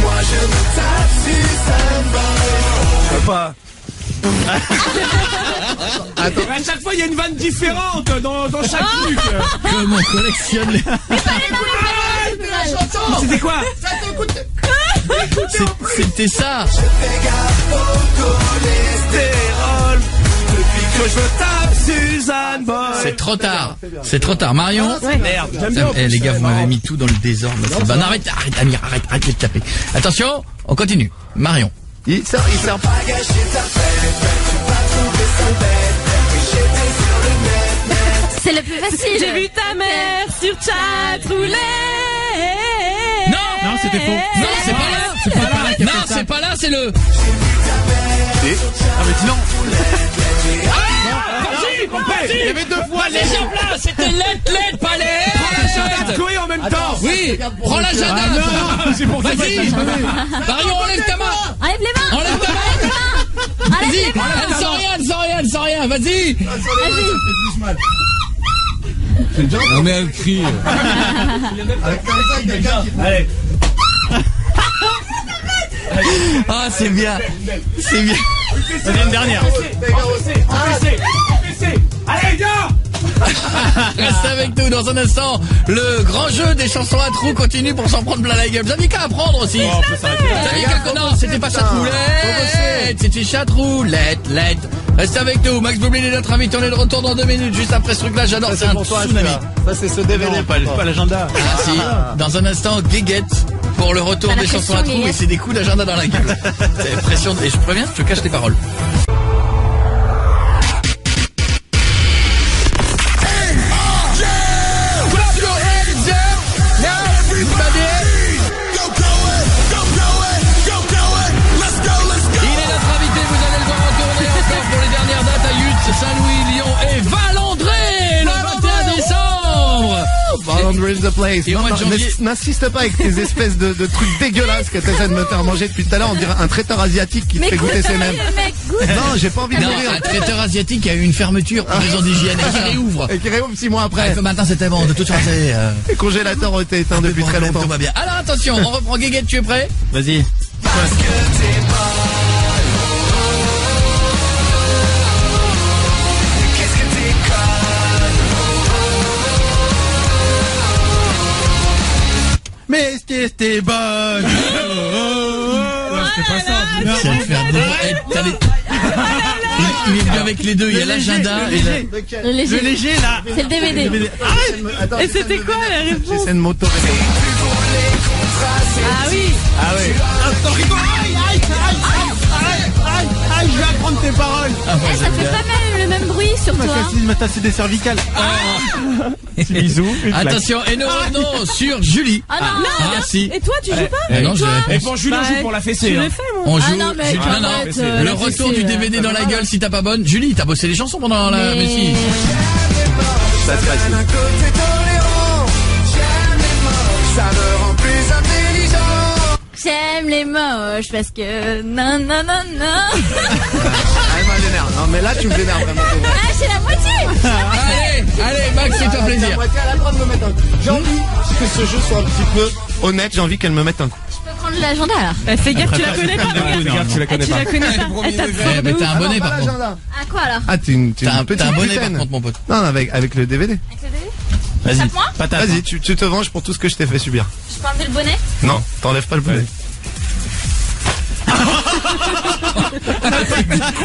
Moi je me tape Suzanne Boyle. Je sais pas. Attends. À chaque fois il y a une vanne différente dans chaque truc. Comme on collectionne les... C'était quoi? C'était ça. Je fais gaffe au cholestérol. Depuis que je me tape Suzanne Boyle. C'est trop tard. Marion. Ouais. Merde. J'aime bien. Les gars, vous m'avez mis tout dans le désordre. C'est bon. Arrête, Amir, arrête de taper. Attention, on continue. Marion. Il sert pas gâcher ta fête. Tu vas trouver ça bête. Et j'étais sur le net. C'est le plus facile. J'ai vu ta mère sur Chatroulette. Non, c'était faux. Non, c'est pas là. Non, c'est pas là, c'est le... Ah, mais dis non. Il y avait 2 fois les gens là, c'était LED, pas les... Prends l'agenda de Chloé en même temps. Oui, prends l'agenda. C'est pour ça. Vas-y. Marion, enlève ta main. Enlève les mains. Enlève ta main. Vas-y, elle sent rien, vas-y. Non mais elle crie. Allez. Ah, c'est bien. C'est une dernière. Allez, gars. Reste avec nous dans un instant. Le grand jeu des chansons à trous continue pour s'en prendre plein la gueule. Vous avez qu'à apprendre aussi. Non, c'était pas Chatroulette. C'était Chatroulette. Reste avec nous. Max Boublil est notre invité. On est de retour dans 2 minutes. Juste après ce truc-là, j'adore. C'est un tsunami. Ça, c'est ce DVD. Pas l'agenda. Ah si. Dans un instant, Guéguette pour le retour des chansons à trous. Et c'est des coups d'agenda dans la gueule. C'est pression. Et je préviens, je cache les paroles. Saint-Louis, Lyon et Valandré le 21 décembre. Valandré in the place. Et au mois de janvier... N'insiste pas avec tes espèces de trucs dégueulasses que t'essaies de me faire manger depuis tout à l'heure. On dirait un traiteur asiatique qui te fait goûter ses mêmes. Non, j'ai pas envie de mourir. Un traiteur asiatique a eu une fermeture pour raison d'hygiène et qui réouvre. Et qui réouvre 6 mois après. Maintenant c'était bon, de toute façon. Les congélateurs ont été éteints depuis très longtemps. Tout va bien. Alors attention, on reprend Guéguette, tu es prêt? Vas-y. Parce que t'es pas. Mais c'était bon. C'est pas ça. Ça va faire il est venu avec les deux. Il y a l'agenda et le léger là. C'est le DVD. Et c'était quoi la réponse? J'essaie de m'auto-réveiller. Ah oui. Aïe, je vais apprendre tes paroles. Ça fait pas mal le même bruit sur toi. Ma tasse des cervicales. Bisous. Attention, et nous revenons sur Julie. Ah non. Ah si. Et toi, tu joues pas? Non, je réponds. Et pour Julie, on joue pour la fessée. Je le fais, moi. On joue. Non, mais le retour du DVD dans la gueule si t'as pas bonne. Julie, t'as bossé les chansons pendant la Messi. Ça se passe. D'un côté tolérant, j'aime les moches, ça me rend plus intelligent. J'aime les moches parce que non. Elle m'énerve. Non mais là tu me dénerves vraiment. Ah, c'est la moitié. Allez, Max, fais-toi plaisir. La moitié, elle a le droit de me mettre un coup. J'ai envie que ce jeu soit un petit peu honnête. J'ai envie qu'elle me mette un coup. Je peux prendre l'agenda là. Fais gaffe, tu la connais pas. Tu la connais pas. Mais t'as un bonnet par contre. Ah quoi alors? Ah t'es un bonnet par contre, mon pote. Non, avec le DVD. Avec le DVD? Vas-y. Vas-y, tu te venges pour tout ce que je t'ai fait subir. Je peux enlever le bonnet? Non, t'enlèves pas le bonnet.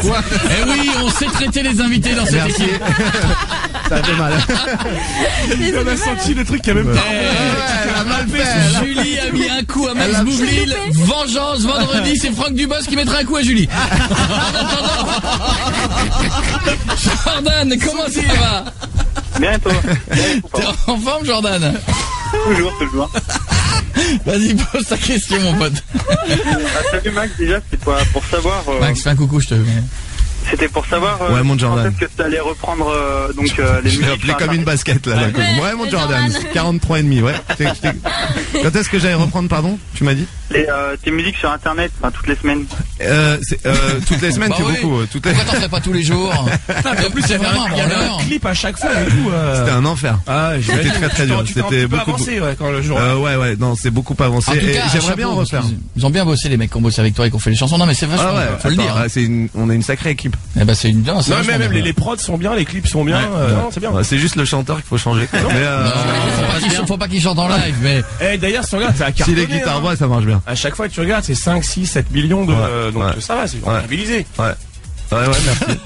Quoi? Eh oui, on sait traiter les invités dans cette équipe. Ça fait mal. On a senti le truc qui a même pas. Elle a mal fait. Julie a mis un coup à Max Boublil. Vengeance, vendredi, c'est Franck Dubosc qui mettra un coup à Julie. Jordan, comment ça va? Bien, toi. T'es en forme, Jordan? Toujours. Vas-y, pose ta question, mon pote. Salut Max, déjà, c'est pour savoir... Max, fais un coucou, je te... C'était pour savoir mon Jordan. Peut-être que tu allais reprendre les musiques. Je l'ai appelé comme une basket là. Ouais, mon Jordan. 43,5, ouais. Quand est-ce que j'allais reprendre, pardon? Tu m'as dit? Tes musiques sur internet, toutes les semaines. Toutes les semaines, c'est beaucoup. Pourquoi t'en fais pas tous les jours? En plus, il y avait un clip à chaque fois et tout. C'était un enfer. C'était très très dur. C'était beaucoup avancé, quand le jour. Ouais, non, c'est beaucoup avancé. J'aimerais bien en refaire. Ils ont bien bossé, les mecs qui ont bossé avec toi et qui ont fait les chansons. Non, mais c'est vrai, faut le dire. On a une sacrée équipe. Eh ben, c'est une bien. Non, mais même les prods sont bien, les clips sont bien. C'est bien. C'est juste le chanteur qu'il faut changer. Faut pas qu'il chante en live, mais. D'ailleurs, si tu regardes, ça a cartonné. Si les guitares voix, ça marche bien. À chaque fois que tu regardes, c'est 5, 6, 7 millions de. Donc ça va, c'est rentabilisé. Ouais, merci.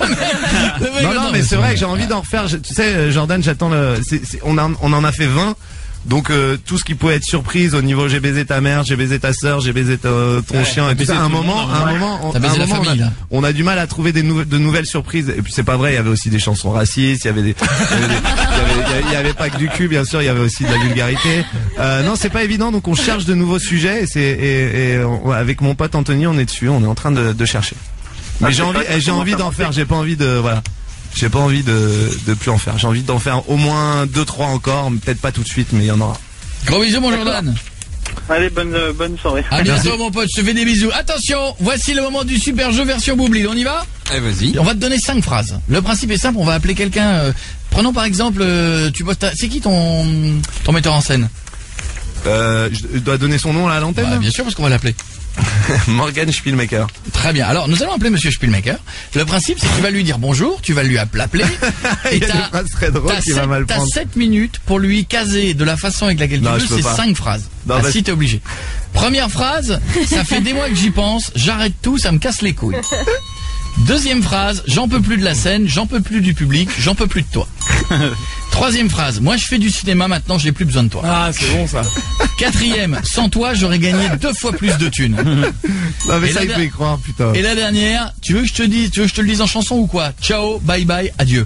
Non, mais c'est vrai que j'ai envie d'en refaire. Tu sais, Jordan, j'attends on en a fait 20. Donc tout ce qui pouvait être surprise au niveau j'ai baisé ta mère, j'ai baisé ta sœur, j'ai baisé ton chien et tout ça. À un moment, on a du mal à trouver de nouvelles surprises. Et puis c'est pas vrai, il y avait aussi des chansons racistes, il y avait pas que du cul, bien sûr, il y avait aussi de la vulgarité. Non, c'est pas évident, donc on cherche de nouveaux sujets et avec mon pote Anthony, on est dessus, on est en train de chercher. Mais j'ai envie d'en faire, j'ai pas envie de plus en faire. J'ai envie d'en faire au moins 2-3 encore, peut-être pas tout de suite, mais il y en aura. Gros bisous, mon Jordan. Allez, bonne soirée. À bientôt, mon pote, je te fais des bisous. Attention, voici le moment du super jeu version Boublil. On y va? Allez, vas-y. On va te donner 5 phrases. Le principe est simple, on va appeler quelqu'un. Prenons par exemple, c'est qui ton metteur en scène? Je dois donner son nom à l'antenne? Bien sûr, parce qu'on va l'appeler. Morgan Spielmaker. Très bien. Alors, nous allons appeler Monsieur Spielmaker. Le principe, c'est que tu vas lui dire bonjour, tu vas lui appeler. Il y a des phrases très drôles qui va mal prendre. T'as 7 minutes pour lui caser de la façon avec laquelle tu veux ces 5 phrases. Si t'es obligé. Première phrase, ça fait des mois que j'y pense, j'arrête tout, ça me casse les couilles. Deuxième phrase, j'en peux plus de la scène, j'en peux plus du public, j'en peux plus de toi. Troisième phrase, moi je fais du cinéma maintenant, j'ai plus besoin de toi. Ah, c'est bon ça. Quatrième, sans toi j'aurais gagné 2 fois plus de thunes. Non mais ça il peut y croire, putain. Et la dernière, tu veux que je te le dise en chanson ou quoi? Ciao, bye bye, adieu.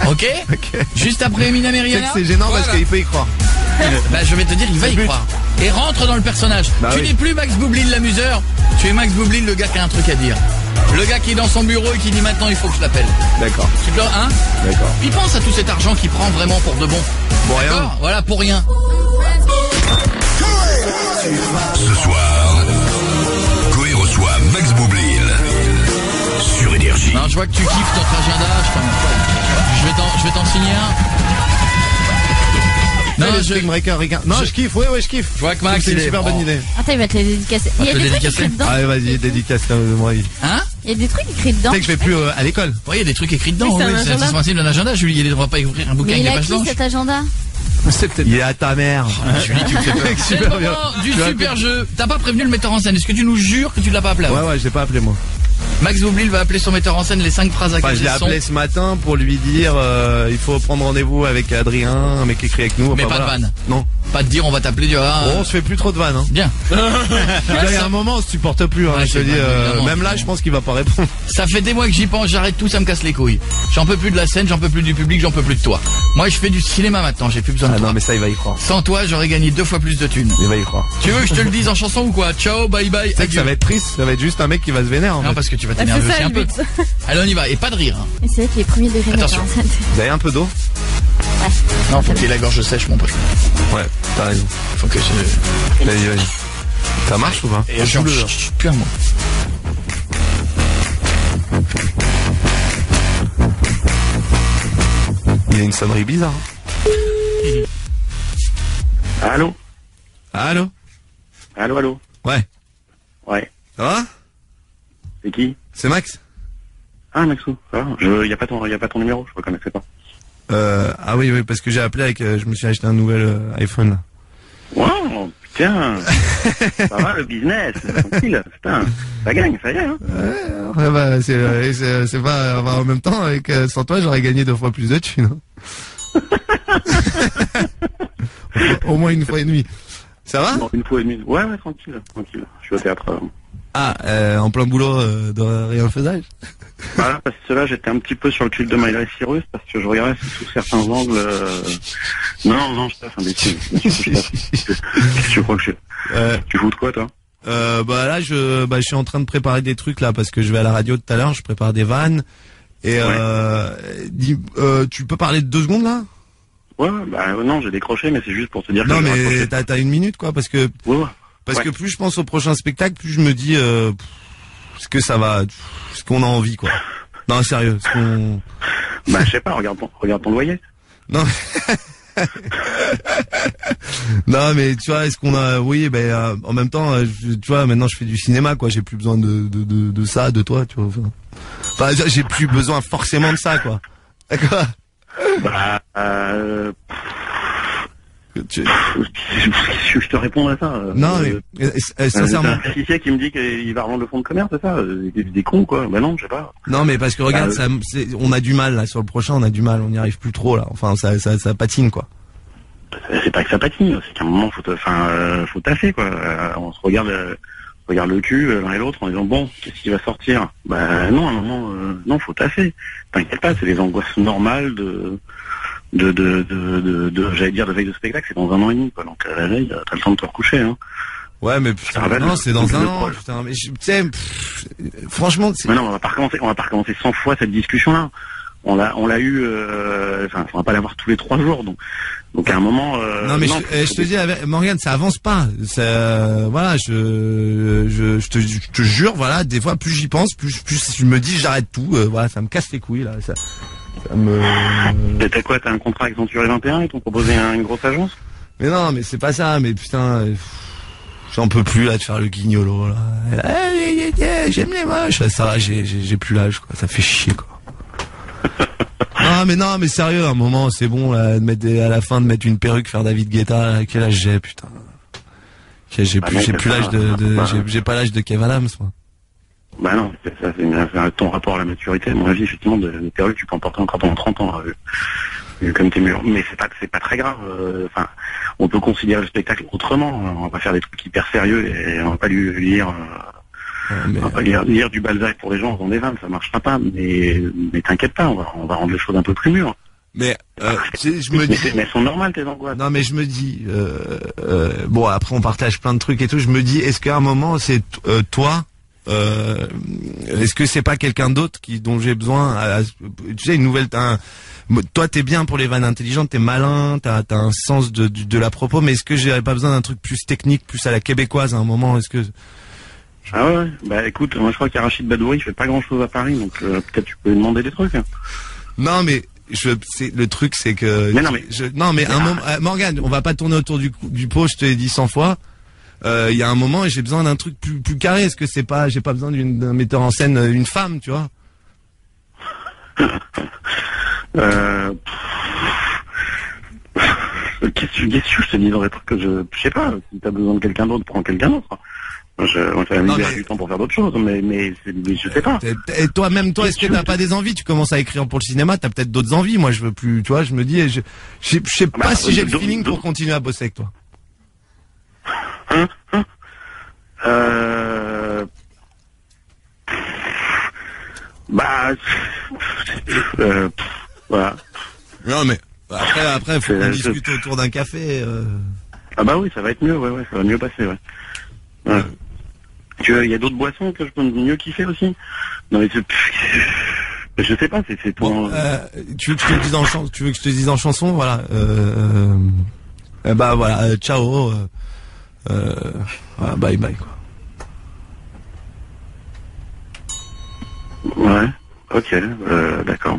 Ok. Juste après Eminem et Rihanna. C'est gênant parce qu'il peut y croire. Je vais te dire, il va y croire. Et rentre dans le personnage. Tu n'es plus Max Boublil l'amuseur, tu es Max Boublil le gars qui a un truc à dire. Le gars qui est dans son bureau et qui dit maintenant il faut que je l'appelle. D'accord. Tu pleures, hein? D'accord. Il pense à tout cet argent qu'il prend vraiment pour de bon. Pour rien. Voilà, pour rien. Ce soir, Coé reçoit Max Boublil sur Énergie. Non, je vois que tu kiffes notre agenda. Je vais t'en signer un. Non, je kiffe, ouais, je kiffe. Je vois que Max, c'est une super bonne idée. Attends, il va te les dédicacer. Il y a des trucs écrits dedans. Allez, vas-y, dédicace-moi. Hein? Il y a des trucs écrits dedans. Tu sais que je vais plus à l'école. Oui, il y a des trucs écrits dedans. C'est le principe d'un agenda. Julie, il ne devrait pas ouvrir un bouquin avec des pages blanches. Mais il a qui cet agenda? Il est à ta mère. Julie, tu me fais peur. C'est le moment du super jeu. T'as pas prévenu le metteur en scène. Est-ce que tu nous jures que tu l'as pas appelé? Ouais, je l'ai pas appelé moi. Max Boublil va appeler son metteur en scène les 5 phrases à caser. Je l'ai appelé ce matin pour lui dire il faut prendre rendez-vous avec Adrien, un mec qui écrit avec nous. Mais pas de vanne. Non. Pas de dire on va t'appeler du on se fait plus trop de vannes. Hein. Bien. Il y a un moment on se supporte plus. Je te dis, même là je pense qu'il va pas répondre. Ça fait des mois que j'y pense, j'arrête tout, ça me casse les couilles. J'en peux plus de la scène, j'en peux plus du public, j'en peux plus de toi. Moi je fais du cinéma maintenant, j'ai plus besoin de toi. Non mais ça il va y croire. Sans toi j'aurais gagné 2 fois plus de thunes. Il va y croire. Tu veux que je te le dise en chanson ou quoi? Ciao, bye bye. Tu sais que ça va être triste, ça va être juste un mec qui va se vénérer. Non parce que tu vas t'énerver aussi un peu. Allez on y va, et pas de rire. Et c'est vrai qu'il est premier degré. Attention. Vous avez un peu d'eau? Ouais. Non, faut qu'il ait la gorge sèche mon pote. Ouais, t'as raison. Faut que je... Vas-y. Ça marche ou pas? Et plus un mot. Il y a une sonnerie bizarre. Allô? Allô? Allô? Ouais. Ça va? C'est qui? C'est Max. Ah, Maxou, ça va? Y a pas ton numéro, je reconnaissais pas. Ah oui, parce que j'ai appelé je me suis acheté un nouvel iPhone là. Wow, putain. Ça va le business, tranquille, putain. Ça gagne, ça y est, hein. Ouais, c'est pas, en même temps, sans toi, j'aurais gagné 2 fois plus de thunes. Au moins 1 fois et demie. Ça va? Non, 1 fois et demie. Ouais, tranquille. Je suis au théâtre. En plein boulot de rien faisage. Voilà, parce que là, j'étais un petit peu sur le clip de Miley Cyrus, parce que je regardais sous certains angles. Non, je taffe, imbécile. Tu crois que je... Tu fous de quoi, toi? Bah là, je suis en train de préparer des trucs là parce que je vais à la radio tout à l'heure. Je prépare des vannes. Et tu peux parler de 2 secondes là? Ouais, non, j'ai décroché, mais c'est juste pour te dire. Non, mais t'as 1 minute quoi, parce que que plus je pense au prochain spectacle, plus je me dis est-ce que ça va, est-ce qu'on a envie quoi? Non, sérieux, est-ce qu'on... je sais pas, regarde ton loyer. Non. Non, mais tu vois, est-ce qu'on a... Oui, en même temps, tu vois, maintenant je fais du cinéma, quoi. J'ai plus besoin de ça, de toi, tu vois. Enfin, j'ai plus besoin forcément de ça, quoi. D'accord. Je te réponds à ça. Non, mais sincèrement. C'est un pâtissier qui me dit qu'il va revendre le fonds de commerce, c'est ça? Des cons, quoi. Non, je sais pas. Non, mais parce que regarde, on a du mal là sur le prochain, on a du mal, on n'y arrive plus trop là. Enfin, ça patine, quoi. C'est pas que ça patine, c'est qu'à un moment faut taffer, quoi. On se regarde le cul l'un et l'autre en disant bon, qu'est-ce qui va sortir? Non, à un moment, non, faut taffer. T'inquiète pas, c'est les angoisses normales j'allais dire de veille de spectacle, c'est dans 1 an et demi, quoi. Donc la veille, t'as le temps de te recoucher, hein. Ouais, mais putain, non, c'est dans 1 an, putain, mais tu sais, franchement, mais non, on va pas recommencer 100 fois cette discussion-là. On l'a eu, on va pas l'avoir tous les 3 jours, donc à un moment. Non, mais je te dis, Morgane, ça avance pas. Voilà, je te jure, voilà, des fois, plus j'y pense, plus je me dis, j'arrête tout. Voilà, ça me casse les couilles là. Ça me. T'as quoi? T'as un contrat avec Century 21 et t'ont proposé une grosse agence? Mais non, mais c'est pas ça. Mais putain, j'en peux plus là de faire le guignolo là. J'aime les moches. Ça va, j'ai plus l'âge, quoi. Ça fait chier, quoi. Non, mais sérieux, à un moment, c'est bon là, à la fin de mettre une perruque, faire David Guetta. Là, quel âge j'ai, putain? J'ai plus l'âge j'ai pas l'âge de Kev Adams, moi. Non, c'est ton rapport à la maturité. À mon avis, effectivement, des perruques, tu peux en porter encore pendant 30 ans, vu comme t'es mûr. Mais c'est pas très grave. Enfin, on peut considérer le spectacle autrement. On va pas faire des trucs hyper sérieux et on va pas lire du Balzac pour les gens en faisant des vannes, ça marchera pas. Mais t'inquiète pas, on va rendre les choses un peu plus mûres. Mais je me dis, mais elles sont normales tes angoisses. Non, mais je me dis, bon, après on partage plein de trucs et tout. Je me dis, est-ce qu'à un moment c'est toi? Est-ce que c'est pas quelqu'un d'autre dont j'ai besoin tu sais, une nouvelle. Toi t'es bien pour les vannes intelligentes, t'es malin, t'as un sens de la propos, mais est-ce que j'aurais pas besoin d'un truc plus technique, plus à la québécoise à un moment? Est-ce que Ah ouais, écoute, moi je crois qu'Arachid Badouri il fait pas grand chose à Paris, donc peut-être tu peux lui demander des trucs. Hein. Non, mais le truc c'est que un moment, Morgane, on va pas tourner autour du pot, je te l'ai dit 100 fois. Il y a un moment, j'ai besoin d'un truc plus carré. Est-ce que c'est pas, j'ai pas besoin d'un metteur en scène, une femme, tu vois? Qu'est-ce que je te dis dans les trucs que je sais pas. Si t'as besoin de quelqu'un d'autre, prends quelqu'un d'autre. Moi, ça va me libérer du temps pour faire d'autres choses, mais je sais pas. Et toi, est-ce que t'as pas des envies? Tu commences à écrire pour le cinéma, t'as peut-être d'autres envies. Moi, je veux plus, tu vois, je me dis, je sais pas si j'ai le feeling pour continuer à bosser avec toi. Voilà. Non, mais après, faut qu'on discute autour d'un café. Ah bah oui, ça va être mieux, ouais, ça va mieux passer, ouais. Il y a d'autres boissons que je peux mieux kiffer aussi? Non mais je sais pas, c'est ton... tu veux que je te dise en chanson? Voilà. Bah voilà, ciao. Voilà, bye bye, quoi. Ouais, ok, d'accord.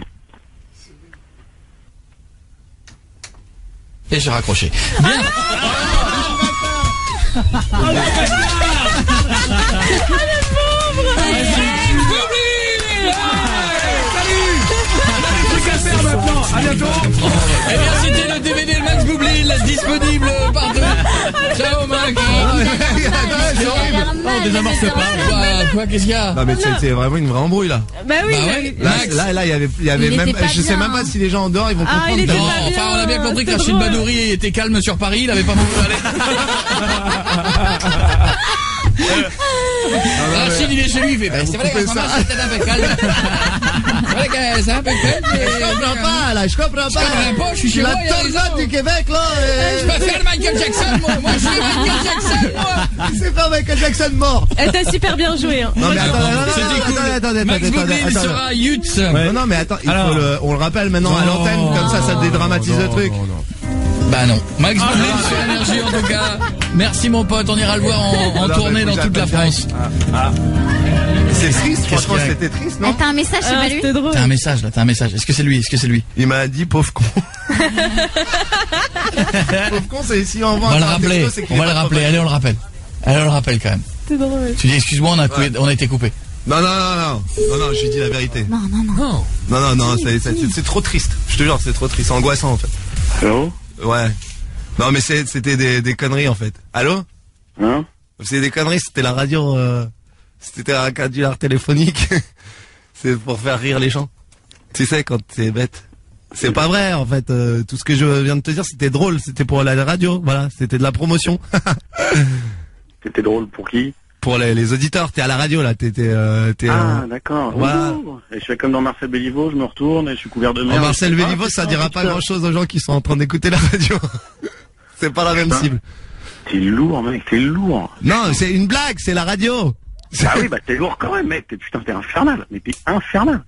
Et j'ai raccroché. Bien. Maintenant, à bientôt. Eh bien, c'était le DVD de Max Boublil, disponible partout. Ciao, Max. On désamorce pas. Quoi, qu'est-ce qu'il y a? Non, mais c'était vraiment une vraie embrouille, là. Bah oui. Là, il y avait même, je sais même pas si les gens en dehors, ils vont comprendre. Non, enfin, on a bien compris que Rachid Badouri était calme sur Paris, il avait pas beaucoup parlé. Rachid, il est chez lui, il fait, c'est vrai, la maman, c'était un peu calme. C'est un peu fun, mais... Je comprends pas, là, je comprends pas. Je suis chez moi, la tornade du Québec, là. Je peux faire Michael Jackson, moi. Je suis Michael Jackson, moi. C'est pas Michael Jackson mort. T'as super bien joué, hein. Non, mais attendez. Max Boublil sera Yutz. Non, mais attends, on le rappelle maintenant à l'antenne, comme ça dédramatise le truc. Bah non. Max Boublil sur Énergie, en tout cas. Merci, mon pote. On ira le voir en tournée dans toute la France. C'est triste, franchement, c'était triste, non? T'as un message, c'est pas lui? T'as un message, là, t'as un message. Est-ce que c'est lui? Il m'a dit, pauvre con. Pauvre con, c'est ici, on va le rappeler. On va le rappeler. Allez, on le rappelle. Allez, on le rappelle quand même. C'est drôle. Tu dis, excuse-moi, on a été coupé. Non, je lui dis la vérité. Non, c'est trop triste. Je te jure, c'est trop triste, c'est angoissant, en fait. Allô? Ouais. Non, mais c'était des conneries, en fait. Allô? Hein? C'est des conneries, c'était la radio, c'était un canular téléphonique. C'est pour faire rire les gens. Tu sais, quand t'es bête. C'est pas vrai, en fait. Tout ce que je viens de te dire, c'était drôle. C'était pour la radio. Voilà, c'était de la promotion. C'était drôle pour qui? Pour les auditeurs. T'es à la radio, là. D'accord. Voilà. Et je fais comme dans Marcel Béliveau, je me retourne et je suis couvert de merde. Marcel Béliveau, ça dira pas grand-chose aux gens qui sont en train d'écouter la radio. C'est pas la même cible. T'es lourd, mec, t'es lourd. Non, c'est une blague, c'est la radio. Ah oui, bah t'es lourd quand même, mec. T'es infernal. Mais t'es infernal.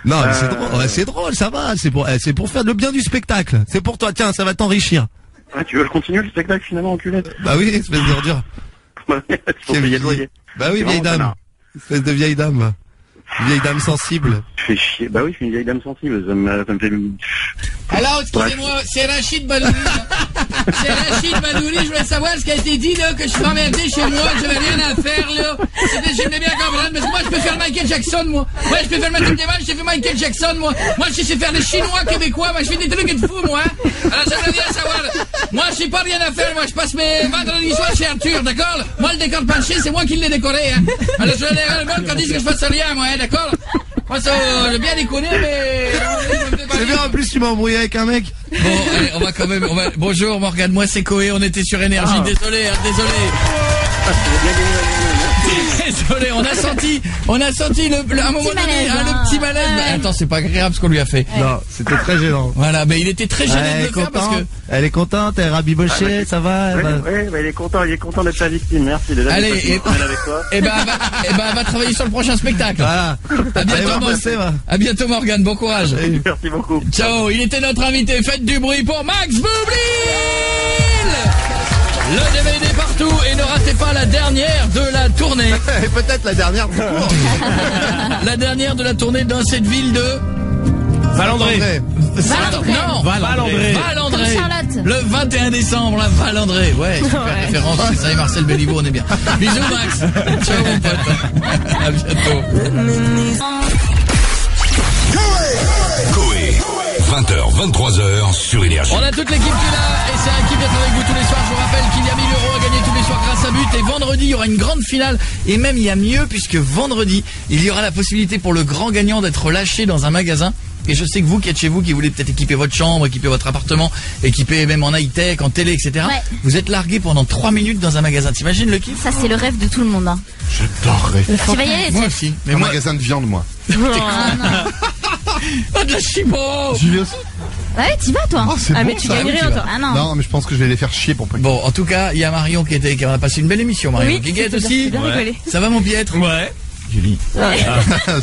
Non, mais c'est drôle. Ouais, c'est drôle, ça va. C'est pour faire le bien du spectacle. C'est pour toi. Tiens, ça va t'enrichir. Ah, tu veux le continuer le spectacle finalement, enculé? Bah oui, espèce d'ordure. Faut payer le loyer. Bah oui, vieille dame. Espèce de vieille dame. Vieille dame sensible. Tu fais chier. Bah oui, je suis une vieille dame sensible. Ça me fait... Alors, excusez-moi, c'est Rachid Balouri. C'est Rachid Balouri, je voulais savoir ce qui a été dit, là, que je suis emmerdé chez moi, que j'avais rien à faire, là. J'aimais bien comprendre, parce que moi, je peux faire Michael Jackson, moi. Ouais, je peux faire Michael Jackson, je sais faire Michael Jackson, moi. Moi, je sais faire des Chinois québécois, moi, je fais des trucs de fou, moi. Alors, j'aimerais bien savoir. Moi, je sais pas rien à faire, moi, je passe mes vendredis soirs chez Arthur, d'accord? Moi, le décor penché, c'est moi qui l'ai décoré, hein. Alors, je vais le monde quand ils disent que je fasse rien, moi, hein, d'accord? Moi, ça, j'ai bien déconné, mais... C'est bien, en plus, tu m'as embrouillé avec un mec. Bon, allez, on va quand même... Bonjour, Morgane, moi, c'est Koé, on était sur Énergie. Désolé, désolé. Désolé, on a senti un moment donné, le petit malaise. Bah, attends, c'est pas agréable ce qu'on lui a fait. Non, c'était très gênant. Voilà, mais il était très gêné de le faire parce que... Elle est contente, elle est rabibochée, ça va. Oui, bah, il est content d'être la victime, merci. Déjà, allez, avec toi. Elle va travailler sur le prochain spectacle. Voilà. À bientôt, Morgane, bon courage. Merci beaucoup. Ciao, il était notre invité. Faites du bruit pour Max Boublil. Le DVD partout et ne ratez pas la dernière de la tournée. Et peut-être la dernière du cours. La dernière de la tournée dans cette ville de... Valandré. Non, Valandré. Charlotte. Le 21 décembre, la Valandré. Ouais, super référence. C'est ça et Marcel Béliveau, on est bien. Bisous, Max. Ciao, mon pote. À bientôt. Koé. 20h, 23h sur Énergie. On a toute l'équipe qui est là et c'est un kiff d'être avec vous tous les soirs. Je vous rappelle qu'il y a 1000 € à gagner tous les soirs grâce à But. Et vendredi, il y aura une grande finale. Et même, il y a mieux puisque vendredi, il y aura la possibilité pour le grand gagnant d'être lâché dans un magasin. Et je sais que vous qui êtes chez vous, qui voulez peut-être équiper votre chambre, équiper votre appartement, équiper même en high-tech, en télé, etc. Ouais. Vous êtes largué pendant 3 minutes dans un magasin. T'imagines le kiff? Ça, c'est le rêve de tout le monde. Hein. J'adorerais. Tu vas y aller? Moi aussi. Mais moi, magasin de viande, moi. Oh, non. Oh, de la chipo. J'y vais aussi. Ouais, t'y vas, toi. Oh, c'est bon, mais tu gagnes rien, toi. Ah non. Non, mais je pense que je vais les faire chier pour pas. Bon, en tout cas, il y a Marion qui a passé une belle émission, Marion. Oui, Guiguette aussi. Bien rigolé. Ça va, mon Piètre? Ouais. Julie. Ouais.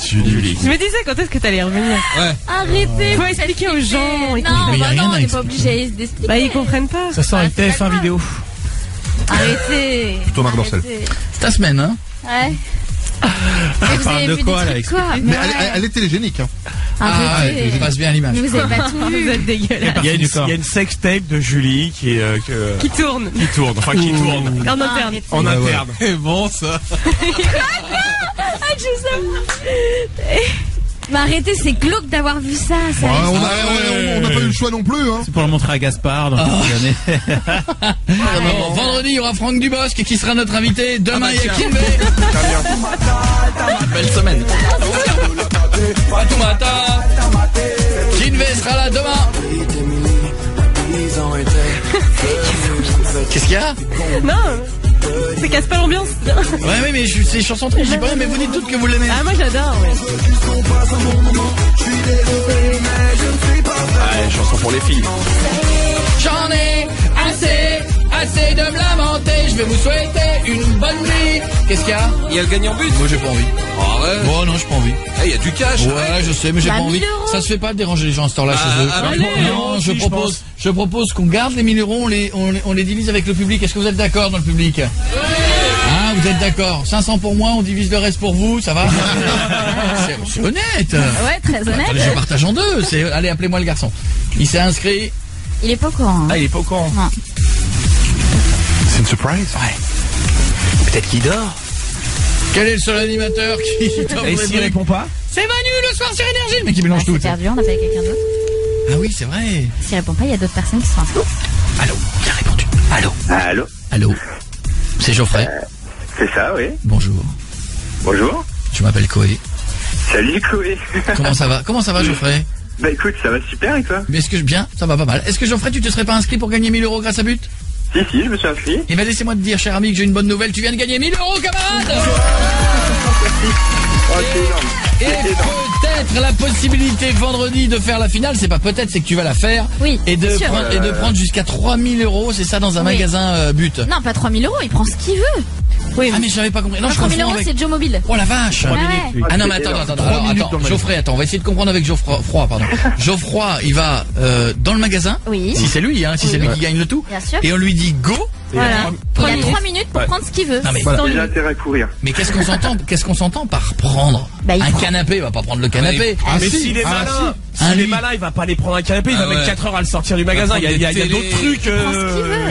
Julie. Je me disais quand est-ce que t'allais revenir. Ouais. Arrêtez. Faut expliquer aux gens. Non, on n'est pas obligé d'expliquer. Bah, ils comprennent pas. Ça sent une TF1 vidéo. Arrêtez. Plutôt Marc Dorcel. C'est ta semaine, hein? Ouais. Elle parle de quoi, là? Mais elle est télégénique, hein. Arrêtez. Je passe bien à l'image. Vous avez pas tout vu. Vous êtes dégueulasse. Il y a une sextape de Julie qui tourne. Enfin, qui tourne. En interne. En interne. C'est bon, ça. Mais arrêtez, c'est glauque d'avoir vu ça. On n'a pas eu le choix non plus, hein. C'est pour le montrer à Gaspard dans quelques années. Bon, vendredi, il y aura Franck Dubosc qui sera notre invité. Demain, il y a Kinvé. Belle semaine. Fatoumata. Kinvé sera là demain. Qu'est-ce qu'il y a? Non. Ça casse pas l'ambiance. Ouais, oui, mais c'est des chansons tristes, j'ai pas rien, mais vous dites toutes que vous l'aimez. Ah, moi j'adore, ouais. Ouais, chanson pour les filles. J'en ai assez de me lamenter. Je vais vous souhaiter une bonne nuit. Qu'est-ce qu'il y a? Il y a le gagnant but. Moi j'ai pas envie. Arrête. Oh non, j'ai pas envie. Il y a du cash. Ouais, je sais, mais j'ai pas envie. Ça se fait pas de déranger les gens à cette heure-là chez eux. Non, je propose qu'on garde les 1000 euros, on les divise avec le public. Est-ce que vous êtes d'accord dans le public? Hein, vous êtes d'accord? 500 pour moi, on divise le reste pour vous, ça va? C'est honnête. Ouais, très honnête. Je partage en deux. Allez, appelez-moi le garçon. Il s'est inscrit. Il est pas au courant. Ah, il est pas au courant. Non. C'est une surprise. Ouais. Peut-être qu'il dort. Quel est le seul animateur qui Et s'il répond pas? C'est Manu le soir sur Énergie. Le mec qui mélange tout. C'est perdu, on appelle quelqu'un d'autre. Ah oui, c'est vrai. S'il répond pas, il y a d'autres personnes qui sont inscrites. Allô, il a répondu. Allô. Allô. C'est Geoffrey. C'est ça, oui. Bonjour. Bonjour. Je m'appelle Koé. Salut Koé. Comment ça va Geoffrey? Bah écoute, ça va super et toi? Mais bien, ça va pas mal. Est-ce que Geoffrey, tu te serais pas inscrit pour gagner 1000 euros grâce à But? Si, je me suis inscrit. Eh ben laissez-moi te dire, cher ami, que j'ai une bonne nouvelle. Tu viens de gagner 1000 euros, camarade. Oh, c'est énorme. Et peut-être la possibilité vendredi de faire la finale. C'est pas peut-être, c'est que tu vas la faire. Oui. Et de prendre jusqu'à 3000 euros, c'est ça, dans un magasin But. Non, pas 3000 euros, il prend ce qu'il veut. Oui. Ah mais j'avais pas compris. Non, je 3000 euros, c'est Joe Mobile. Oh la vache. Ah non mais attends. Geoffrey, on va essayer de comprendre avec Geoffroy, pardon. Geoffroy, il va dans le magasin. Oui. Si c'est lui, si c'est lui qui gagne le tout. Bien sûr. Et on lui dit go. Voilà. Il a 3 minutes pour prendre ce qu'il veut. Non, mais il a intérêt à courir. Mais qu'est-ce qu'on s'entend par prendre un canapé? Il va pas prendre le canapé. Mais s'il est malin, s'il est malin, il va pas aller prendre un canapé, il va mettre 4 heures à le sortir du magasin. Il y a d'autres trucs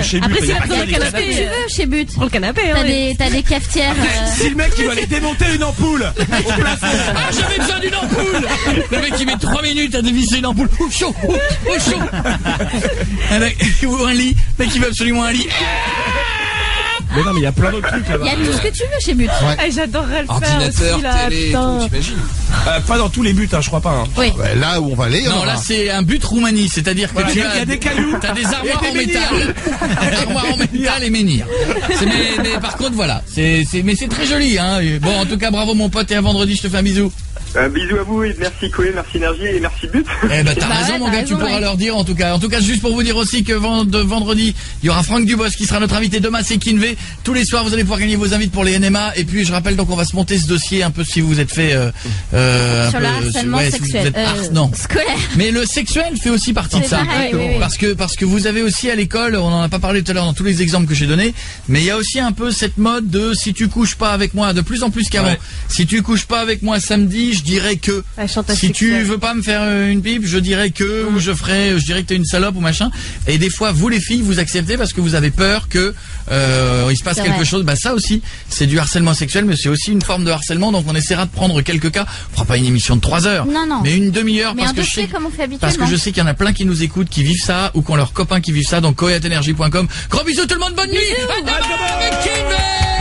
chez But. Après, s'il a pris un canapé, tu veux chez But. Prends le canapé. T'as des cafetières. Si le mec il va aller démonter une ampoule au plafond. Ah, j'avais besoin d'une ampoule. Le mec il met 3 minutes à dévisser une ampoule. Oh chaud. Ou un lit. Le mec il veut absolument un lit. Mais non, mais il y a plein d'autres trucs là-bas. Il y a tout ce que tu veux chez But. Ouais. J'adorerais le faire. Ordinateur, télé, tout, t'imagines. Pas dans tous les buts, je crois pas. Oui. Ouais, là où on va aller. Non, là c'est un but Roumanie, c'est-à-dire que il y a des cailloux, t'as des armoires en métal, et menhirs. Mais par contre voilà, mais c'est très joli, hein. Bon, en tout cas, bravo mon pote et à vendredi, je te fais un bisou. Bisous à vous et merci Koé, merci Énergie et merci But. Eh ben t'as raison mon gars, tu pourras leur dire en tout cas. En tout cas, juste pour vous dire aussi que vendredi, il y aura Franck Dubos qui sera notre invité. Demain c'est Kinvé. Tous les soirs vous allez pouvoir gagner vos invites pour les NMA. Et puis je rappelle donc on va se monter ce dossier un peu si vous êtes fait sur le harcèlement sexuel, non scolaire. Mais le sexuel fait aussi partie de ça. Pareil, oui. Parce que vous avez aussi à l'école, on en a pas parlé tout à l'heure dans tous les exemples que j'ai donnés, mais il y a aussi un peu cette mode de si tu couches pas avec moi, de plus en plus qu'avant. Si tu couches pas avec moi samedi, je dirais que si tu veux pas me faire une pipe, je dirais que ou je dirais que t'es une salope ou machin. Et des fois vous les filles vous acceptez parce que vous avez peur que il se passe quelque chose. Bah ça aussi c'est du harcèlement sexuel, mais c'est aussi une forme de harcèlement. Donc on essaiera de prendre quelques cas. On fera pas une émission de 3 heures, mais une demi-heure parce que je sais qu'il y en a plein qui nous écoutent, qui vivent ça ou qui ont leurs copains qui vivent ça. Donc koé@energie.com. Gros bisous tout le monde, bonne nuit. À demain avec Kinvé.